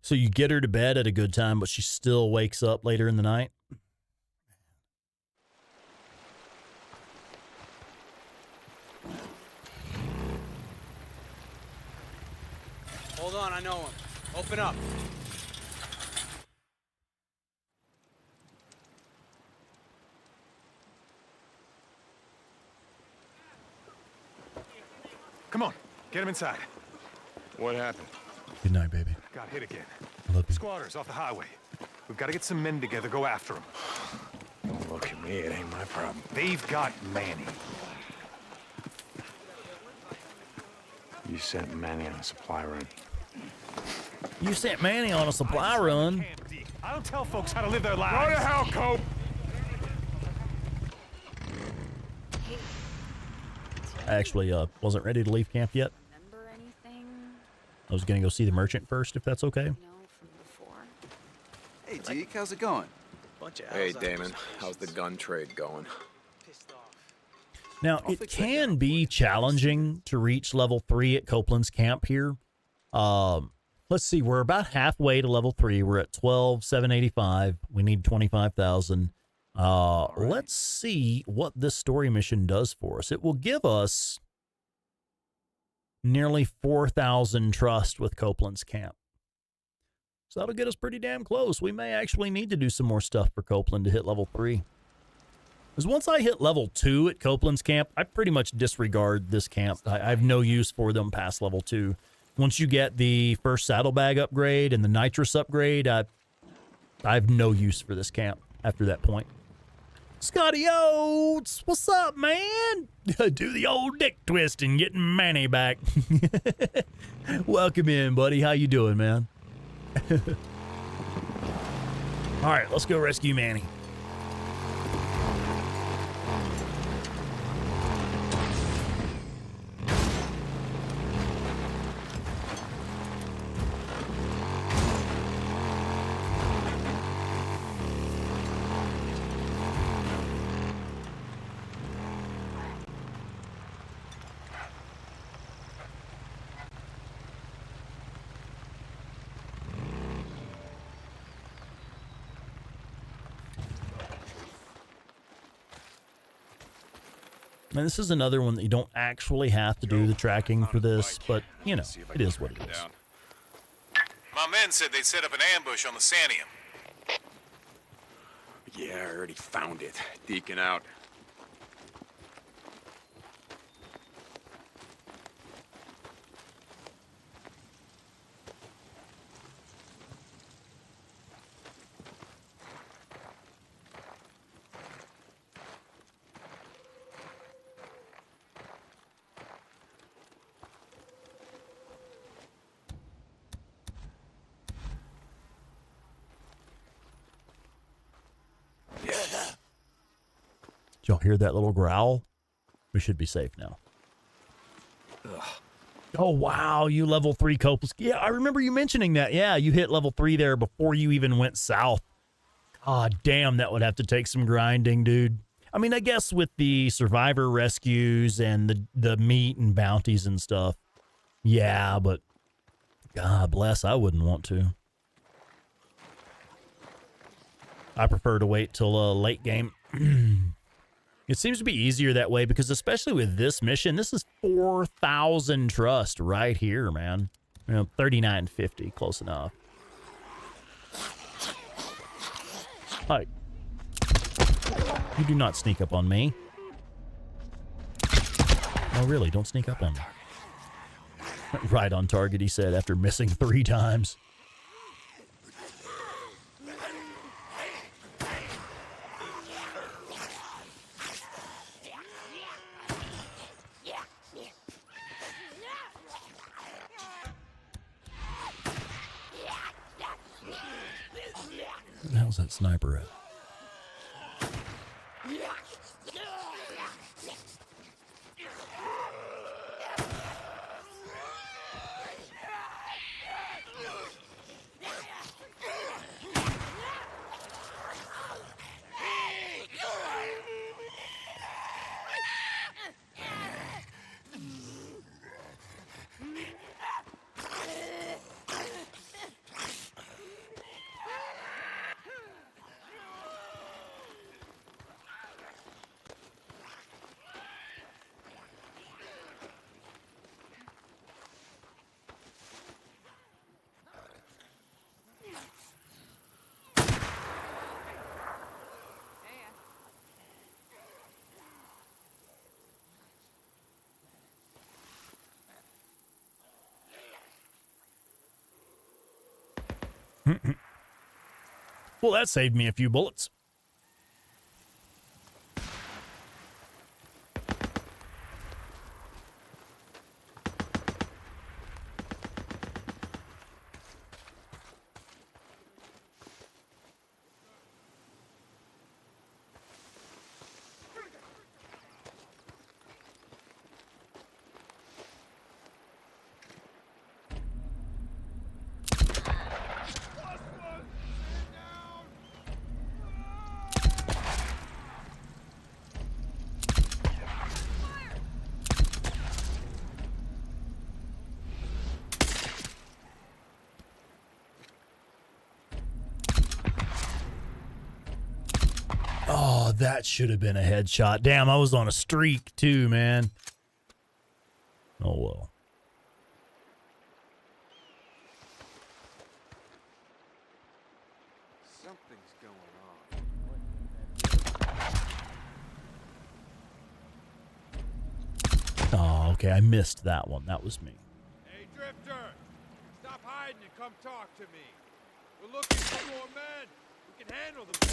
So you get her to bed at a good time, but she still wakes up later in the night? Hold on, I know him. Open up. Come on, get him inside. What happened? Good night, baby. Got hit again. I love you. Squatters off the highway. We've got to get some men together, go after them. Don't look at me, it ain't my problem. They've got Manny. You sent Manny on a supply run. You sent Manny on a supply run. I don't tell folks how to live their lives. Go to hell, Cope! I actually wasn't ready to leave camp yet. I was gonna go see the merchant first, if that's okay. Hey, Deke, how's it going? Hey, Damon, how's the gun trade going? Now, it can be challenging to reach level 3 at Copeland's camp here. Let's see, we're about halfway to level 3. We're at 12,785. We need 25,000. Let's see what this story mission does for us. It will give us nearly 4,000 trust with Copeland's camp. So that'll get us pretty damn close. We may actually need to do some more stuff for Copeland to hit level 3. Because once I hit level 2 at Copeland's camp, I pretty much disregard this camp. I have no use for them past level 2. Once you get the first saddlebag upgrade and the nitrous upgrade, I have no use for this camp after that point. Scotty Oates, what's up, man? Do the old dick twist and get Manny back. Welcome in, buddy. How you doing, man? All right, let's go rescue Manny. And this is another one that you don't actually have to do the tracking for this, but, you know, it is what it is. My men said they'd set up an ambush on the Sanium. Yeah, I already found it. Deacon out. Did y'all hear that little growl? We should be safe now. Ugh. Oh, wow. You level 3 Copeland's. Yeah, I remember you mentioning that. Yeah, you hit level 3 there before you even went south. Ah, damn, that would have to take some grinding, dude. I mean, I guess with the survivor rescues and the meat and bounties and stuff. Yeah, but God bless, I wouldn't want to. I prefer to wait till a late game. It seems to be easier that way because especially with this mission, this is 4,000 trust right here, man. You know, 3950, close enough. Hi. You do not sneak up on me. Oh, really? Don't sneak up on me. Right on target, he said, after missing 3 times. Where the hell's that sniper at? Well, that saved me a few bullets. Oh, that should have been a headshot. Damn, I was on a streak too, man. Oh, well. Something's going on. Oh, okay. I missed that one. That was me. Hey, Drifter! Stop hiding and come talk to me. We're looking for more men. We can handle them, boy.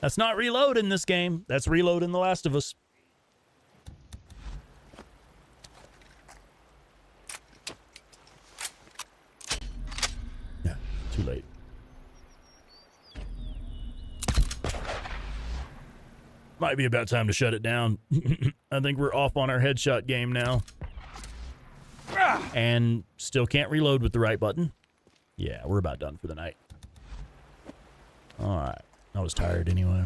That's not reload in this game. That's reload in The Last of Us. Yeah, too late. Might be about time to shut it down. I think we're off on our headshot game now. And still can't reload with the right button. Yeah, we're about done for the night. All right. I was tired anyway.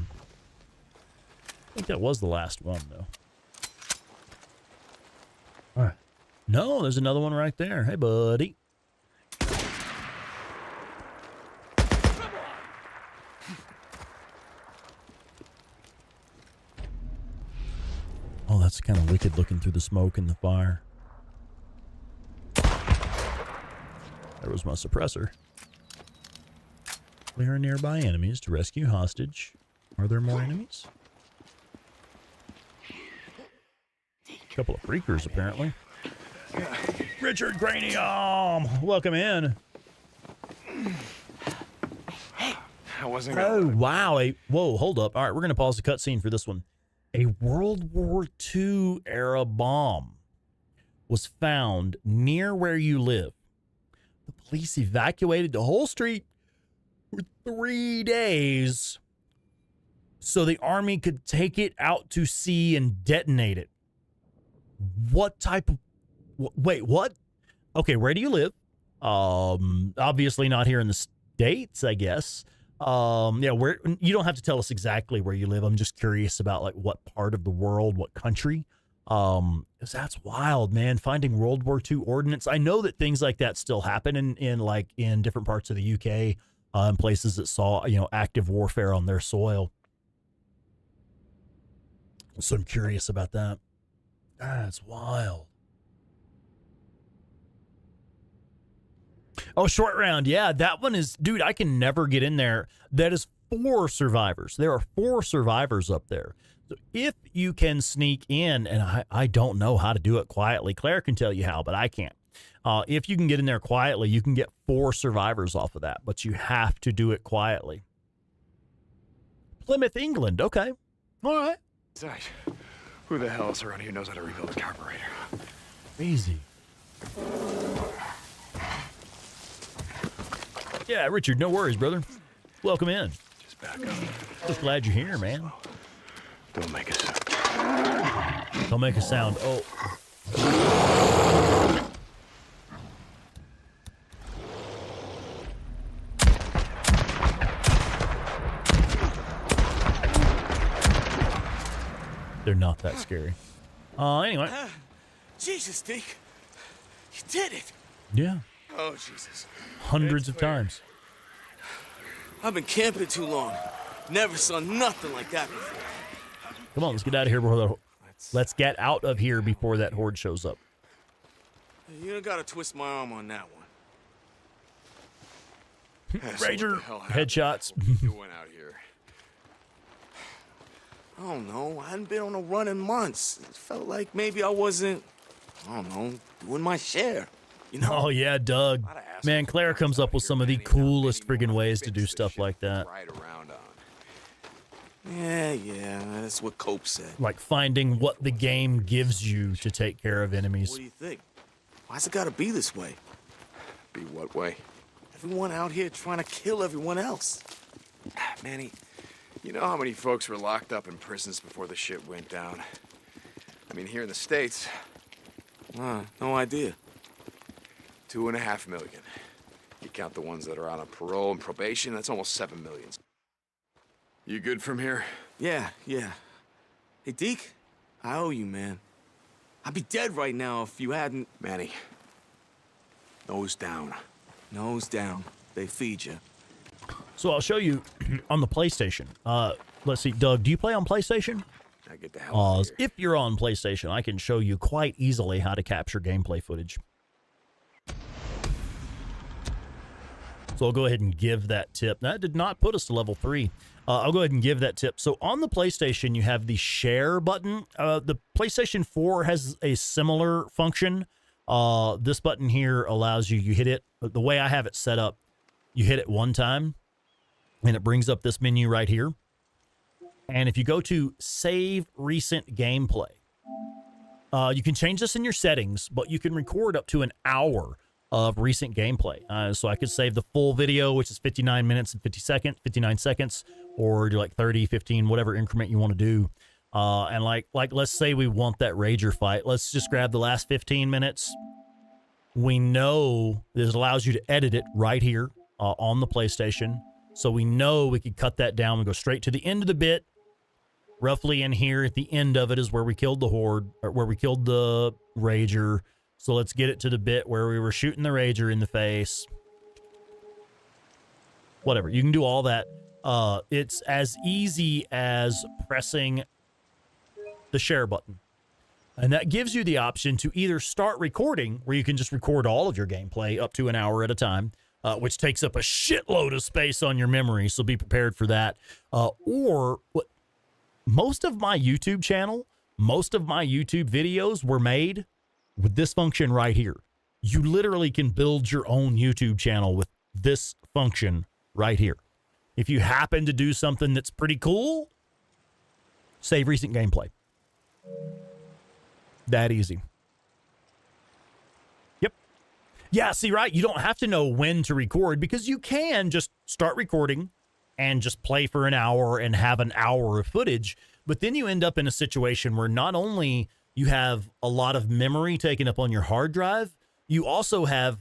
I think that was the last one, though. All right. No, there's another one right there. Hey, buddy. Oh, that's kind of wicked looking through the smoke and the fire. There was my suppressor. Clear nearby enemies to rescue hostage. Are there more enemies? A couple of freakers, apparently. Richard Cranium! Welcome in. I wasn't Oh, wow. Whoa, hold up. All right, we're going to pause the cutscene for this one. A World War II era bomb was found near where you live. The police evacuated the whole street for 3 days so the army could take it out to sea and detonate it. What type of... Wait, what? Okay, where do you live? Obviously not here in the States, I guess. Yeah, where... You don't have to tell us exactly where you live. I'm just curious about, like, what part of the world, what country. 'Cause that's wild, man. Finding World War II ordnance. I know that things like that still happen in different parts of the UK, places that saw, active warfare on their soil. So I'm curious about that. That's wild. Oh, short round. Yeah, that one is, dude, I can never get in there. That is 4 survivors. There are 4 survivors up there. So if you can sneak in, and I don't know how to do it quietly. Claire can tell you how, but I can't. If you can get in there quietly, you can get 4 survivors off of that, but you have to do it quietly. Plymouth, England. Okay. All right. Besides, who the hell else around here knows how to rebuild a carburetor? Easy. Yeah, Richard, no worries, brother. Welcome in. Just back up. Just glad you're here, man. Don't make a sound. Don't make a sound. Oh. They're not that scary. Anyway. Jesus, Deke. You did it. Yeah. Oh, Jesus. Hundreds of times. I've been camping too long. Never saw nothing like that before. Come on, let's get out of here before the... Let's get out of here before that horde shows up. You don't gotta twist my arm on that one. Ranger, headshots. Doing out here? I don't know. I hadn't been on a run in months. It felt like maybe I wasn't, I don't know, doing my share. You know? Oh, yeah, Doug. Man, Claire comes up with some of the coolest friggin' ways to do stuff like that. Yeah, that's what Cope said. Like finding what the game gives you to take care of enemies. What do you think? Why's it gotta be this way? Be what way? Everyone out here trying to kill everyone else. Manny, you know how many folks were locked up in prisons before the shit went down? I mean, here in the States. No idea. 2.5 million. You count the ones that are out on parole and probation, that's almost 7 million. You good from here? Yeah. Hey, Deke, I owe you, man. I'd be dead right now if you hadn't... Manny, nose down. Nose down. They feed you. So I'll show you on the PlayStation. Let's see, Doug, do you play on PlayStation? I get the hell out of here. If you're on PlayStation, I can show you quite easily how to capture gameplay footage. So I'll go ahead and give that tip. That did not put us to level 3. I'll go ahead and give that tip. So on the PlayStation, you have the share button. The PlayStation 4 has a similar function. This button here allows you hit it. The way I have it set up, you hit it one time, and it brings up this menu right here. And if you go to Save Recent Gameplay, you can change this in your settings, but you can record up to an hour of recent gameplay. So I could save the full video, which is 59 minutes and 59 seconds, or do like 30, 15, whatever increment you want to do. And like let's say we want that Rager fight. Let's just grab the last 15 minutes. We know this allows you to edit it right here on the PlayStation. So we know we could cut that down and go straight to the end of the bit. Roughly in here at the end of it is where we killed the horde, or where we killed the Rager. So let's get it to the bit where we were shooting the Rager in the face. Whatever. You can do all that. It's as easy as pressing the share button. And that gives you the option to either start recording, where you can just record all of your gameplay up to an hour at a time, which takes up a shitload of space on your memory, so be prepared for that. Or most of my YouTube channel, most of my YouTube videos were made with this function right here. You literally can build your own YouTube channel with this function right here. If you happen to do something that's pretty cool, save recent gameplay. That easy. Yep. Yeah, see, right? You don't have to know when to record, because you can just start recording and just play for an hour and have an hour of footage. But then you end up in a situation where not only you have a lot of memory taken up on your hard drive, you also have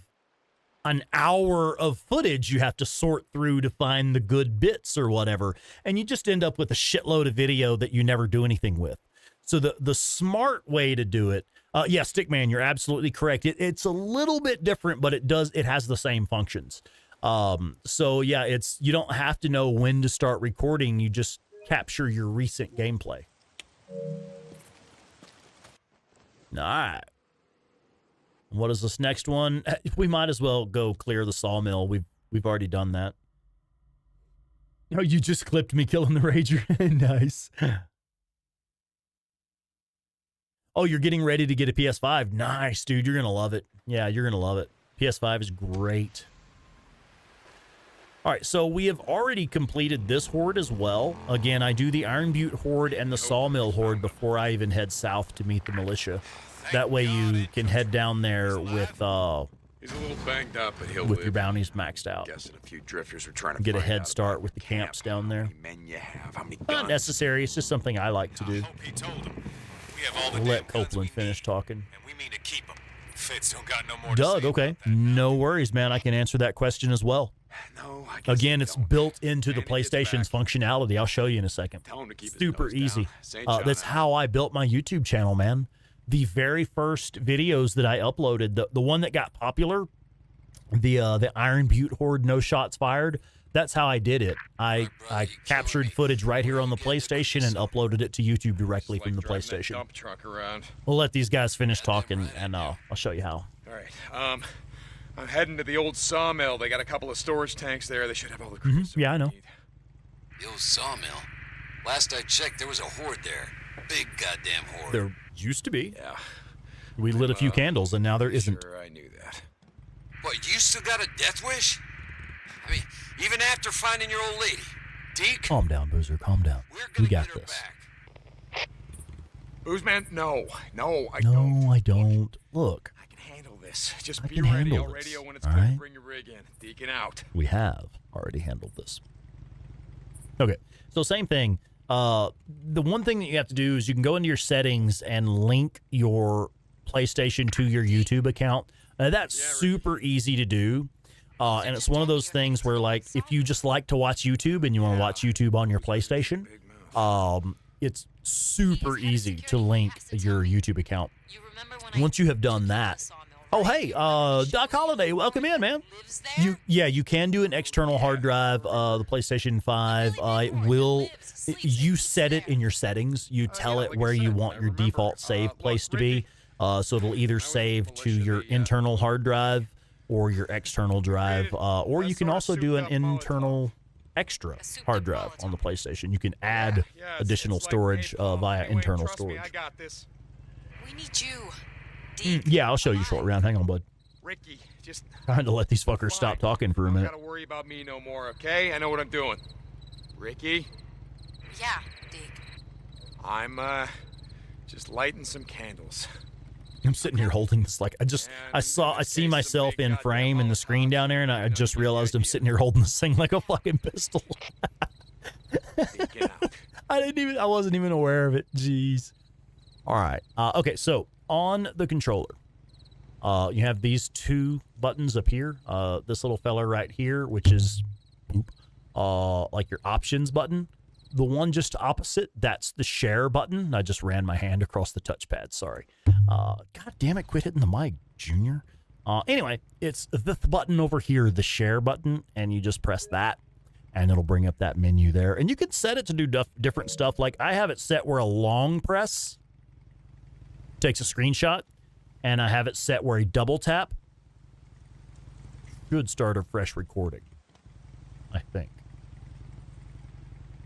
an hour of footage you have to sort through to find the good bits or whatever. And you just end up with a shitload of video that you never do anything with. So the smart way to do it, yeah, Stickman, you're absolutely correct. It's a little bit different, but it has the same functions. So yeah, you don't have to know when to start recording. You just capture your recent gameplay. All right. What is this next one? We might as well go clear the sawmill. We've already done that. Oh, you just clipped me killing the Rager. Nice. Oh, you're getting ready to get a PS5. Nice, dude. You're going to love it. Yeah, you're going to love it. PS5 is great. All right, so we have already completed this horde as well. Again, I do the Iron Butte horde and the Sawmill horde before I even head south to meet the militia. That way you can head down there with He's a little banged up, but he'll with your bounties maxed out. Guessing a few drifters are trying to get a head start with the camps down there. Men you have, how many Not necessary. It's just something I like to do. We'll let Copeland finish talking. And we mean to keep them. Fitz don't got no more Doug, okay. No worries, man. I can answer that question as well. No, again, it's built into the PlayStation's functionality. I'll show you in a second. Super easy. That's how I built my YouTube channel, man. The very first videos that I uploaded, the one that got popular, the Iron Butte horde, no shots fired, that's how I did it. I captured footage right here on the PlayStation and uploaded it to YouTube directly from the PlayStation. Dump truck around. We'll let these guys finish talking, and I'll show you how. All right. I'm heading to the old sawmill. They got a couple of storage tanks there. They should have all the cruisers. Yeah, I know. The old sawmill? Last I checked, there was a horde there. Big goddamn horde. There used to be. Yeah. We lit a few candles, and now there isn't. Sure, I knew that. What, you still got a death wish? I mean, even after finding your old lady? Deke? Calm down, Boozer. Calm down. We got this. Boozman, no, I don't. Look. I can handle this. Just I be can ready. handle I'll this, radio when it's all good. right? Bring your rig in. Deacon out. We have already handled this. Okay, so same thing. The one thing that you have to do is you can go into your settings and link your PlayStation to your YouTube account. That's super easy to do. And it's one of those things where, like, if you just like to watch YouTube and you want to watch YouTube on your PlayStation, it's super easy to link your YouTube account. Once you have done that, Oh, hey, Doc Holliday, welcome in, man. You can do an external hard drive. The PlayStation 5, you set it in your settings. You tell it where you want your default save place to be. So it'll either save to your internal hard drive or your external drive, or you can also do an internal extra hard drive on the PlayStation. You can add additional storage via internal storage. I got this. We need you. Yeah, I'll show you short round. Hang on, bud. Ricky, just Trying to let these fuckers stop talking for a minute. don't gotta worry about me no more, okay? I know what I'm doing. Ricky, Yeah, Deke. I'm just lighting some candles. I'm sitting here holding this like I see myself in frame in the screen down there, and I just realized I'm sitting here holding this thing like a fucking pistol. I wasn't even aware of it. Jeez. All right. Okay, so on the controller, you have these two buttons up here. This little fella right here, which is like your options button. The one just opposite, that's the share button. I just ran my hand across the touchpad. Sorry. God damn it, quit hitting the mic, Junior. Anyway, it's the button over here, the share button, and you just press that, and it'll bring up that menu there. And you can set it to do different stuff. Like I have it set where a long press takes a screenshot, and I have it set where a double tap should start a fresh recording, I think.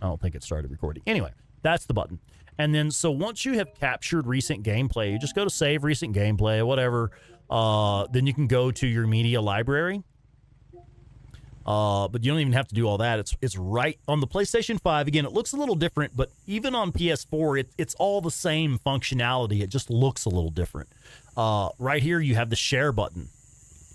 I don't think it started recording. Anyway, that's the button. And then, so once you have captured recent gameplay, you just go to save recent gameplay, whatever. Then you can go to your media library. But you don't even have to do all that. It's right on the PlayStation 5. Again, it looks a little different, but even on PS4, it's all the same functionality. It just looks a little different. Right here, you have the share button.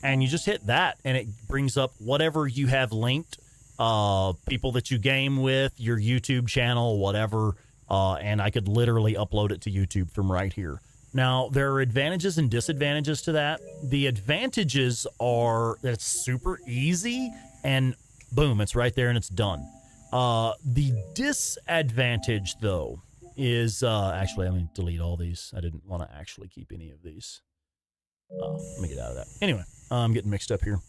And you just hit that, and it brings up whatever you have linked. People that you game with, your YouTube channel, whatever, and I could literally upload it to YouTube from right here. Now, there are advantages and disadvantages to that. The advantages are that it's super easy, and boom, it's right there and it's done. The disadvantage, though, is, actually, I'm going to delete all these. I didn't want to actually keep any of these. Let me get out of that. Anyway, I'm getting mixed up here.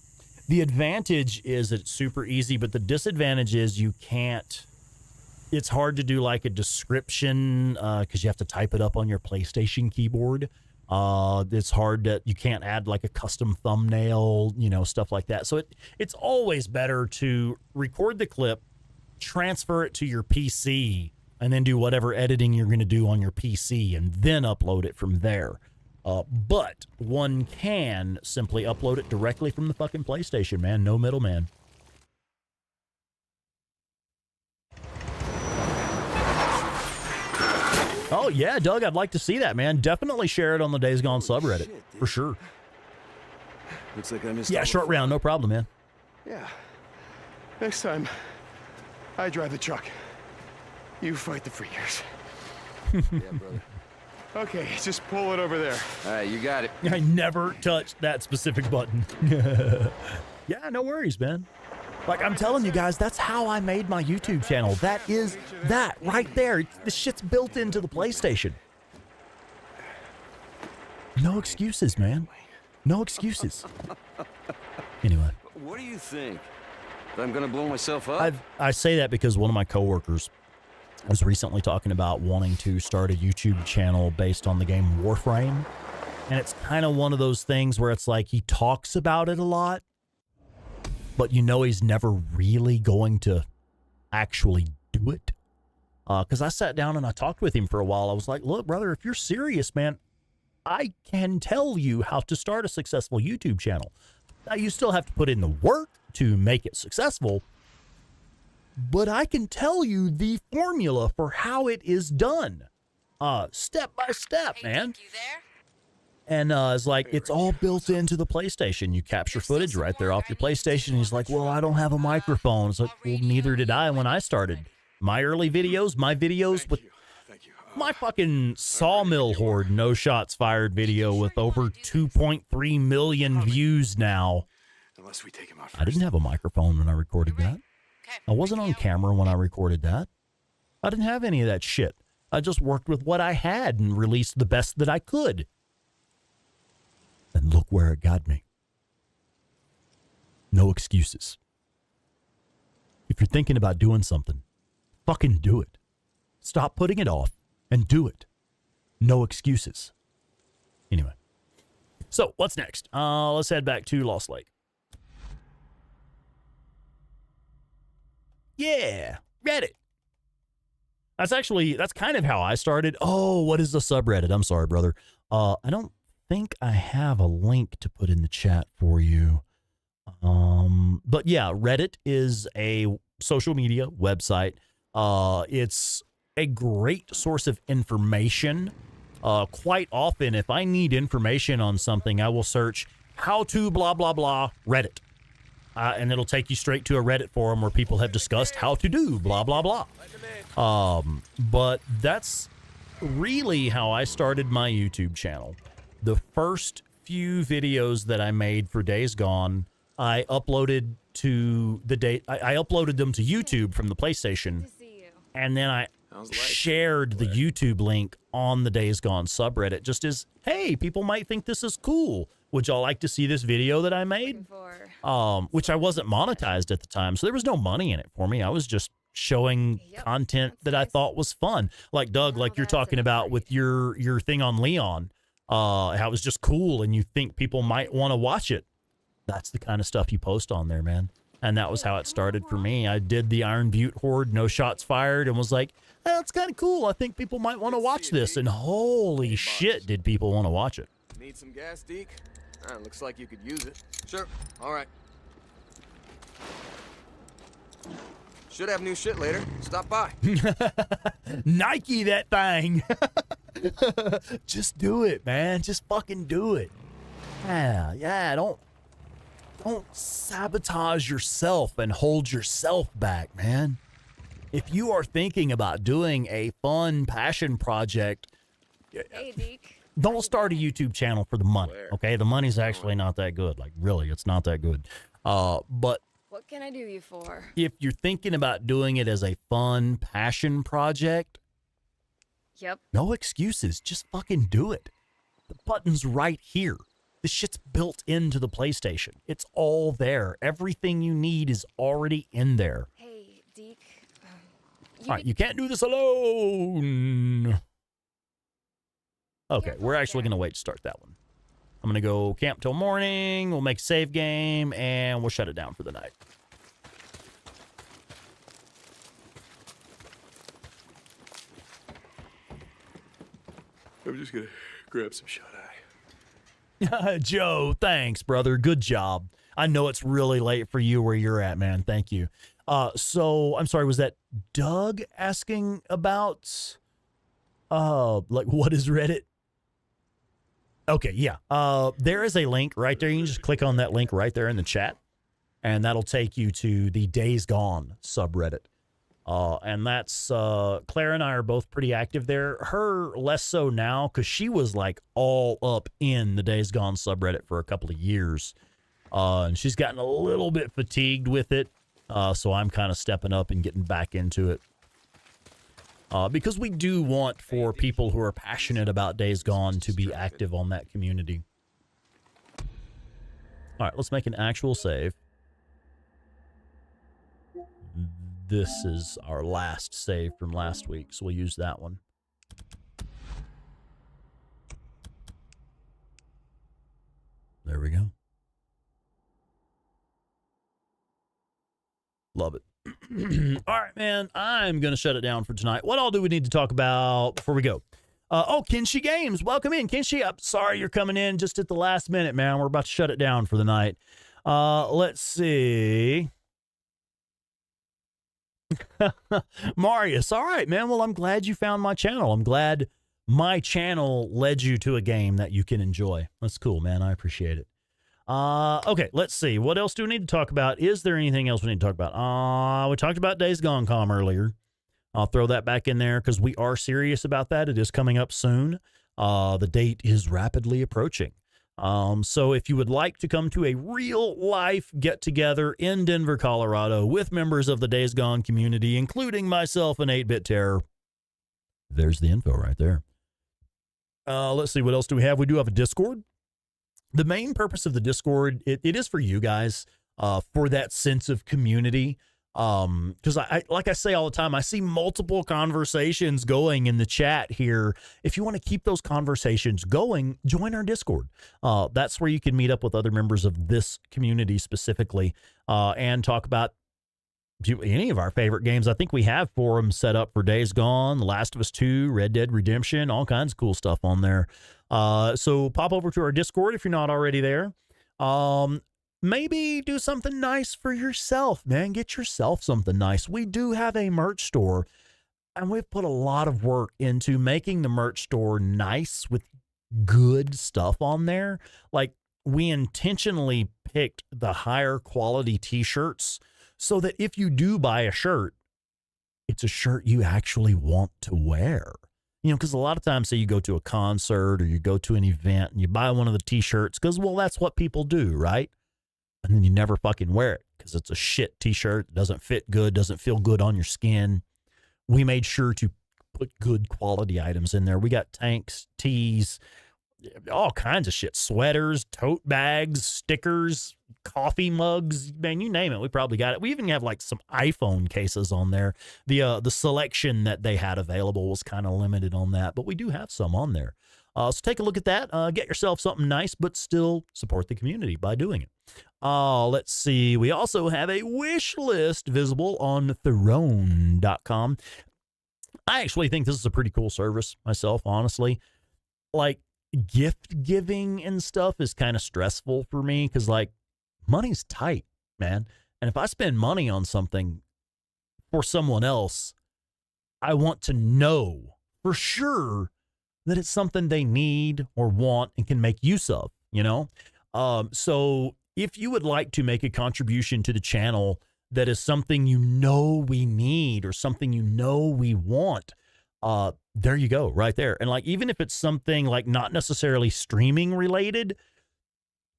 The advantage is that it's super easy, but the disadvantage is you can't, it's hard to do like a description because you have to type it up on your PlayStation keyboard. It's hard to, you can't add like a custom thumbnail, stuff like that. So it's always better to record the clip, transfer it to your PC, and then do whatever editing you're going to do on your PC and then upload it from there. But one can simply upload it directly from the fucking PlayStation, man. No middleman. Oh, yeah, Doug, I'd like to see that, man. Definitely share it on the Days Gone subreddit. For sure. Looks like I missed. Yeah, short round, no problem, man. Yeah. Next time, I drive the truck. You fight the freakers. Yeah, brother. Okay, just pull it over there. All right, you got it. I never touched that specific button. Yeah, no worries, man. Like, I'm telling you guys, that's how I made my YouTube channel. That is that right there. The shit's built into the PlayStation. No excuses, man. No excuses. Anyway. What do you think? That I'm going to blow myself up? I say that because one of my coworkers was recently talking about wanting to start a YouTube channel based on the game Warframe. And it's kind of one of those things where it's like he talks about it a lot, but he's never really going to actually do it. Because I sat down and I talked with him for a while. I was like, look, brother, if you're serious, man, I can tell you how to start a successful YouTube channel. Now, you still have to put in the work to make it successful, but I can tell you the formula for how it is done, step by step, man. You there? And it's like, it's all built into the PlayStation. You capture footage right there off your PlayStation. And he's like, well, I don't have a microphone. It's like, well, neither did I when I started. My early videos, with my fucking Sawmill Horde no shots fired video with over 2.3 million views now. Unless we take him out I didn't have a microphone when I recorded that. I wasn't on camera when I recorded that. I didn't have any of that shit. I just worked with what I had and released the best that I could. And look where it got me. No excuses. If you're thinking about doing something, fucking do it. Stop putting it off and do it. No excuses. Anyway. So, what's next? Let's head back to Lost Lake. Yeah, Reddit. That's kind of how I started. Oh, what is the subreddit? I'm sorry, brother. I don't think I have a link to put in the chat for you. But yeah, Reddit is a social media website. It's a great source of information. Quite often, if I need information on something, I will search how to blah, blah, blah, Reddit. And it'll take you straight to a Reddit forum where people have discussed how to do blah, blah, blah. But that's really how I started my YouTube channel. The first few videos that I made for Days Gone, I uploaded to I uploaded them to YouTube from the PlayStation, and then I shared the YouTube link on the Days Gone subreddit just as, hey, people might think this is cool. Would y'all like to see this video that I made? Which I wasn't monetized at the time, so there was no money in it for me. I was just showing content that I thought was fun. Like Doug, like you're talking about with your thing on Leon, how it was just cool and you think people might want to watch it. That's the kind of stuff you post on there, man. And that was how it started for me. I did the Iron Butte Horde, no shots fired, and was like, that's kind of cool. I think people might want to watch this. And holy shit, did people want to watch it. Need some gas, Deke? Looks like you could use it. Sure. All right. Should have new shit later. Stop by. Nike that thing. Just do it, man. Just fucking do it. Yeah, don't sabotage yourself and hold yourself back, man. If you are thinking about doing a fun passion project, Hey, Deke. don't start a YouTube channel for the money, okay? The money's actually not that good. Like, really, it's not that good. But What can I do you for? if you're thinking about doing it as a fun passion project, Yep. no excuses. Just fucking do it. The button's right here. This shit's built into the PlayStation. It's all there. Everything you need is already in there. Hey, Deke. All right, you can't do this alone. Okay, we're actually going to wait to start that one. I'm going to go camp till morning. We'll make a save game, and we'll shut it down for the night. I'm just going to grab some shut-eye. Joe, thanks, brother. Good job. I know it's really late for you where you're at, man. Thank you. So, I'm sorry, was that Doug asking about, like, what is Reddit? Okay, yeah. There is a link right there. You can just click on that link right there in the chat, and that'll take you to the Days Gone subreddit. And that's, Claire and I are both pretty active there. Her less so now, because she was, like, all up in the Days Gone subreddit for a couple of years. And she's gotten a little bit fatigued with it. So I'm kind of stepping up and getting back into it. Because we do want for people who are passionate about Days Gone to be active on that community. All right, let's make an actual save. This is our last save from last week, so we'll use that one. There we go. Love it. All right, man, I'm going to shut it down for tonight. What all do we need to talk about before we go? Oh, Kinshi Games, welcome in. Kinshi, I'm sorry you're coming in just at the last minute, man. We're about to shut it down for the night. Let's see. Marius, all right, man. Well, I'm glad you found my channel. I'm glad my channel led you to a game that you can enjoy. That's cool, man. I appreciate it. Okay, let's see. What else do we need to talk about? Is there anything else we need to talk about? We talked about Days Gone Com earlier. I'll throw that back in there because we are serious about that. It is coming up soon. The date is rapidly approaching. So if you would like to come to a real-life get-together in Denver, Colorado with members of the Days Gone community, including myself and 8-Bit Terror, there's the info right there. Let's see. What else do we have? We do have a Discord. the main purpose of the Discord, it is for you guys, for that sense of community. Because I like I say all the time, I see multiple conversations going in the chat here. If you want to keep those conversations going, join our Discord. That's where you can meet up with other members of this community specifically, and talk about any of our favorite games. I think we have forums set up for Days Gone, The Last of Us 2, Red Dead Redemption, all kinds of cool stuff on there. So pop over to our Discord if you're not already there. Maybe do something nice for yourself, man. Get yourself something nice. We do have a merch store, and we've put a lot of work into making the merch store nice with good stuff on there. Like, we intentionally picked the higher quality t-shirts so that if you do buy a shirt, it's a shirt you actually want to wear. You know, because a lot of times, say you go to a concert or you go to an event and you buy one of the t-shirts because, well, that's what people do, right? And then you never fucking wear it because it's a shit t-shirt. It doesn't fit good, doesn't feel good on your skin. We made sure to put good quality items in there. We got tanks, tees, all kinds of shit. Sweaters, tote bags, stickers, coffee mugs, man, you name it. We probably got it. We even have like some iPhone cases on there. The selection that they had available was kind of limited on that, but we do have some on there. So take a look at that. Get yourself something nice, but still support the community by doing it. Let's see. We also have a wish list visible on throne.com. I actually think this is a pretty cool service myself, honestly. Like, gift giving and stuff is kind of stressful for me because, like, money's tight, man. And if I spend money on something for someone else, I want to know for sure that it's something they need or want and can make use of, you know? So if you would like to make a contribution to the channel that is something you know we need or something you know we want, there you go, right there. And like, even if it's something like not necessarily streaming related,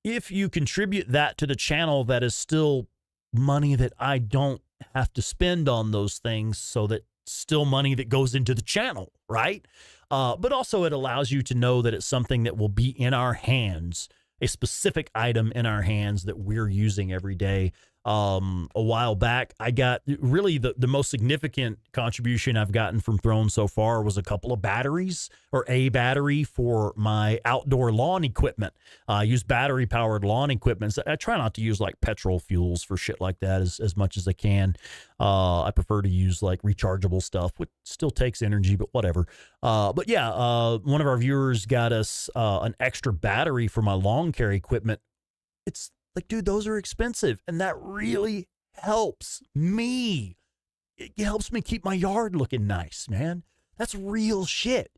if you contribute that to the channel, that is still money that I don't have to spend on those things, so that still money that goes into the channel, right? But also it allows you to know that it's something that will be in our hands, a specific item in our hands that we're using every day. A while back, I got really the most significant contribution I've gotten from Throne so far was a couple of batteries, or a battery for my outdoor lawn equipment. I use battery powered lawn equipment. So I try not to use like petrol fuels for shit like that as much as I can. I prefer to use like rechargeable stuff, which still takes energy, but whatever. But yeah, one of our viewers got us an extra battery for my lawn care equipment. It's like, dude, those are expensive, and that really helps me. It helps me keep my yard looking nice, man. That's real shit.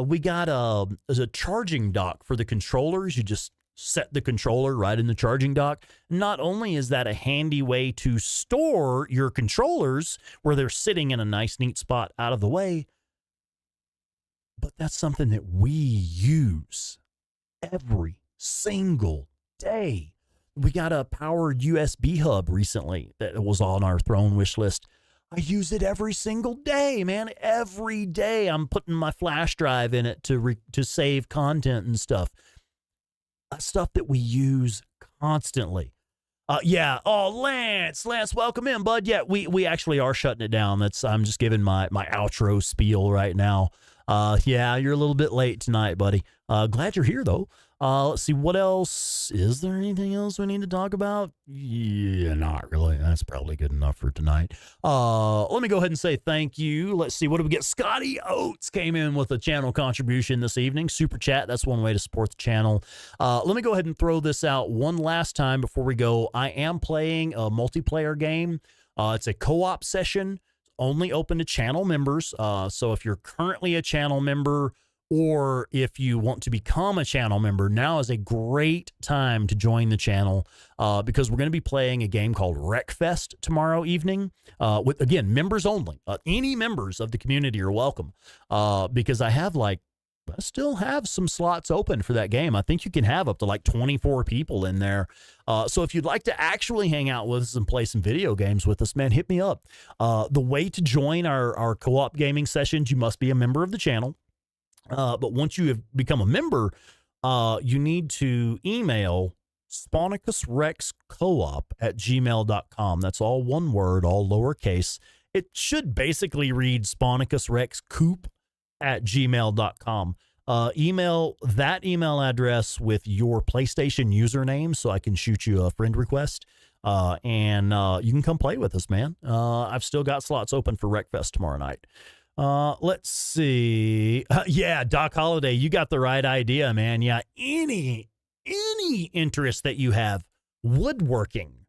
We got a charging dock for the controllers. You just set the controller right in the charging dock. Not only is that a handy way to store your controllers where they're sitting in a nice, neat spot out of the way, but that's something that we use every single day. We got a powered USB hub recently that was on our Throne wish list. I use it every single day, man. Every day I'm putting my flash drive in it to save content and stuff. Stuff that we use constantly. Yeah. Oh, Lance, welcome in, bud. Yeah, we actually are shutting it down. I'm just giving my outro spiel right now. Yeah, you're a little bit late tonight, buddy. Glad you're here though. Let's see, what else? Is there anything else we need to talk about? Yeah, not really. That's probably good enough for tonight. Let me go ahead and say thank you. Let's see, what do we get? Scotty Oates came in with a channel contribution this evening. Super chat, that's one way to support the channel. Let me go ahead and throw this out one last time before we go. I am playing a multiplayer game. It's a co-op session, only open to channel members. So if you're currently a channel member, or if you want to become a channel member, now is a great time to join the channel, because we're going to be playing a game called Wreckfest tomorrow evening, with, again, members only. Any members of the community are welcome, because I still have some slots open for that game. I think you can have up to like 24 people in there. So if you'd like to actually hang out with us and play some video games with us, man, hit me up. The way to join our co-op gaming sessions, you must be a member of the channel. But once you have become a member, you need to email SpawnicusRexCoop@gmail.com. That's all one word, all lowercase. It should basically read SpawnicusRexCoop@gmail.com. Email that email address with your PlayStation username so I can shoot you a friend request. And you can come play with us, man. I've still got slots open for Wreckfest tomorrow night. Let's see. Yeah, Doc Holliday, you got the right idea, man. Yeah, any interest that you have, woodworking,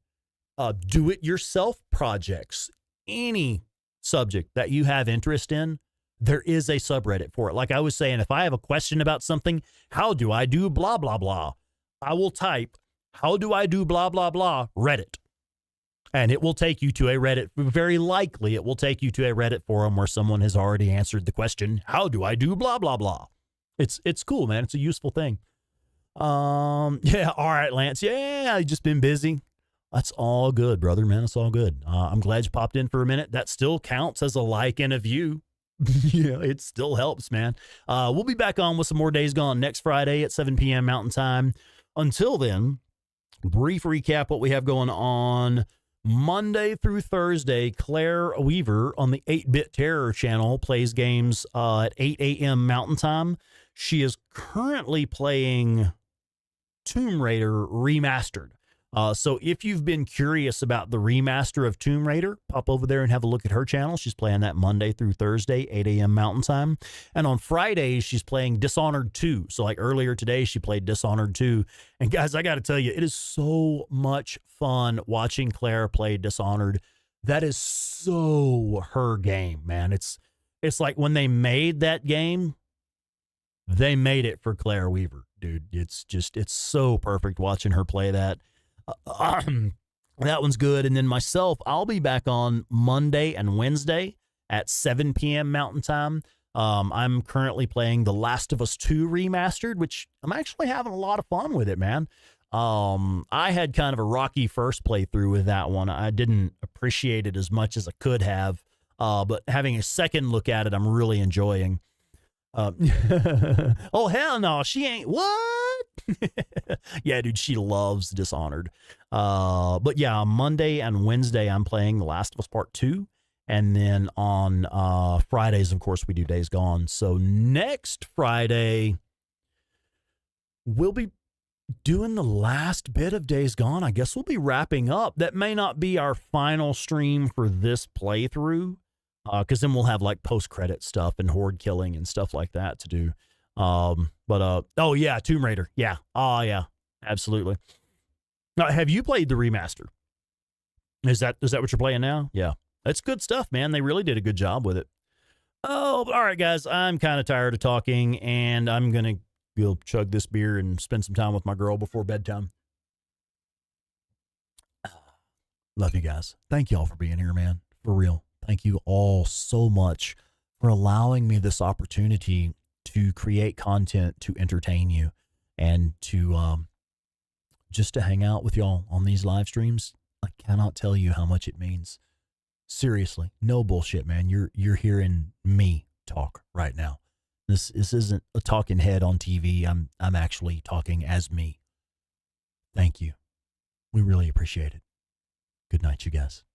do-it-yourself projects, any subject that you have interest in, there is a subreddit for it. Like I was saying, if I have a question about something, how do I do blah, blah, blah? I will type, how do I do blah, blah, blah, Reddit. And it will take you to a Reddit. Very likely it will take you to a Reddit forum where someone has already answered the question, how do I do blah, blah, blah? It's cool, man. It's a useful thing. Yeah. All right, Lance. Yeah. I've just been busy. That's all good, brother, man. It's all good. I'm glad you popped in for a minute. That still counts as a like and a view. Yeah, it still helps, man. We'll be back on with some more Days Gone next Friday at 7 p.m. Mountain Time. Until then, brief recap what we have going on. Monday through Thursday, Claire Weaver on the 8-Bit Terror channel plays games at 8 a.m. Mountain Time. She is currently playing Tomb Raider Remastered. So if you've been curious about the remaster of Tomb Raider, pop over there and have a look at her channel. She's playing that Monday through Thursday, 8 a.m. Mountain Time. And on Fridays, she's playing Dishonored 2. So like earlier today, she played Dishonored 2. And guys, I got to tell you, it is so much fun watching Claire play Dishonored. That is so her game, man. It's like when they made that game, they made it for Claire Weaver, dude. It's so perfect watching her play that. That one's good. And then myself, I'll be back on Monday and Wednesday at 7 p.m. Mountain Time. I'm currently playing The Last of Us 2 Remastered, which I'm actually having a lot of fun with it, man. I had kind of a rocky first playthrough with that one. I didn't appreciate it as much as I could have, but having a second look at it, I'm really enjoying. Oh, hell no, she ain't. What? Yeah, dude, she loves Dishonored. But yeah, Monday and Wednesday, I'm playing The Last of Us Part 2. And then on Fridays, of course, we do Days Gone. So next Friday, we'll be doing the last bit of Days Gone. I guess we'll be wrapping up. That may not be our final stream for this playthrough, because then we'll have like post-credit stuff and horde killing and stuff like that to do. Oh yeah, Tomb Raider. Yeah. Oh yeah, absolutely. Now, have you played the remaster? Is that what you're playing now? Yeah. That's good stuff, man. They really did a good job with it. Oh, all right, guys. I'm kind of tired of talking, and I'm going to go chug this beer and spend some time with my girl before bedtime. Love you guys. Thank you all for being here, man. For real. Thank you all so much for allowing me this opportunity to create content to entertain you and to just to hang out with y'all on these live streams. I cannot tell you how much it means. Seriously, no bullshit, man. You're hearing me talk right now. This isn't a talking head on TV. I'm actually talking as me. Thank you. We really appreciate it. Good night, you guys.